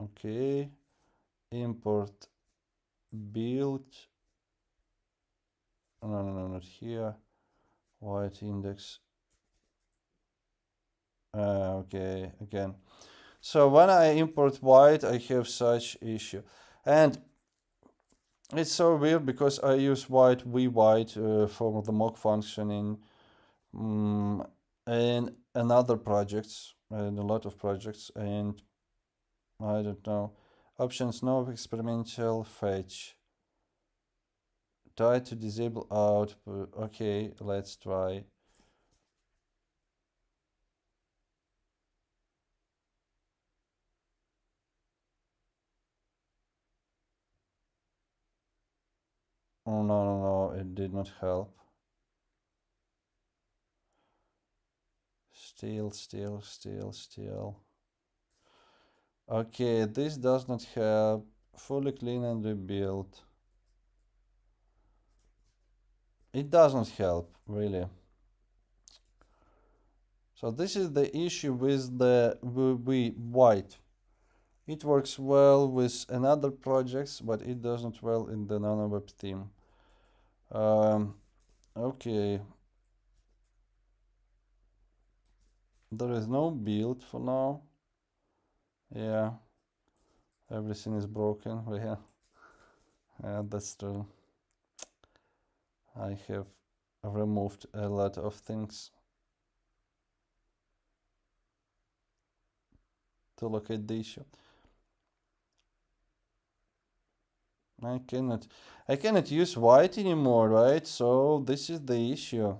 Okay, import build. No, not here. White index. Okay, again. So when I import white, I have such issue, and it's so weird because I use white white for the mock function in another projects and a lot of projects, and I don't know. Options no experimental fetch. Try to disable output. Okay, let's try. Oh no, it did not help. Still. Okay, this does not help. Fully clean and rebuild. It doesn't help, really. So this is the issue with the white. It works well with another projects, but it doesn't well in the nanoweb-theme. Okay. There is no build for now. Yeah. Everything is broken. Yeah, that's true. I have removed a lot of things to locate the issue. I cannot use white anymore, right? So this is the issue.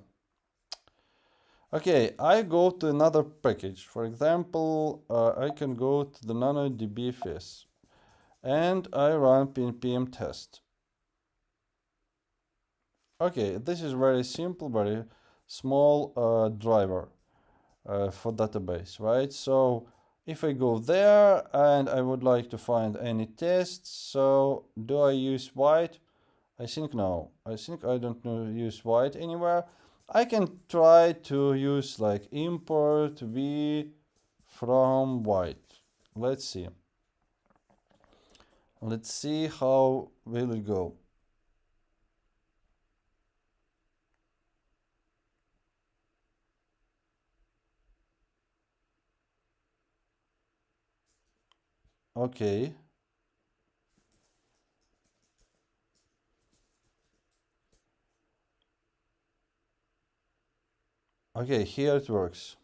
Okay, I go to another package. For example, I can go to the nanodbfs and I run npm test. Okay, this is very simple, very small driver for database, right? So if I go there and I would like to find any tests, so do I use white? I think no. I think I don't use white anywhere. I can try to use like import v from white. Let's see. Let's see how will it go. Okay. Okay, here it works.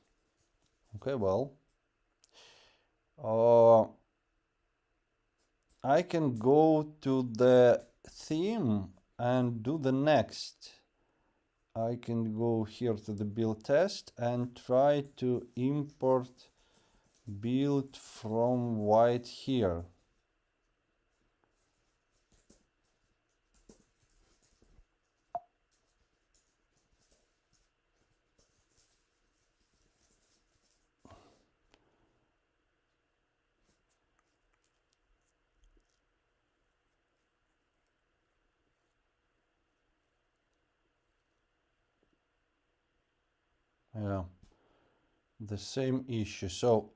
Okay, well. I can go to the theme and do the next. I can go here to the build test and try to import build from white here. Yeah, the same issue. So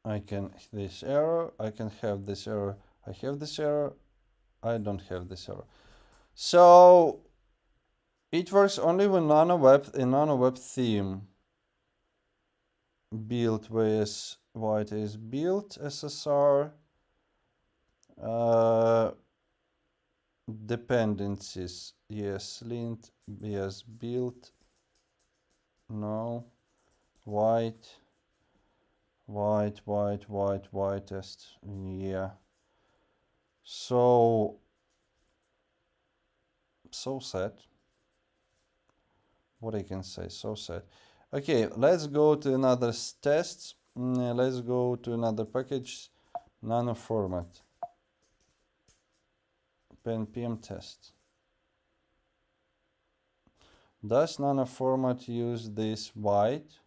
I can this error, I can have this error, I have this error, I don't have this error. So it works only when nanoweb theme build with what is built SSR dependencies. Yes, lint, yes, build, no, white test. Yeah. So sad. What I can say, so sad. Okay, let's go to another test. Let's go to another package, nano format, npm test. Does nano format use this white?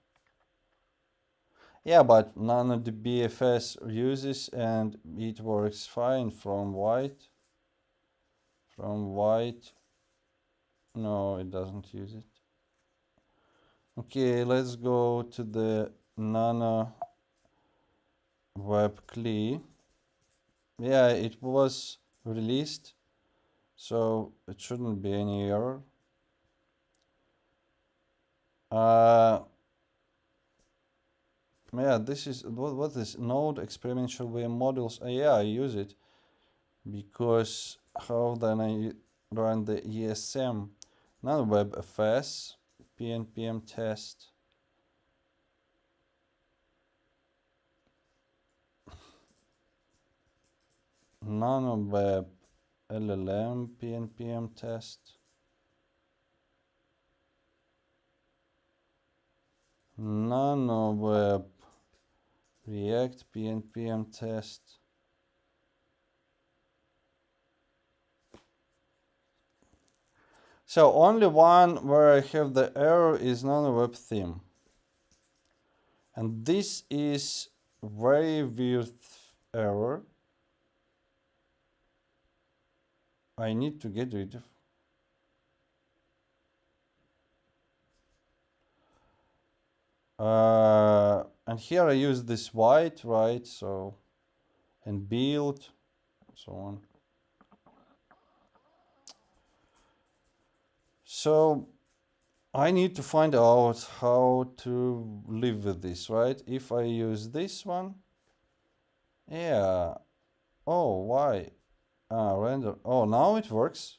Yeah, but none of the BFS uses and it works fine from white. From white. No, it doesn't use it. Okay, let's go to the nano web CLI. Yeah, it was released, so it shouldn't be any error. Yeah, this is what is node experimental VM modules. Yeah, I use it because how then I run the ESM nanoweb-fs pnpm test. Nanoweb LLM pnpm test. Nanoweb React pnpm test. So only one where I have the error is nanoweb-theme. And this is very weird error. I need to get rid of. And here I use this white, right? So, and build, so on. So I need to find out how to live with this, right? If I use this one, yeah. Oh, why? Render. Oh, now it works.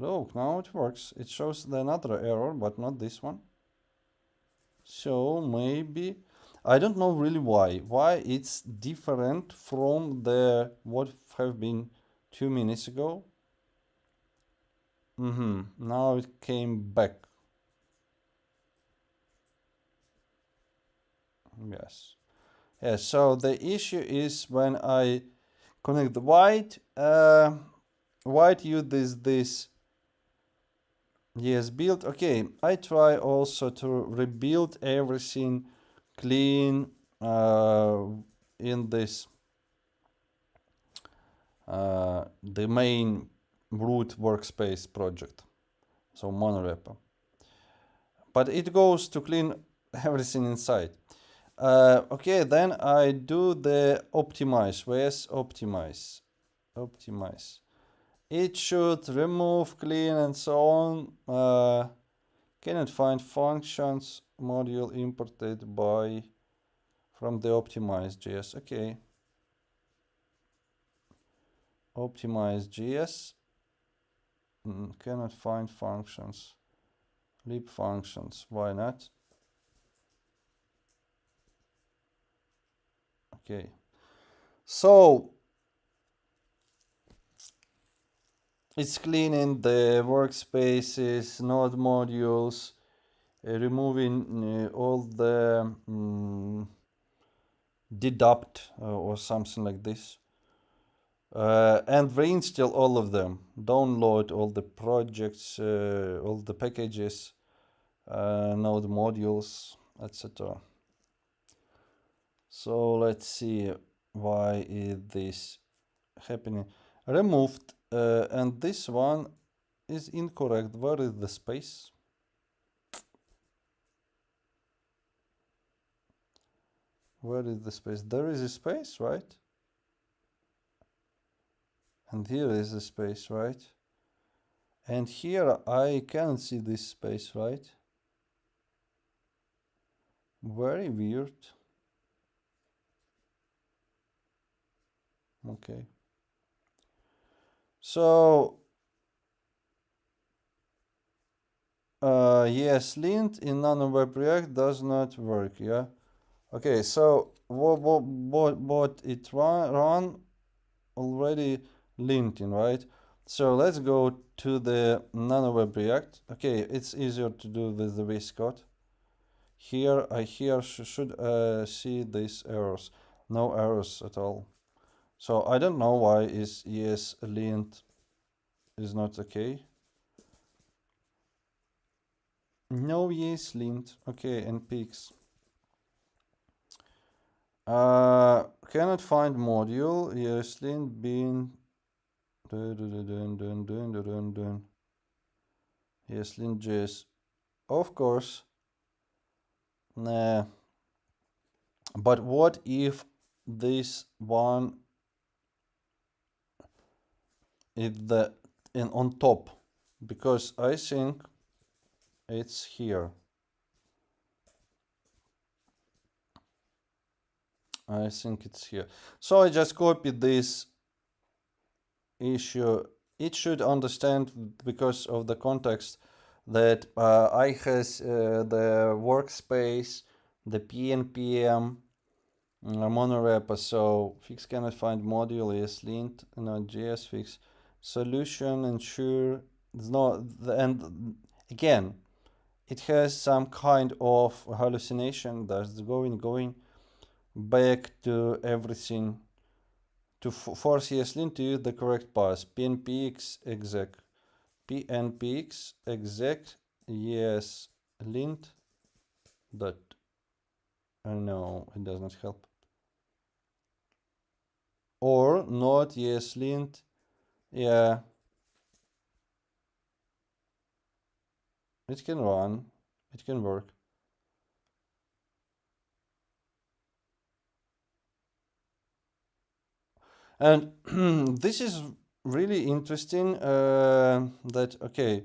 Look, now it works. It shows the another error, but not this one. So maybe I don't know really why it's different from the what have been 2 minutes ago. Now it came back. Yes. Yeah, so the issue is when I connect the white, white uses this yes build. Okay, I try also to rebuild everything clean in this the main root workspace project, so monorepo. But it goes to clean everything inside. Okay, then I do the optimize. Where's optimize? Optimize. It should remove, clean, and so on. Cannot find functions module imported by from the optimize.js. Okay. Optimize.js. Cannot find functions. Lib functions. Why not? Okay. So it's cleaning the workspaces, node modules, removing all the deduct or something like this. And reinstall all of them. Download all the projects, all the packages, node modules, etc. So let's see why is this happening. removed, and this one is incorrect. Where is the space? Where is the space? There is a space, right? And here is a space, right? And here I can't see this space, right? Very weird. Okay. So, yes, lint in nanoweb React does not work, yeah? Okay, so what it run already linting, right? So let's go to the nanoweb React. Okay, it's easier to do with the VS Code. Here I should see these errors. No errors at all. So I don't know why is yes lint is not okay. No yes lint. Okay, and peaks. Cannot find module. Yes lint bin. Yes lint JS. Of course. Nah. But what if this one is on top? Because I think it's here. I think it's here. So I just copied this issue. It should understand because of the context that I has the workspace, the PNPM, monorepo. So fix cannot find module is lint, not JS fix solution ensure it's not and again it has some kind of hallucination that's going back to everything to force ESLint to use the correct path. PNPX exec. PNPX exec ESLint dot. No, it does not help. Or not ESLint. Yeah. It can run. It can work. And this is really interesting that, okay,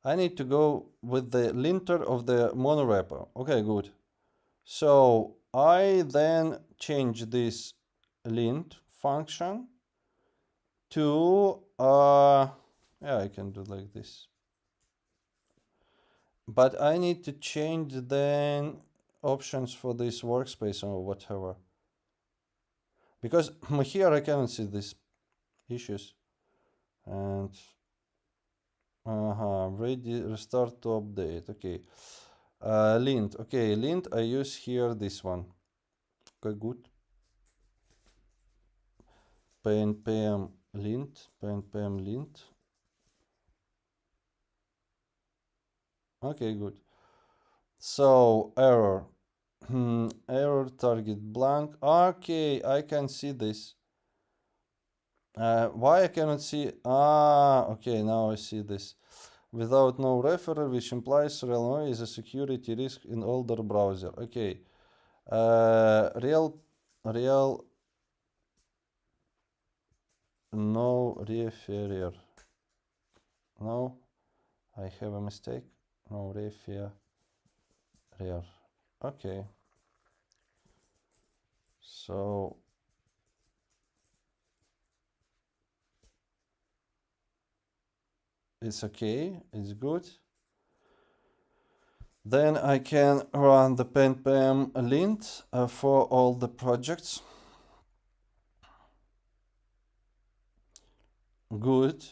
I need to go with the linter of the monorepo. Okay, good. So I then change this lint function to, yeah, I can do like this. But I need to change then options for this workspace or whatever. Because here I cannot see these issues. And ready restart to update. Okay. Lint. Okay, lint I use here this one. Okay, good. PNPM lint. PNPM lint. Okay, good. So error. Error target blank. Okay, I can see this. Why I cannot see? Okay, now I see this. Without no referer, which implies real is a security risk in older browser. Okay. Real no referer. No, I have a mistake. No referer. Okay. So it's okay. It's good. Then I can run the PNPM lint for all the projects. Good.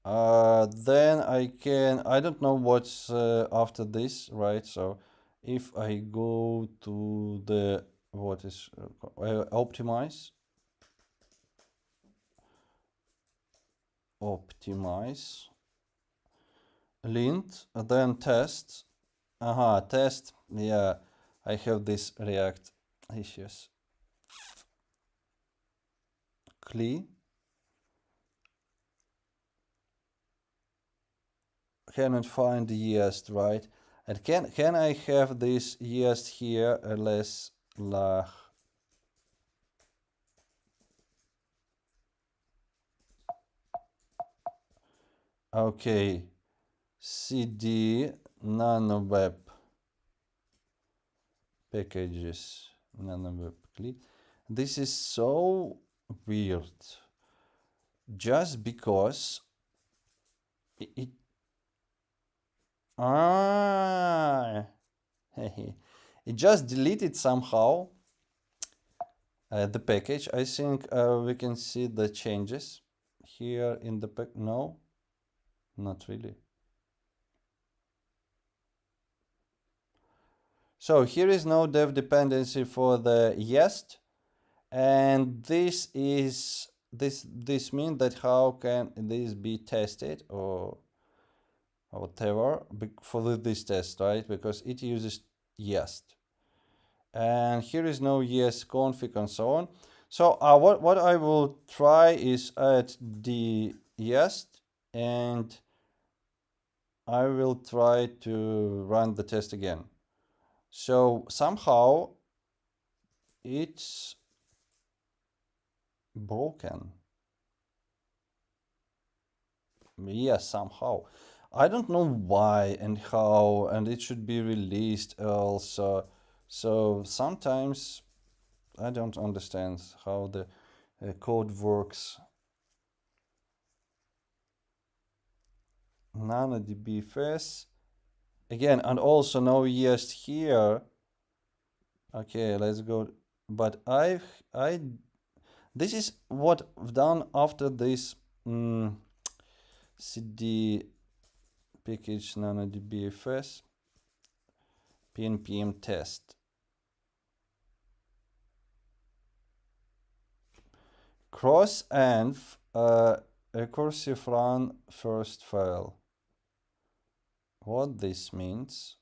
Then I don't know what's after this, right? So if I go to the, what is, optimize, lint, then test, test, yeah, I have this React issues. CLI, cannot find the yeast, right? And can I have this yeast here less la? Okay, cd nanoweb packages nanoweb click. This is so weird. Just because it ah it just deleted somehow the package. I think we can see the changes here in the pack. No, not really. So here is no dev dependency for the yest, and this means that how can this be tested or whatever for this test, right? Because it uses yest, and here is no yes config and so on. So what I will try is add the yest, and I will try to run the test again. So somehow it's broken. Yes, somehow. I don't know why and how, and it should be released also. So sometimes I don't understand how the code works. NanoDBFS again, and also no yeast here. Okay, let's go. But I this is what I've done after this cd package nanodbfs pnpm test. Cross env recursive run first file. What this means?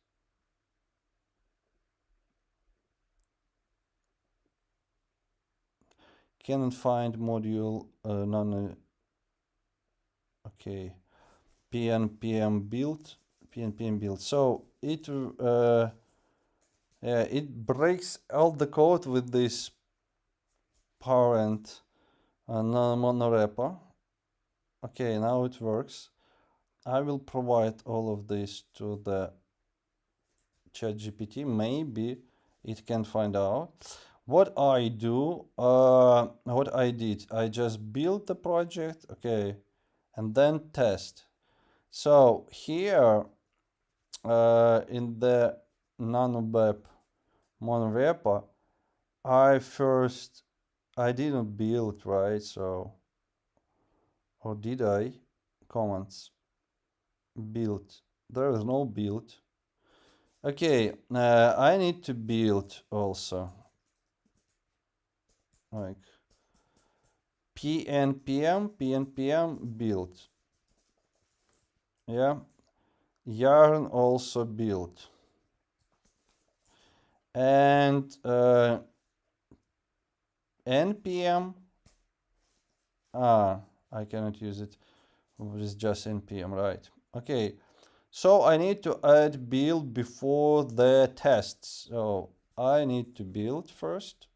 Cannot find module nano. Okay, pnpm build. So it it breaks all the code with this parent monorepo. Okay, now it works. I will provide all of this to the ChatGPT. Maybe it can find out. What I do, what I did, I just built the project, okay, and then test. So here in the nanoweb monorepo, I didn't build, right? So, or did I? Comments, build. There is no build. Okay, I need to build also. Like pnpm build. Yeah, yarn also build. And npm, I cannot use it with just npm, right? Okay, so I need to add build before the tests. So I need to build first.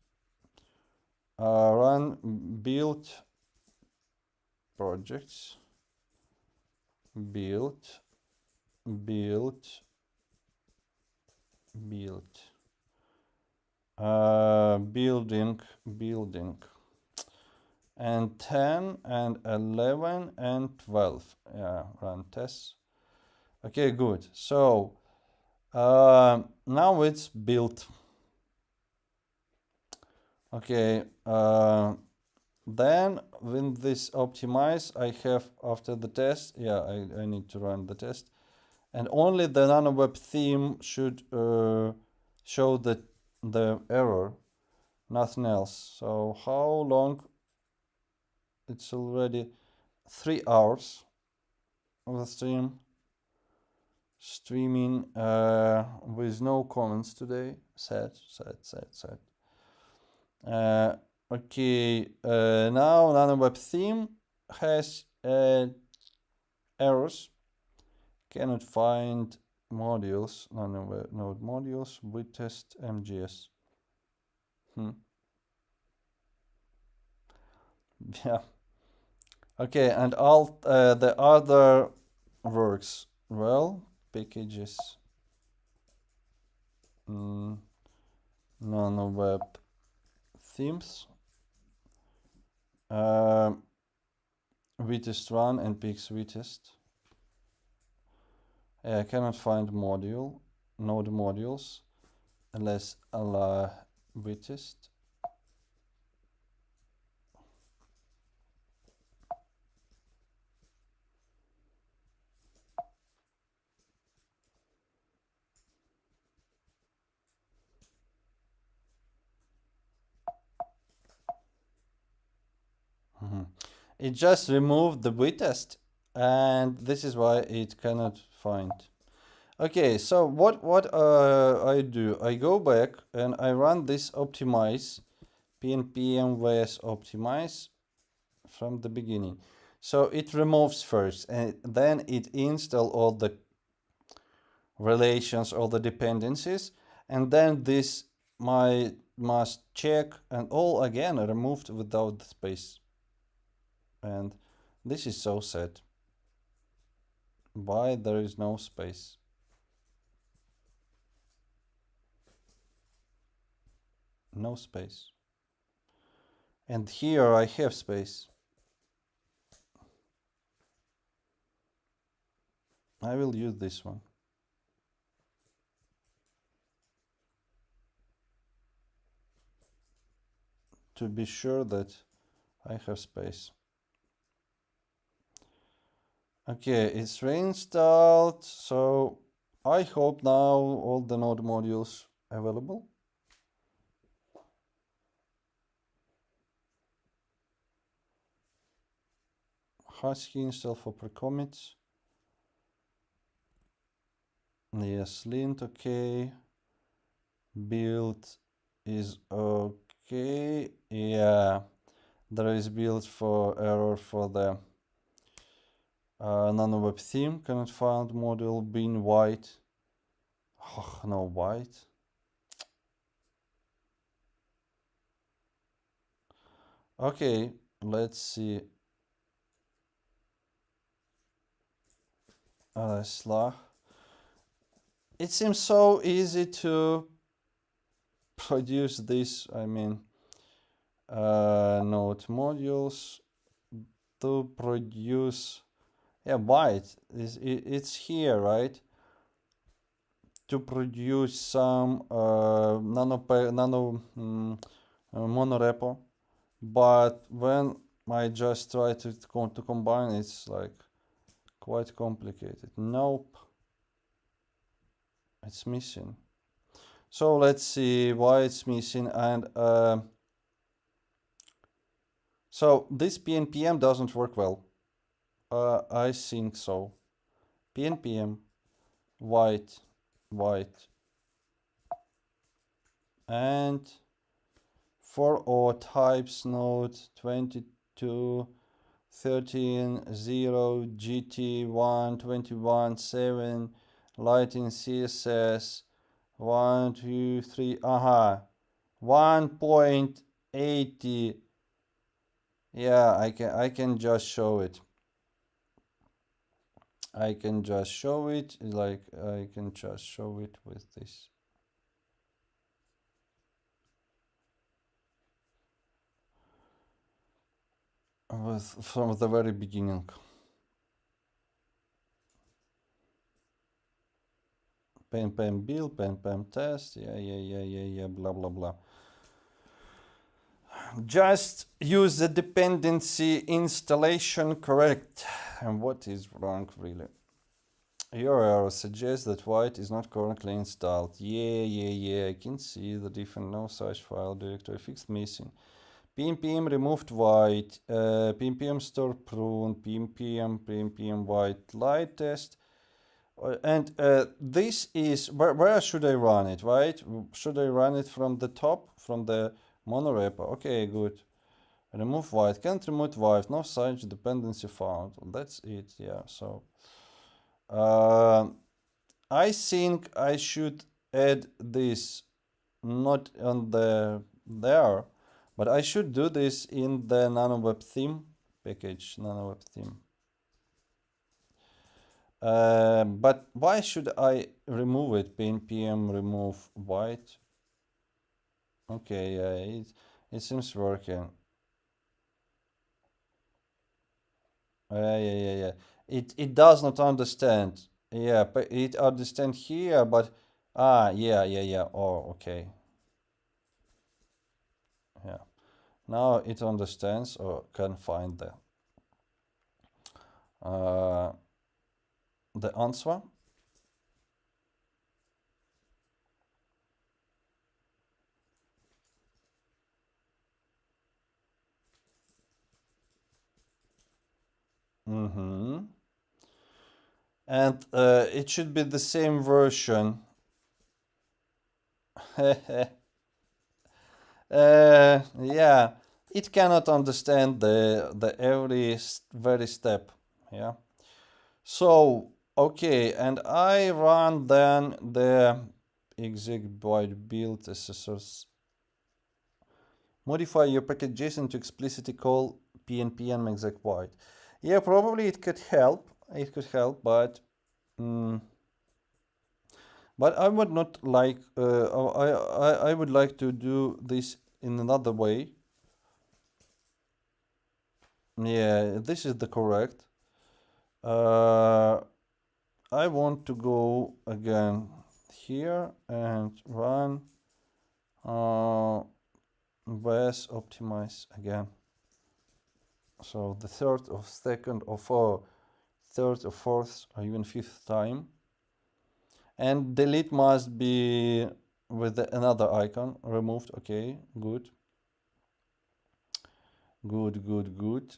Run build projects, build, building, and 10 and 11 and 12. Yeah, run tests. Okay, good. So now it's built. Okay, then when this optimize, I have after the test, yeah, I need to run the test, and only the nanoweb-theme should show the error, nothing else. So how long? It's already 3 hours of the streaming with no comments today. Sad. Okay, now nanoweb-theme has errors. Cannot find modules, node modules, test MGS. Yeah. Okay, and all the other works well. Packages, nanoweb themes, vtest run and pix vtest. I cannot find node modules unless allow vtest. It just removed the vtest, and this is why it cannot find. Okay, so what I do? I go back and I run this optimize pnpm vs optimize from the beginning. So it removes first, and then it install all the relations, all the dependencies, and then this must check and all again removed without the space. And this is so sad. Why there is no space? No space. And here I have space. I will use this one to be sure that I have space. Okay, it's reinstalled, so I hope now all the node modules available. Husky install for pre-commits. Yes, lint okay. Build is okay. Yeah, there is build for error for the nanoweb-theme. Cannot find module being white. Oh, no white. Okay, let's see. Slash. It seems so easy to produce this. I mean, node modules to produce. Yeah, white is it's here, right? To produce some monorepo, but when I just try to combine, it's like quite complicated. Nope, it's missing. So let's see why it's missing. And so this pnpm doesn't work well. I think so. pnpm white and for all types node 22 13 0 gt1 21 7 lighting css 1 2 3 1.80. yeah, I can just show it. I can just show it like I can just show it with this. From the very beginning. Pam build, pam test, yeah, blah blah blah. Just use the dependency installation correct. And what is wrong really? Your error suggests that white is not correctly installed. Yeah, I can see the different no such file directory fixed missing. pnpm removed white, pnpm store prune, pnpm white light test. And this is, where should I run it, right? Should I run it from the top, from the monorepo? Okay, good. Remove white, can't remove white, no such dependency found. That's it, yeah, so. I think I should add this not on the there, but I should do this in the nanoweb-theme package, nanoweb-theme. But why should I remove it? npm remove white. Okay, yeah, it seems working. Yeah. It does not understand. Yeah, but it understand here, but yeah. Oh, okay. Yeah. Now it understands or can find uh, the answer. Mm-hmm. And it should be the same version. Yeah, it cannot understand the every very step. Yeah. So okay, and I run then the exec byte build SSRs. Modify your package JSON to explicitly call pnpm exec byte. Yeah, probably it could help. It could help, but I would not like. I would like to do this in another way. Yeah, this is the correct. I want to go again here and run base optimize again. So the third or second or third or fourth or even fifth time. And delete must be with another icon removed. Okay, good. Good.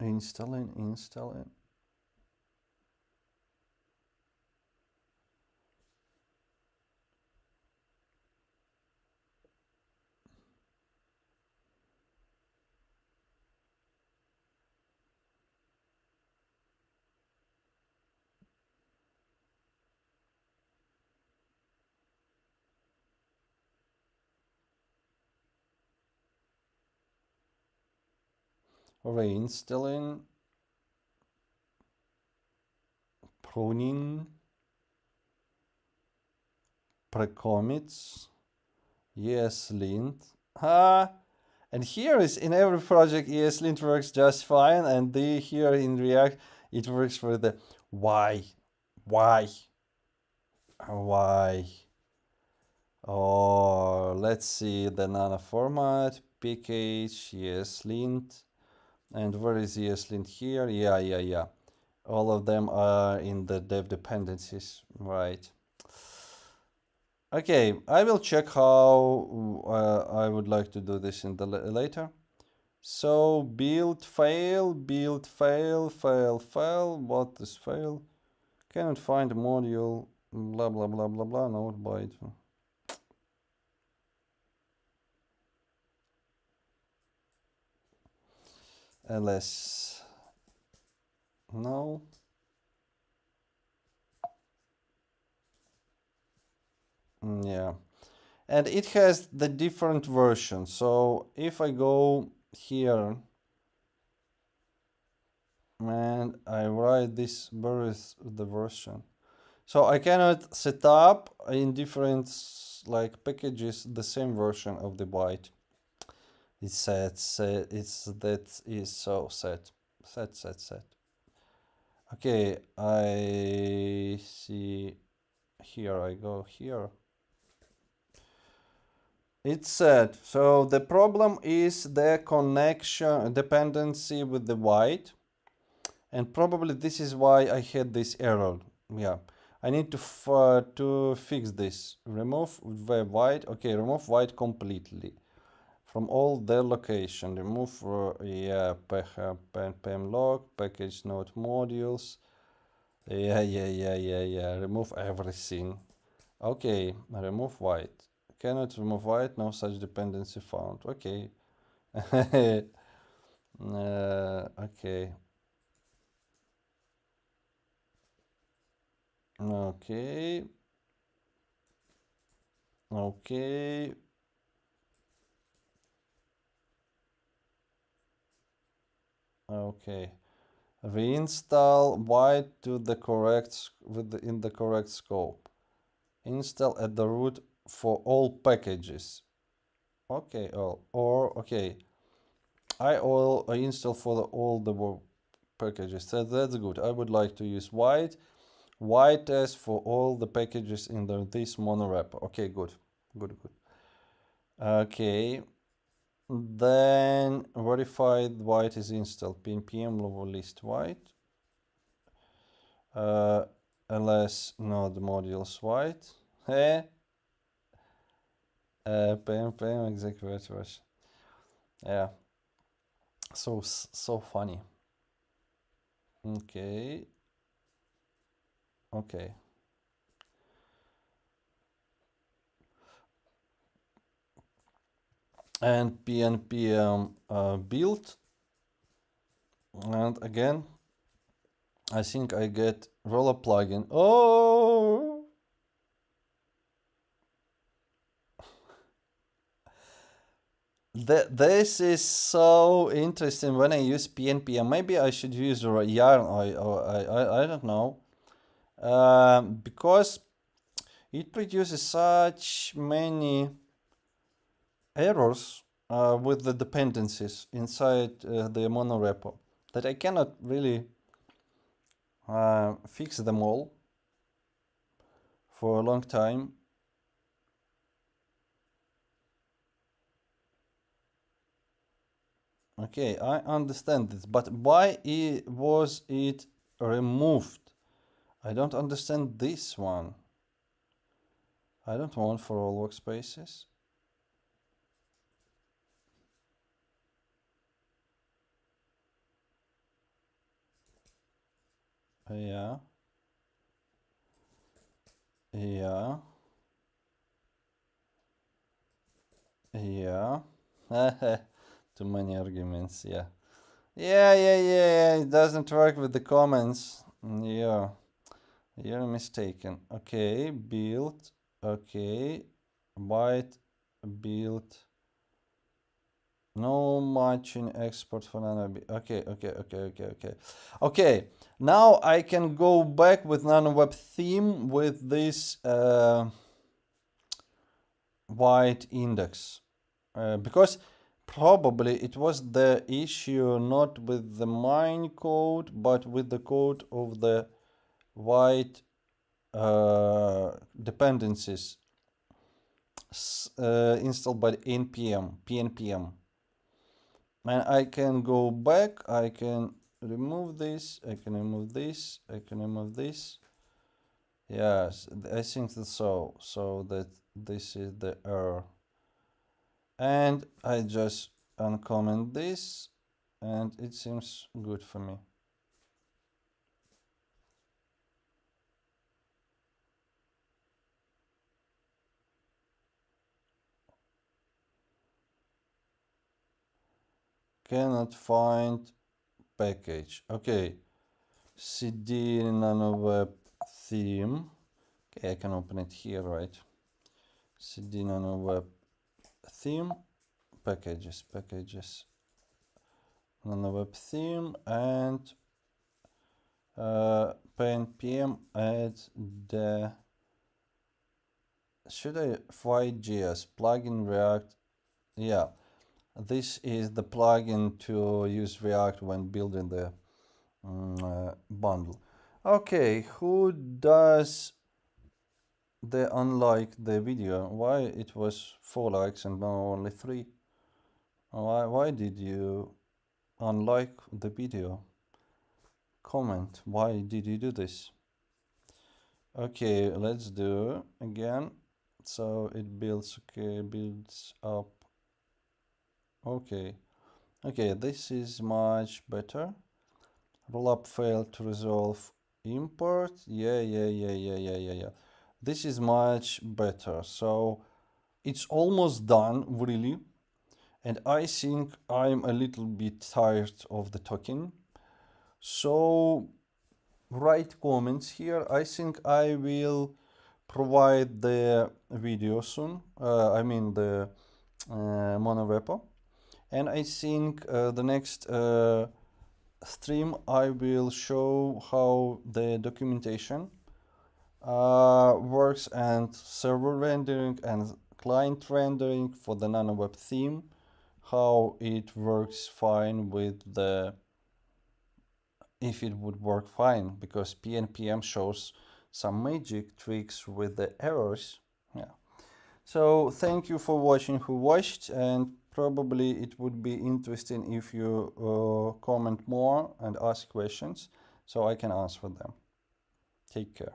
Installing. Reinstalling. Pruning. Precommits. ESLint. And here is in every project ESLint works just fine, and here in React it works for the why. Oh, let's see the nano format package ESLint, and where is ESLint here? Yeah. All of them are in the dev dependencies, right? Okay, I will check how I would like to do this in the later. So build fail. What is fail? Cannot find a module. Blah blah. Node byte. ls. No. Yeah. And it has the different version. So if I go here and I write this, where is the version? So I cannot set up in different like packages the same version of the byte. It's that is so set. Okay, I see here. I go here. It's set. So the problem is the connection dependency with the byte, and probably this is why I had this error. Yeah, I need to fix this. Remove the byte. Okay, remove byte completely from all the location. Remove yeah, pm log package node modules. Yeah. Remove everything. Okay, remove byte. Cannot remove byte. No such dependency found. Okay. Okay. Okay. Okay. Okay. Reinstall white to the correct in the correct scope. Install at the root for all packages. Okay, or okay. I install for all the packages. So that's good. I would like to use white test for all the packages in this monorepo. Okay, good, good, good. Okay, then verified white is installed. npm level list white. ls node modules white. Hey, pm execute version. Yeah, so funny. Okay, okay. And pnpm build, and again I think I get roller plugin. Oh, this is so interesting when I use pnpm. Maybe I should use yarn, I don't know, because it produces such many errors with the dependencies inside the monorepo that I cannot really fix them all for a long time. Okay, I understand this, but why was it removed? I don't understand this one. I don't want for all workspaces. Yeah. Yeah. Yeah. Too many arguments, yeah. Yeah. It doesn't work with the comments. Yeah. You're mistaken. Okay, build. Okay. Byte build. No matching export for nanoweb. Okay. Okay, now I can go back with nanoweb theme with this white index. Because probably it was the issue not with the mine code, but with the code of the white dependencies installed by pnpm. And I can go back, I can remove this, I can remove this, I can remove this. Yes, I think that's so that this is the error. And I just uncomment this and it seems good for me. Cannot find package. Okay, cd nanoweb theme. Okay, I can open it here, right? cd nanoweb theme, packages, nanoweb theme, and pnpm add the, should I Vue.js plugin React? Yeah, this is the plugin to use React when building the bundle. Okay, who does the unlike the video? Why it was 4 likes and now only 3? Why did you unlike the video? Comment, why did you do this? Okay, let's do again. So it builds, okay, builds up. Okay, this is much better. Rollup failed to resolve import. Yeah. This is much better. So it's almost done, really. And I think I'm a little bit tired of the token. So write comments here. I think I will provide the video soon. I mean the monorepo. And I think the next stream I will show how the documentation works, and server rendering and client rendering for the nanoweb theme, how it works fine with the, if it would work fine, because PNPM shows some magic tricks with the errors. Yeah. So thank you for watching who watched, and probably it would be interesting if you comment more and ask questions so I can answer them. Take care.